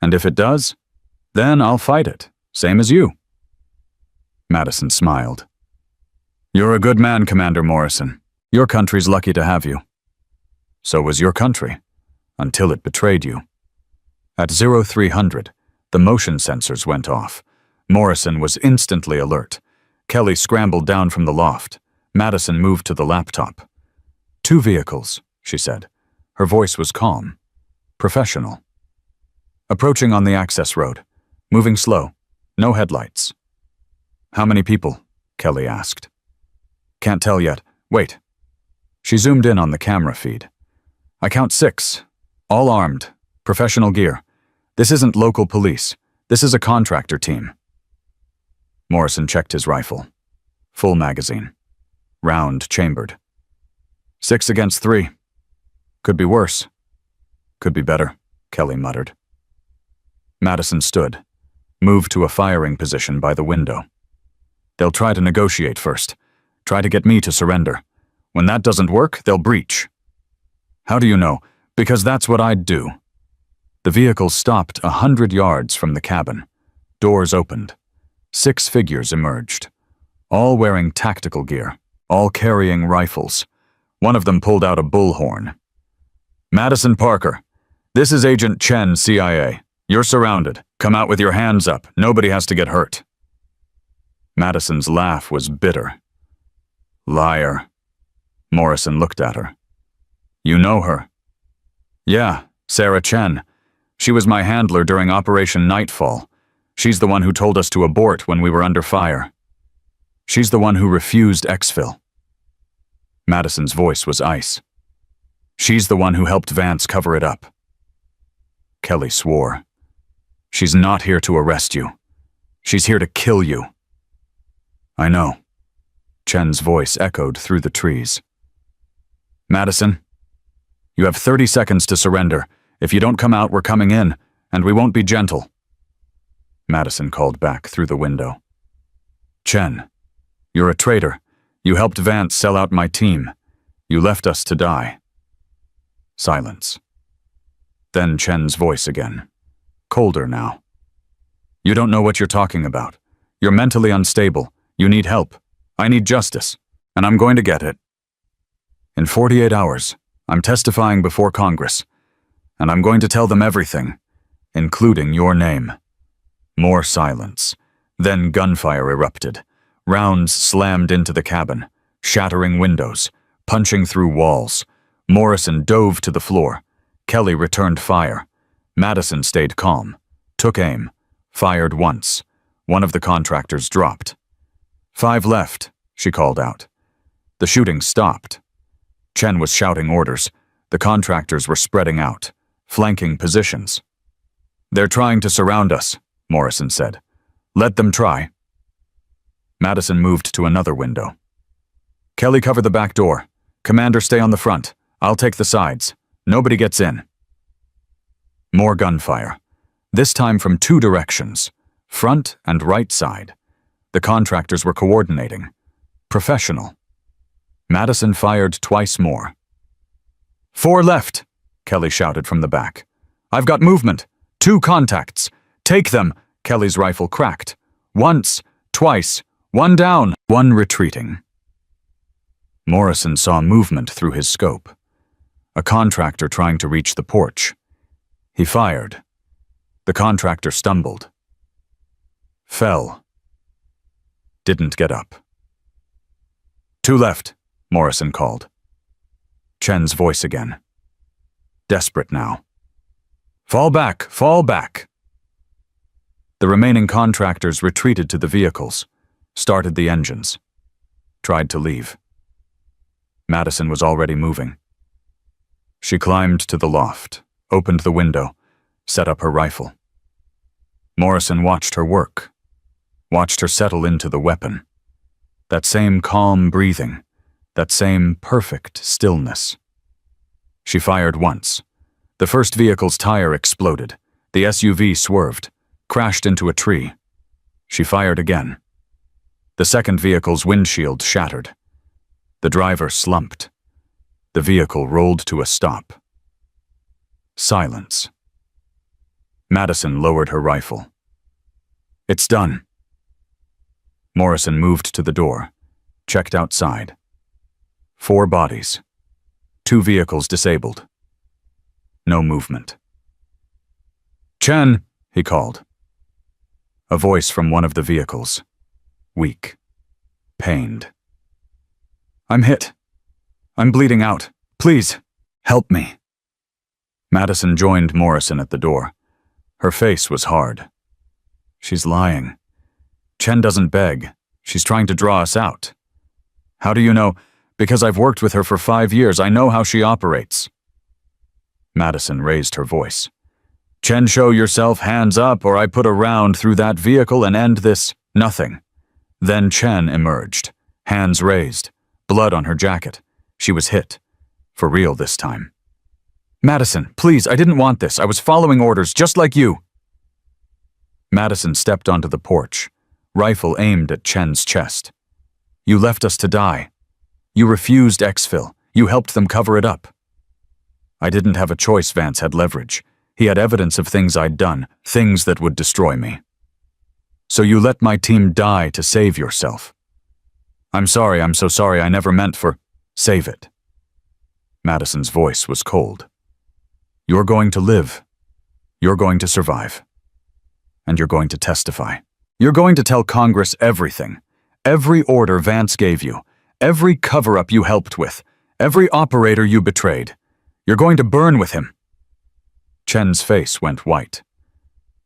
And if it does, then I'll fight it, same as you. Madison smiled. You're a good man, Commander Morrison. Your country's lucky to have you. So was your country, until it betrayed you. At 0300, the motion sensors went off. Morrison was instantly alert. Kelly scrambled down from the loft. Madison moved to the laptop. 2 vehicles, she said. Her voice was calm, professional. Approaching on the access road, moving slow, no headlights. How many people? Kelly asked. Can't tell yet. Wait. She zoomed in on the camera feed. I count 6, all armed, professional gear. This isn't local police. This is a contractor team. Morrison checked his rifle. Full magazine. Round chambered. 6 against 3. Could be worse. Could be better, Kelly muttered. Madison stood, moved to a firing position by the window. They'll try to negotiate first. Try to get me to surrender. When that doesn't work, they'll breach. How do you know? Because that's what I'd do. The vehicle stopped 100 yards from the cabin. Doors opened. 6 figures emerged, all wearing tactical gear, all carrying rifles. One of them pulled out a bullhorn. Madison Parker, this is Agent Chen, CIA. You're surrounded. Come out with your hands up. Nobody has to get hurt. Madison's laugh was bitter. Liar. Morrison looked at her. You know her? Yeah, Sarah Chen. She was my handler during Operation Nightfall. She's the one who told us to abort when we were under fire. She's the one who refused exfil. Madison's voice was ice. She's the one who helped Vance cover it up. Kelly swore. She's not here to arrest you. She's here to kill you. I know. Chen's voice echoed through the trees. Madison, you have 30 seconds to surrender. If you don't come out, we're coming in, and we won't be gentle. Madison called back through the window. Chen, you're a traitor. You helped Vance sell out my team. You left us to die. Silence. Then Chen's voice again. Colder now. You don't know what you're talking about. You're mentally unstable. You need help. I need justice, and I'm going to get it. In 48 hours, I'm testifying before Congress, and I'm going to tell them everything, including your name. More silence. Then gunfire erupted. Rounds slammed into the cabin, shattering windows, punching through walls. Morrison dove to the floor. Kelly returned fire. Madison stayed calm, took aim, fired once. One of the contractors dropped. 5 left, she called out. The shooting stopped. Chen was shouting orders. The contractors were spreading out, flanking positions. They're trying to surround us, Morrison said. Let them try. Madison moved to another window. Kelly, cover the back door. Commander, stay on the front. I'll take the sides. Nobody gets in. More gunfire. This time from 2 directions, front and right side. The contractors were coordinating. Professional. Madison fired twice more. 4 left, Kelly shouted from the back. I've got movement. 2 contacts. Take them. Kelly's rifle cracked. Once, twice, 1 down, 1 retreating. Morrison saw movement through his scope. A contractor trying to reach the porch. He fired. The contractor stumbled. Fell. Didn't get up. 2 left, Morrison called. Chen's voice again. Desperate now. Fall back, fall back. The remaining contractors retreated to the vehicles, started the engines, tried to leave. Madison was already moving. She climbed to the loft, opened the window, set up her rifle. Morrison watched her work, watched her settle into the weapon. That same calm breathing, that same perfect stillness. She fired once. The first vehicle's tire exploded. The SUV swerved, crashed into a tree. She fired again. The second vehicle's windshield shattered. The driver slumped. The vehicle rolled to a stop. Silence. Madison lowered her rifle. "It's done." Morrison moved to the door, checked outside. 4 bodies. 2 vehicles disabled. No movement. "Chen," he called. A voice from one of the vehicles. Weak. Pained. "I'm hit. I'm bleeding out. Please, help me." Madison joined Morrison at the door. Her face was hard. "She's lying. Chen doesn't beg. She's trying to draw us out." "How do you know?" "Because I've worked with her for 5 years. I know how she operates." Madison raised her voice. "Chen, show yourself, hands up, or I put a round through that vehicle and end this." Nothing. Then Chen emerged, hands raised, blood on her jacket. She was hit. For real this time. "Madison, please, I didn't want this. I was following orders, just like you." Madison stepped onto the porch, rifle aimed at Chen's chest. "You left us to die. You refused exfil. You helped them cover it up." "I didn't have a choice." Vance had leverage. He had evidence of things I'd done, things that would destroy me. "So you let my team die to save yourself." "I'm sorry, I'm so sorry. I never meant for—" "Save it." Madison's voice was cold. "You're going to live. You're going to survive. And you're going to testify. You're going to tell Congress everything. Every order Vance gave you. Every cover-up you helped with. Every operator you betrayed. You're going to burn with him." Chen's face went white.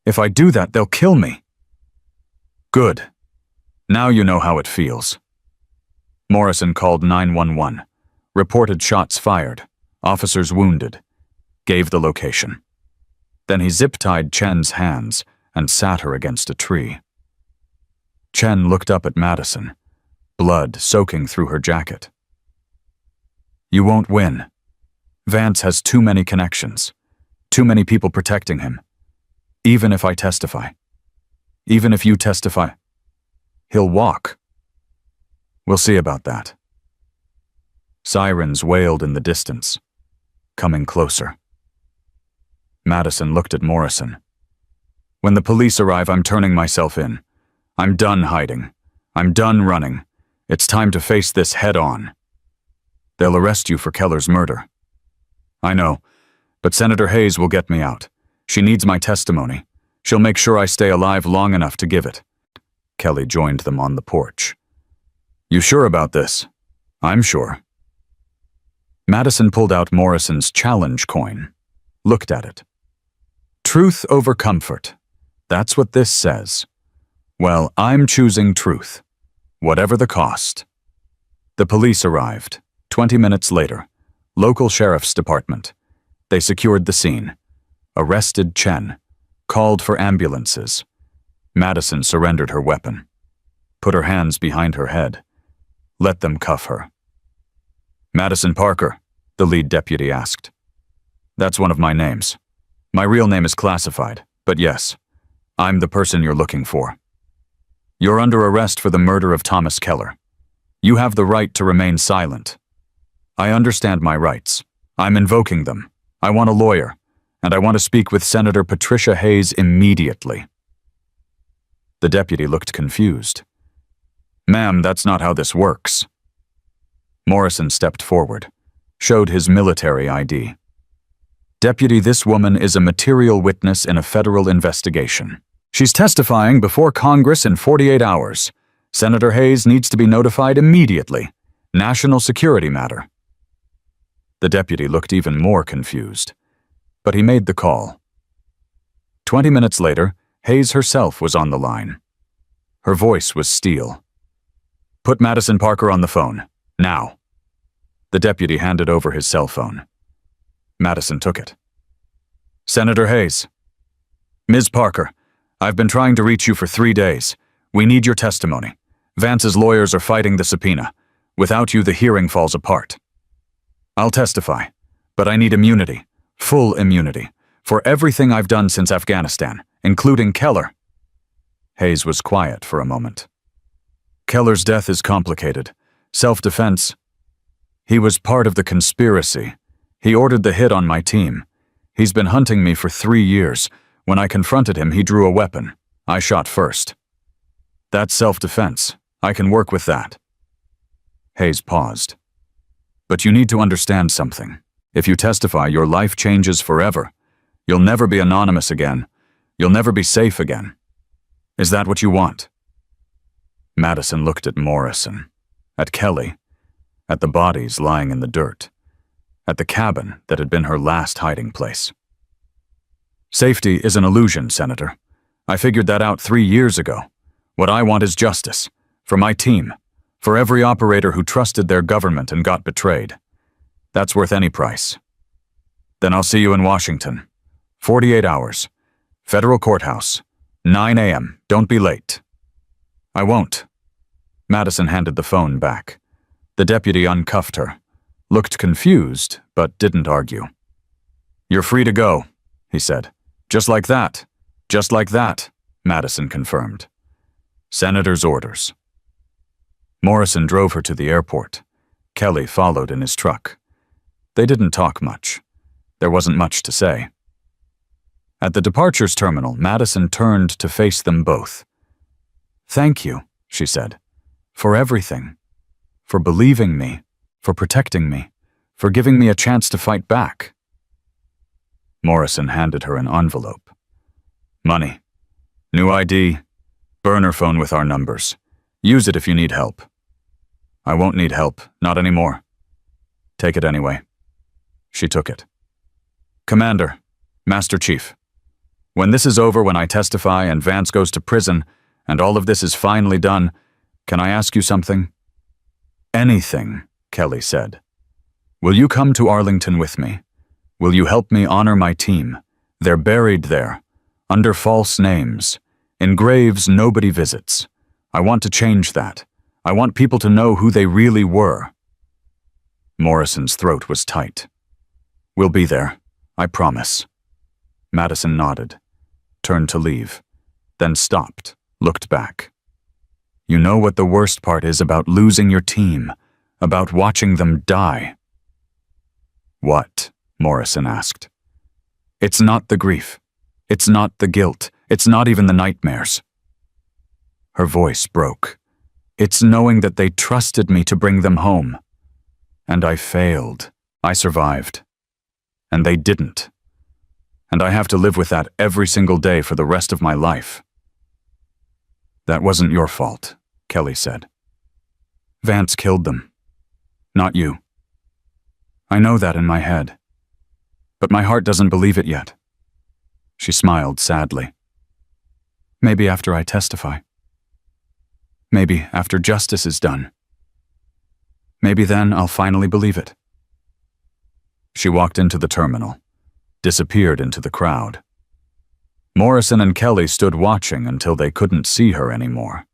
"If I do that, they'll kill me." "Good. Now you know how it feels." Morrison called 911, reported shots fired, officers wounded, gave the location. Then he zip-tied Chen's hands and sat her against a tree. Chen looked up at Madison, blood soaking through her jacket. "You won't win. Vance has too many connections, too many people protecting him. Even if I testify, even if you testify, he'll walk. We'll see about that." Sirens wailed in the distance, coming closer. Madison looked at Morrison. "When the police arrive, I'm turning myself in. I'm done hiding. I'm done running. It's time to face this head-on. They'll arrest you for Keller's murder." "I know, but Senator Hayes will get me out. She needs my testimony. She'll make sure I stay alive long enough to give it." Kelly joined them on the porch. "You sure about this?" "I'm sure." Madison pulled out Morrison's challenge coin, looked at it. "Truth over comfort. That's what this says. Well, I'm choosing truth, whatever the cost." The police arrived, 20 minutes later. Local sheriff's department. They secured the scene, arrested Chen, called for ambulances. Madison surrendered her weapon, put her hands behind her head, let them cuff her. "Madison Parker," the lead deputy asked. "That's one of my names. My real name is classified, but yes, I'm the person you're looking for. You're under arrest for the murder of Thomas Keller. You have the right to remain silent." "I understand my rights. I'm invoking them. I want a lawyer, and I want to speak with Senator Patricia Hayes immediately." The deputy looked confused. "Ma'am, that's not how this works." Morrison stepped forward, showed his military ID. "Deputy, this woman is a material witness in a federal investigation. She's testifying before Congress in 48 hours. Senator Hayes needs to be notified immediately. National security matter." The deputy looked even more confused, but he made the call. 20 minutes later, Hayes herself was on the line. Her voice was steel. "Put Madison Parker on the phone, now." The deputy handed over his cell phone. Madison took it. "Senator Hayes." "Ms. Parker, I've been trying to reach you for 3 days. We need your testimony. Vance's lawyers are fighting the subpoena. Without you, the hearing falls apart." "I'll testify, but I need immunity, full immunity, for everything I've done since Afghanistan, including Keller." Hayes was quiet for a moment. "Keller's death is complicated. Self-defense. He was part of the conspiracy. He ordered the hit on my team. He's been hunting me for 3 years. When I confronted him, he drew a weapon. I shot first. That's self-defense. I can work with that. Hayes paused. But you need to understand something. If you testify, your life changes forever. You'll never be anonymous again. You'll never be safe again. Is that what you want? Madison looked at Morrison, at Kelly, at the bodies lying in the dirt, at the cabin that had been her last hiding place. Safety is an illusion, Senator. I figured that out 3 years ago. What I want is justice. For my team. For every operator who trusted their government and got betrayed. That's worth any price. Then I'll see you in Washington. 48 hours. Federal Courthouse. 9 a.m. Don't be late. I won't. Madison handed the phone back. The deputy uncuffed her, looked confused, but didn't argue. You're free to go, he said. Just like that. Just like that, Madison confirmed. Senator's orders. Morrison drove her to the airport. Kelly followed in his truck. They didn't talk much. There wasn't much to say. At the departures terminal, Madison turned to face them both. Thank you, she said, for everything. For believing me, for protecting me, for giving me a chance to fight back. Morrison handed her an envelope. Money. New ID. Burner phone with our numbers. Use it if you need help. I won't need help, not anymore. Take it anyway. She took it. Commander, Master Chief. When this is over, when I testify and Vance goes to prison, and all of this is finally done, can I ask you something? Anything, Kelly said. Will you come to Arlington with me? Will you help me honor my team? They're buried there, under false names, in graves nobody visits. I want to change that. I want people to know who they really were. Morrison's throat was tight. We'll be there, I promise. Madison nodded, turned to leave, then stopped, looked back. You know what the worst part is about losing your team, about watching them die? What? Morrison asked. It's not the grief. It's not the guilt. It's not even the nightmares. Her voice broke. It's knowing that they trusted me to bring them home. And I failed. I survived. And they didn't. And I have to live with that every single day for the rest of my life. That wasn't your fault, Kelly said. Vance killed them. Not you. I know that in my head. But my heart doesn't believe it yet. She smiled sadly. Maybe after I testify. Maybe after justice is done. Maybe then I'll finally believe it. She walked into the terminal, disappeared into the crowd. Morrison and Kelly stood watching until they couldn't see her anymore.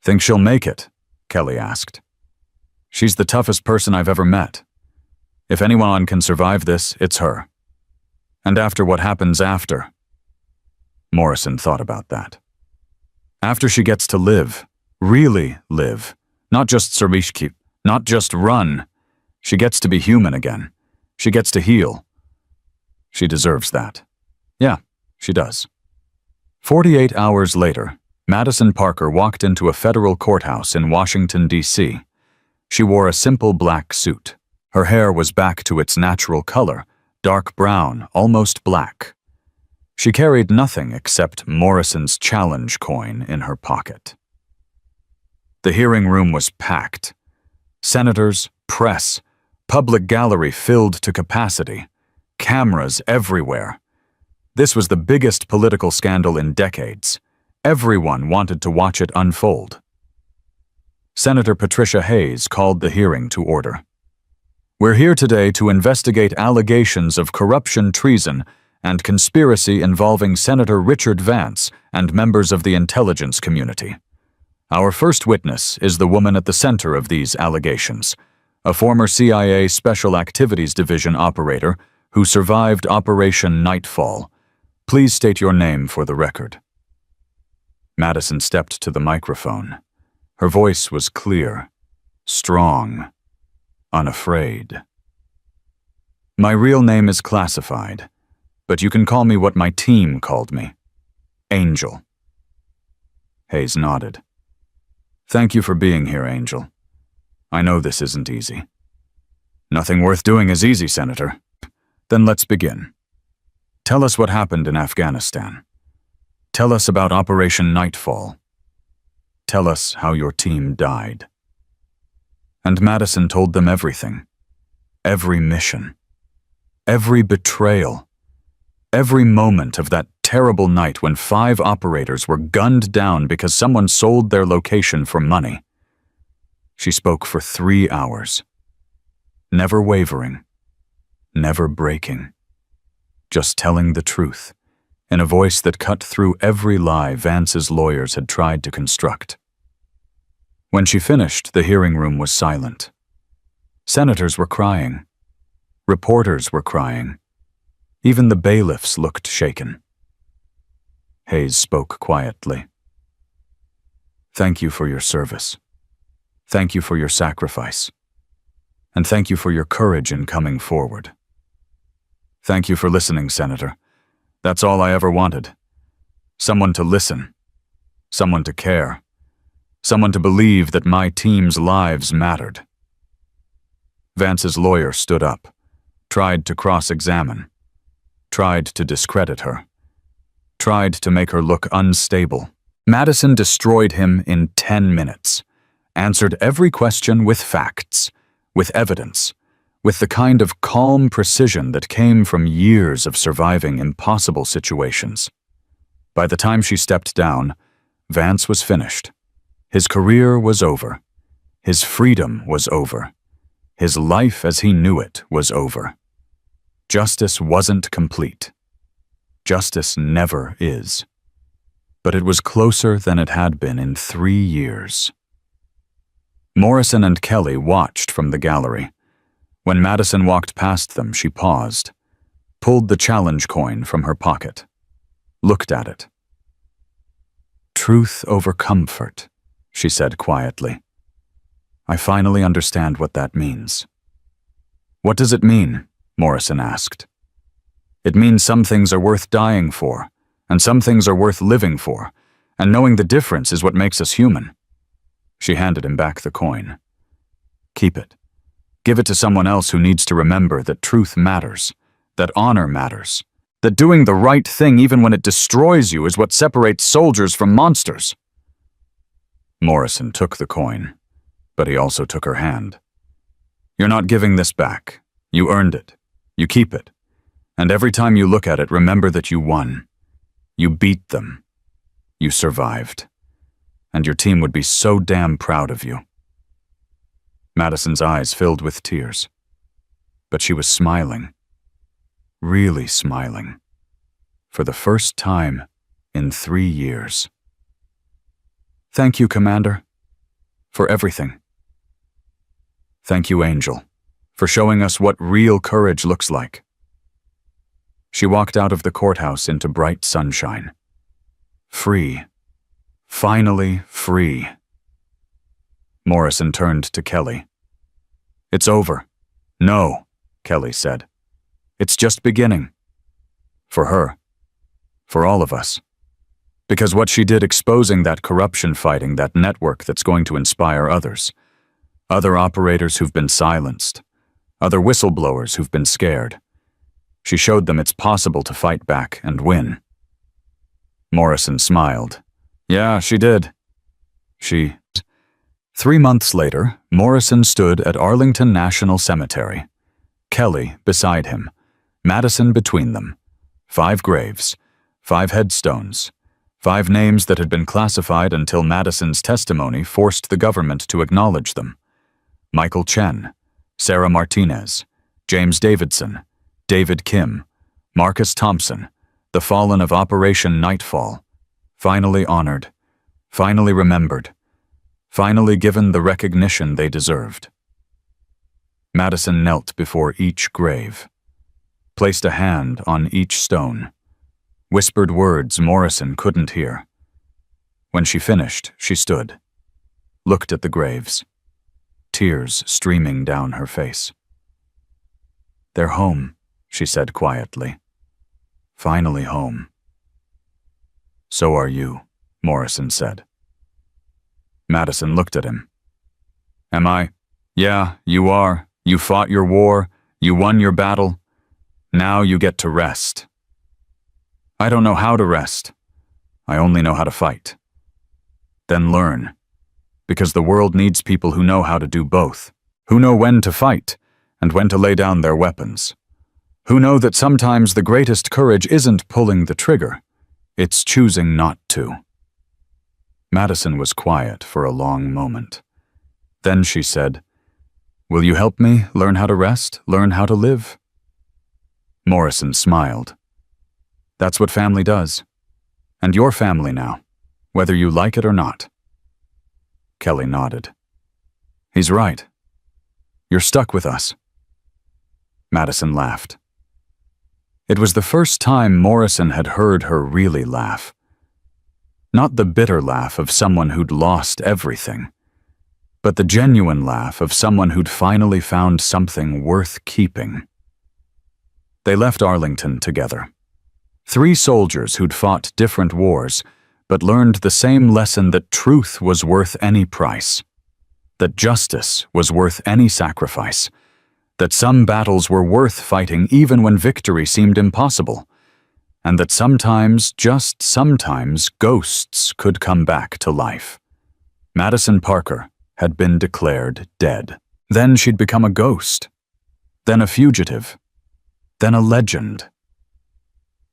Think she'll make it? Kelly asked. She's the toughest person I've ever met. If anyone can survive this, it's her. And after what happens after? Morrison thought about that. After she gets to live, really live, not just Serbishki, not just run. She gets to be human again. She gets to heal. She deserves that. Yeah, she does. 48 hours later, Madison Parker walked into a federal courthouse in Washington, D.C. She wore a simple black suit. Her hair was back to its natural color, dark brown, almost black. She carried nothing except Morrison's challenge coin in her pocket. The hearing room was packed. Senators, press, public gallery filled to capacity, cameras everywhere. This was the biggest political scandal in decades. Everyone wanted to watch it unfold. Senator Patricia Hayes called the hearing to order. We're here today to investigate allegations of corruption, treason, and conspiracy involving Senator Richard Vance and members of the intelligence community. Our first witness is the woman at the center of these allegations, a former CIA Special Activities Division operator who survived Operation Nightfall. Please state your name for the record. Madison stepped to the microphone. Her voice was clear, strong. unafraid. My real name is classified, but you can call me what my team called me, Angel. Hayes nodded. Thank you for being here, Angel. I know this isn't easy. Nothing worth doing is easy, Senator. Then let's begin. Tell us what happened in Afghanistan. Tell us about Operation Nightfall. Tell us how your team died. And Madison told them everything. Every mission. Every betrayal. Every moment of that terrible night when 5 operators were gunned down because someone sold their location for money. She spoke for 3 hours. Never wavering. Never breaking. Just telling the truth, in a voice that cut through every lie Vance's lawyers had tried to construct. When she finished, the hearing room was silent. Senators were crying. Reporters were crying. Even the bailiffs looked shaken. Hayes spoke quietly. Thank you for your service. Thank you for your sacrifice. And thank you for your courage in coming forward. Thank you for listening, Senator. That's all I ever wanted. Someone to listen. Someone to care. Someone to believe that my team's lives mattered. Vance's lawyer stood up, tried to cross-examine, tried to discredit her, tried to make her look unstable. Madison destroyed him in 10 minutes, answered every question with facts, with evidence, with the kind of calm precision that came from years of surviving impossible situations. By the time she stepped down, Vance was finished. His career was over. His freedom was over. His life as he knew it was over. Justice wasn't complete. Justice never is. But it was closer than it had been in 3 years. Morrison and Kelly watched from the gallery. When Madison walked past them, she paused, pulled the challenge coin from her pocket, looked at it. Truth over comfort, she said quietly. I finally understand what that means. What does it mean? Morrison asked. It means some things are worth dying for, and some things are worth living for, and knowing the difference is what makes us human. She handed him back the coin. Keep it. Give it to someone else who needs to remember that truth matters, that honor matters, that doing the right thing even when it destroys you is what separates soldiers from monsters. Morrison took the coin, but he also took her hand. You're not giving this back. You earned it. You keep it. And every time you look at it, remember that you won. You beat them. You survived. And your team would be so damn proud of you. Madison's eyes filled with tears. But she was smiling. Really smiling. For the first time in 3 years. Thank you, Commander. For everything. Thank you, Angel, for showing us what real courage looks like. She walked out of the courthouse into bright sunshine. Free. Finally free. Morrison turned to Kelly. It's over. No, Kelly said. It's just beginning. For her. For all of us. Because what she did exposing that corruption fighting, that network that's going to inspire others. Other operators who've been silenced. Other whistleblowers who've been scared. She showed them it's possible to fight back and win. Morrison smiled. Yeah, she did. 3 months later, Morrison stood at Arlington National Cemetery. Kelly beside him. Madison between them. 5 graves. 5 headstones. 5 names that had been classified until Madison's testimony forced the government to acknowledge them. Michael Chen, Sarah Martinez, James Davidson, David Kim, Marcus Thompson, the fallen of Operation Nightfall, finally honored, finally remembered, finally given the recognition they deserved. Madison knelt before each grave, placed a hand on each stone, whispered words Morrison couldn't hear. When she finished, she stood, looked at the graves. tears streaming down her face. "They're home," she said quietly. "Finally home." "So are you," Morrison said. Madison looked at him. "Am I? Yeah, you are. You fought your war. You won your battle. Now you get to rest." "I don't know how to rest. I only know how to fight." "Then learn. Because the world needs people who know how to do both, who know when to fight and when to lay down their weapons, who know that sometimes the greatest courage isn't pulling the trigger, it's choosing not to." Madison was quiet for a long moment. Then she said, "Will you help me learn how to rest, learn how to live?" Morrison smiled. "That's what family does. And your family now, whether you like it or not." Kelly nodded. "He's right. You're stuck with us." Madison laughed. It was the first time Morrison had heard her really laugh. Not the bitter laugh of someone who'd lost everything, but the genuine laugh of someone who'd finally found something worth keeping. They left Arlington together. 3 soldiers who'd fought different wars, but learned the same lesson that truth was worth any price, that justice was worth any sacrifice, that some battles were worth fighting even when victory seemed impossible, and that sometimes, just sometimes, ghosts could come back to life. Madison Parker had been declared dead. Then she'd become a ghost, then a fugitive, then a legend.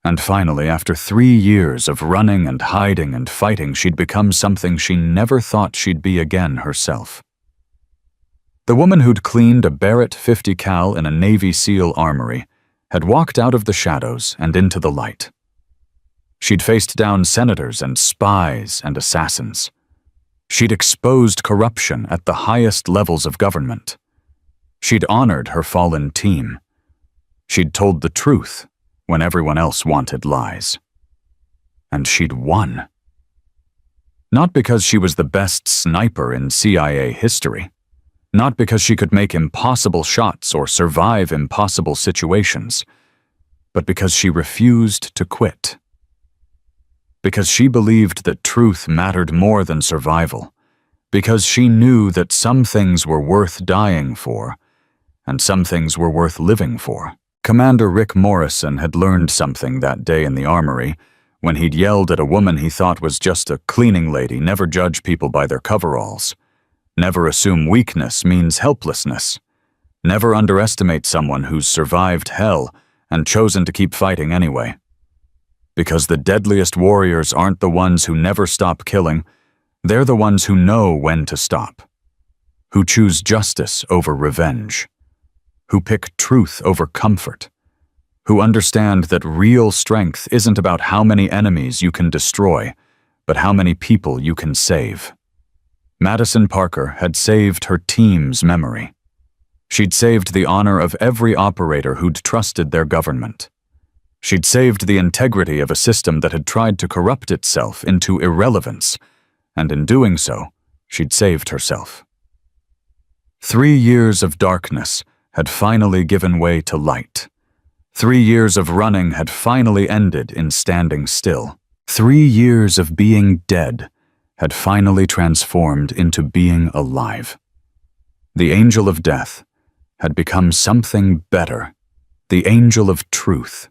And finally, after 3 years of running and hiding and fighting, she'd become something she never thought she'd be again herself. The woman who'd cleaned a Barrett 50 cal in a Navy SEAL armory had walked out of the shadows and into the light. She'd faced down senators and spies and assassins. She'd exposed corruption at the highest levels of government. She'd honored her fallen team. She'd told the truth when everyone else wanted lies. And she'd won. Not because she was the best sniper in CIA history. Not because she could make impossible shots or survive impossible situations, but because she refused to quit. Because she believed that truth mattered more than survival. Because she knew that some things were worth dying for, and some things were worth living for. Commander Rick Morrison had learned something that day in the armory when he'd yelled at a woman he thought was just a cleaning lady. Never judge people by their coveralls. Never assume weakness means helplessness. Never underestimate someone who's survived hell and chosen to keep fighting anyway. Because the deadliest warriors aren't the ones who never stop killing, they're the ones who know when to stop. Who choose justice over revenge. Who pick truth over comfort. Who understand that real strength isn't about how many enemies you can destroy, but how many people you can save. Madison Parker had saved her team's memory. She'd saved the honor of every operator who'd trusted their government. She'd saved the integrity of a system that had tried to corrupt itself into irrelevance, and in doing so, she'd saved herself. 3 years of darkness had finally given way to light. 3 years of running had finally ended in standing still. 3 years of being dead had finally transformed into being alive. The angel of death had become something better, the angel of truth.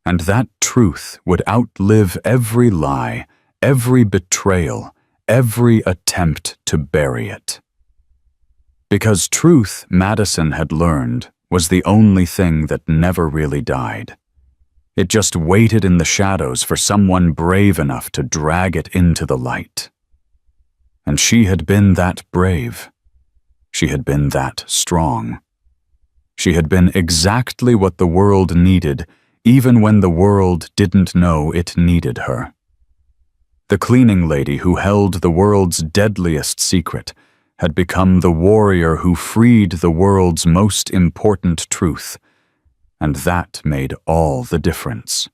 And that truth would outlive every lie, every betrayal, every attempt to bury it. Because truth, Madison had learned, was the only thing that never really died. It just waited in the shadows for someone brave enough to drag it into the light. And she had been that brave. She had been that strong. She had been exactly what the world needed, even when the world didn't know it needed her. The cleaning lady who held the world's deadliest secret had become the warrior who freed the world's most important truth, and that made all the difference.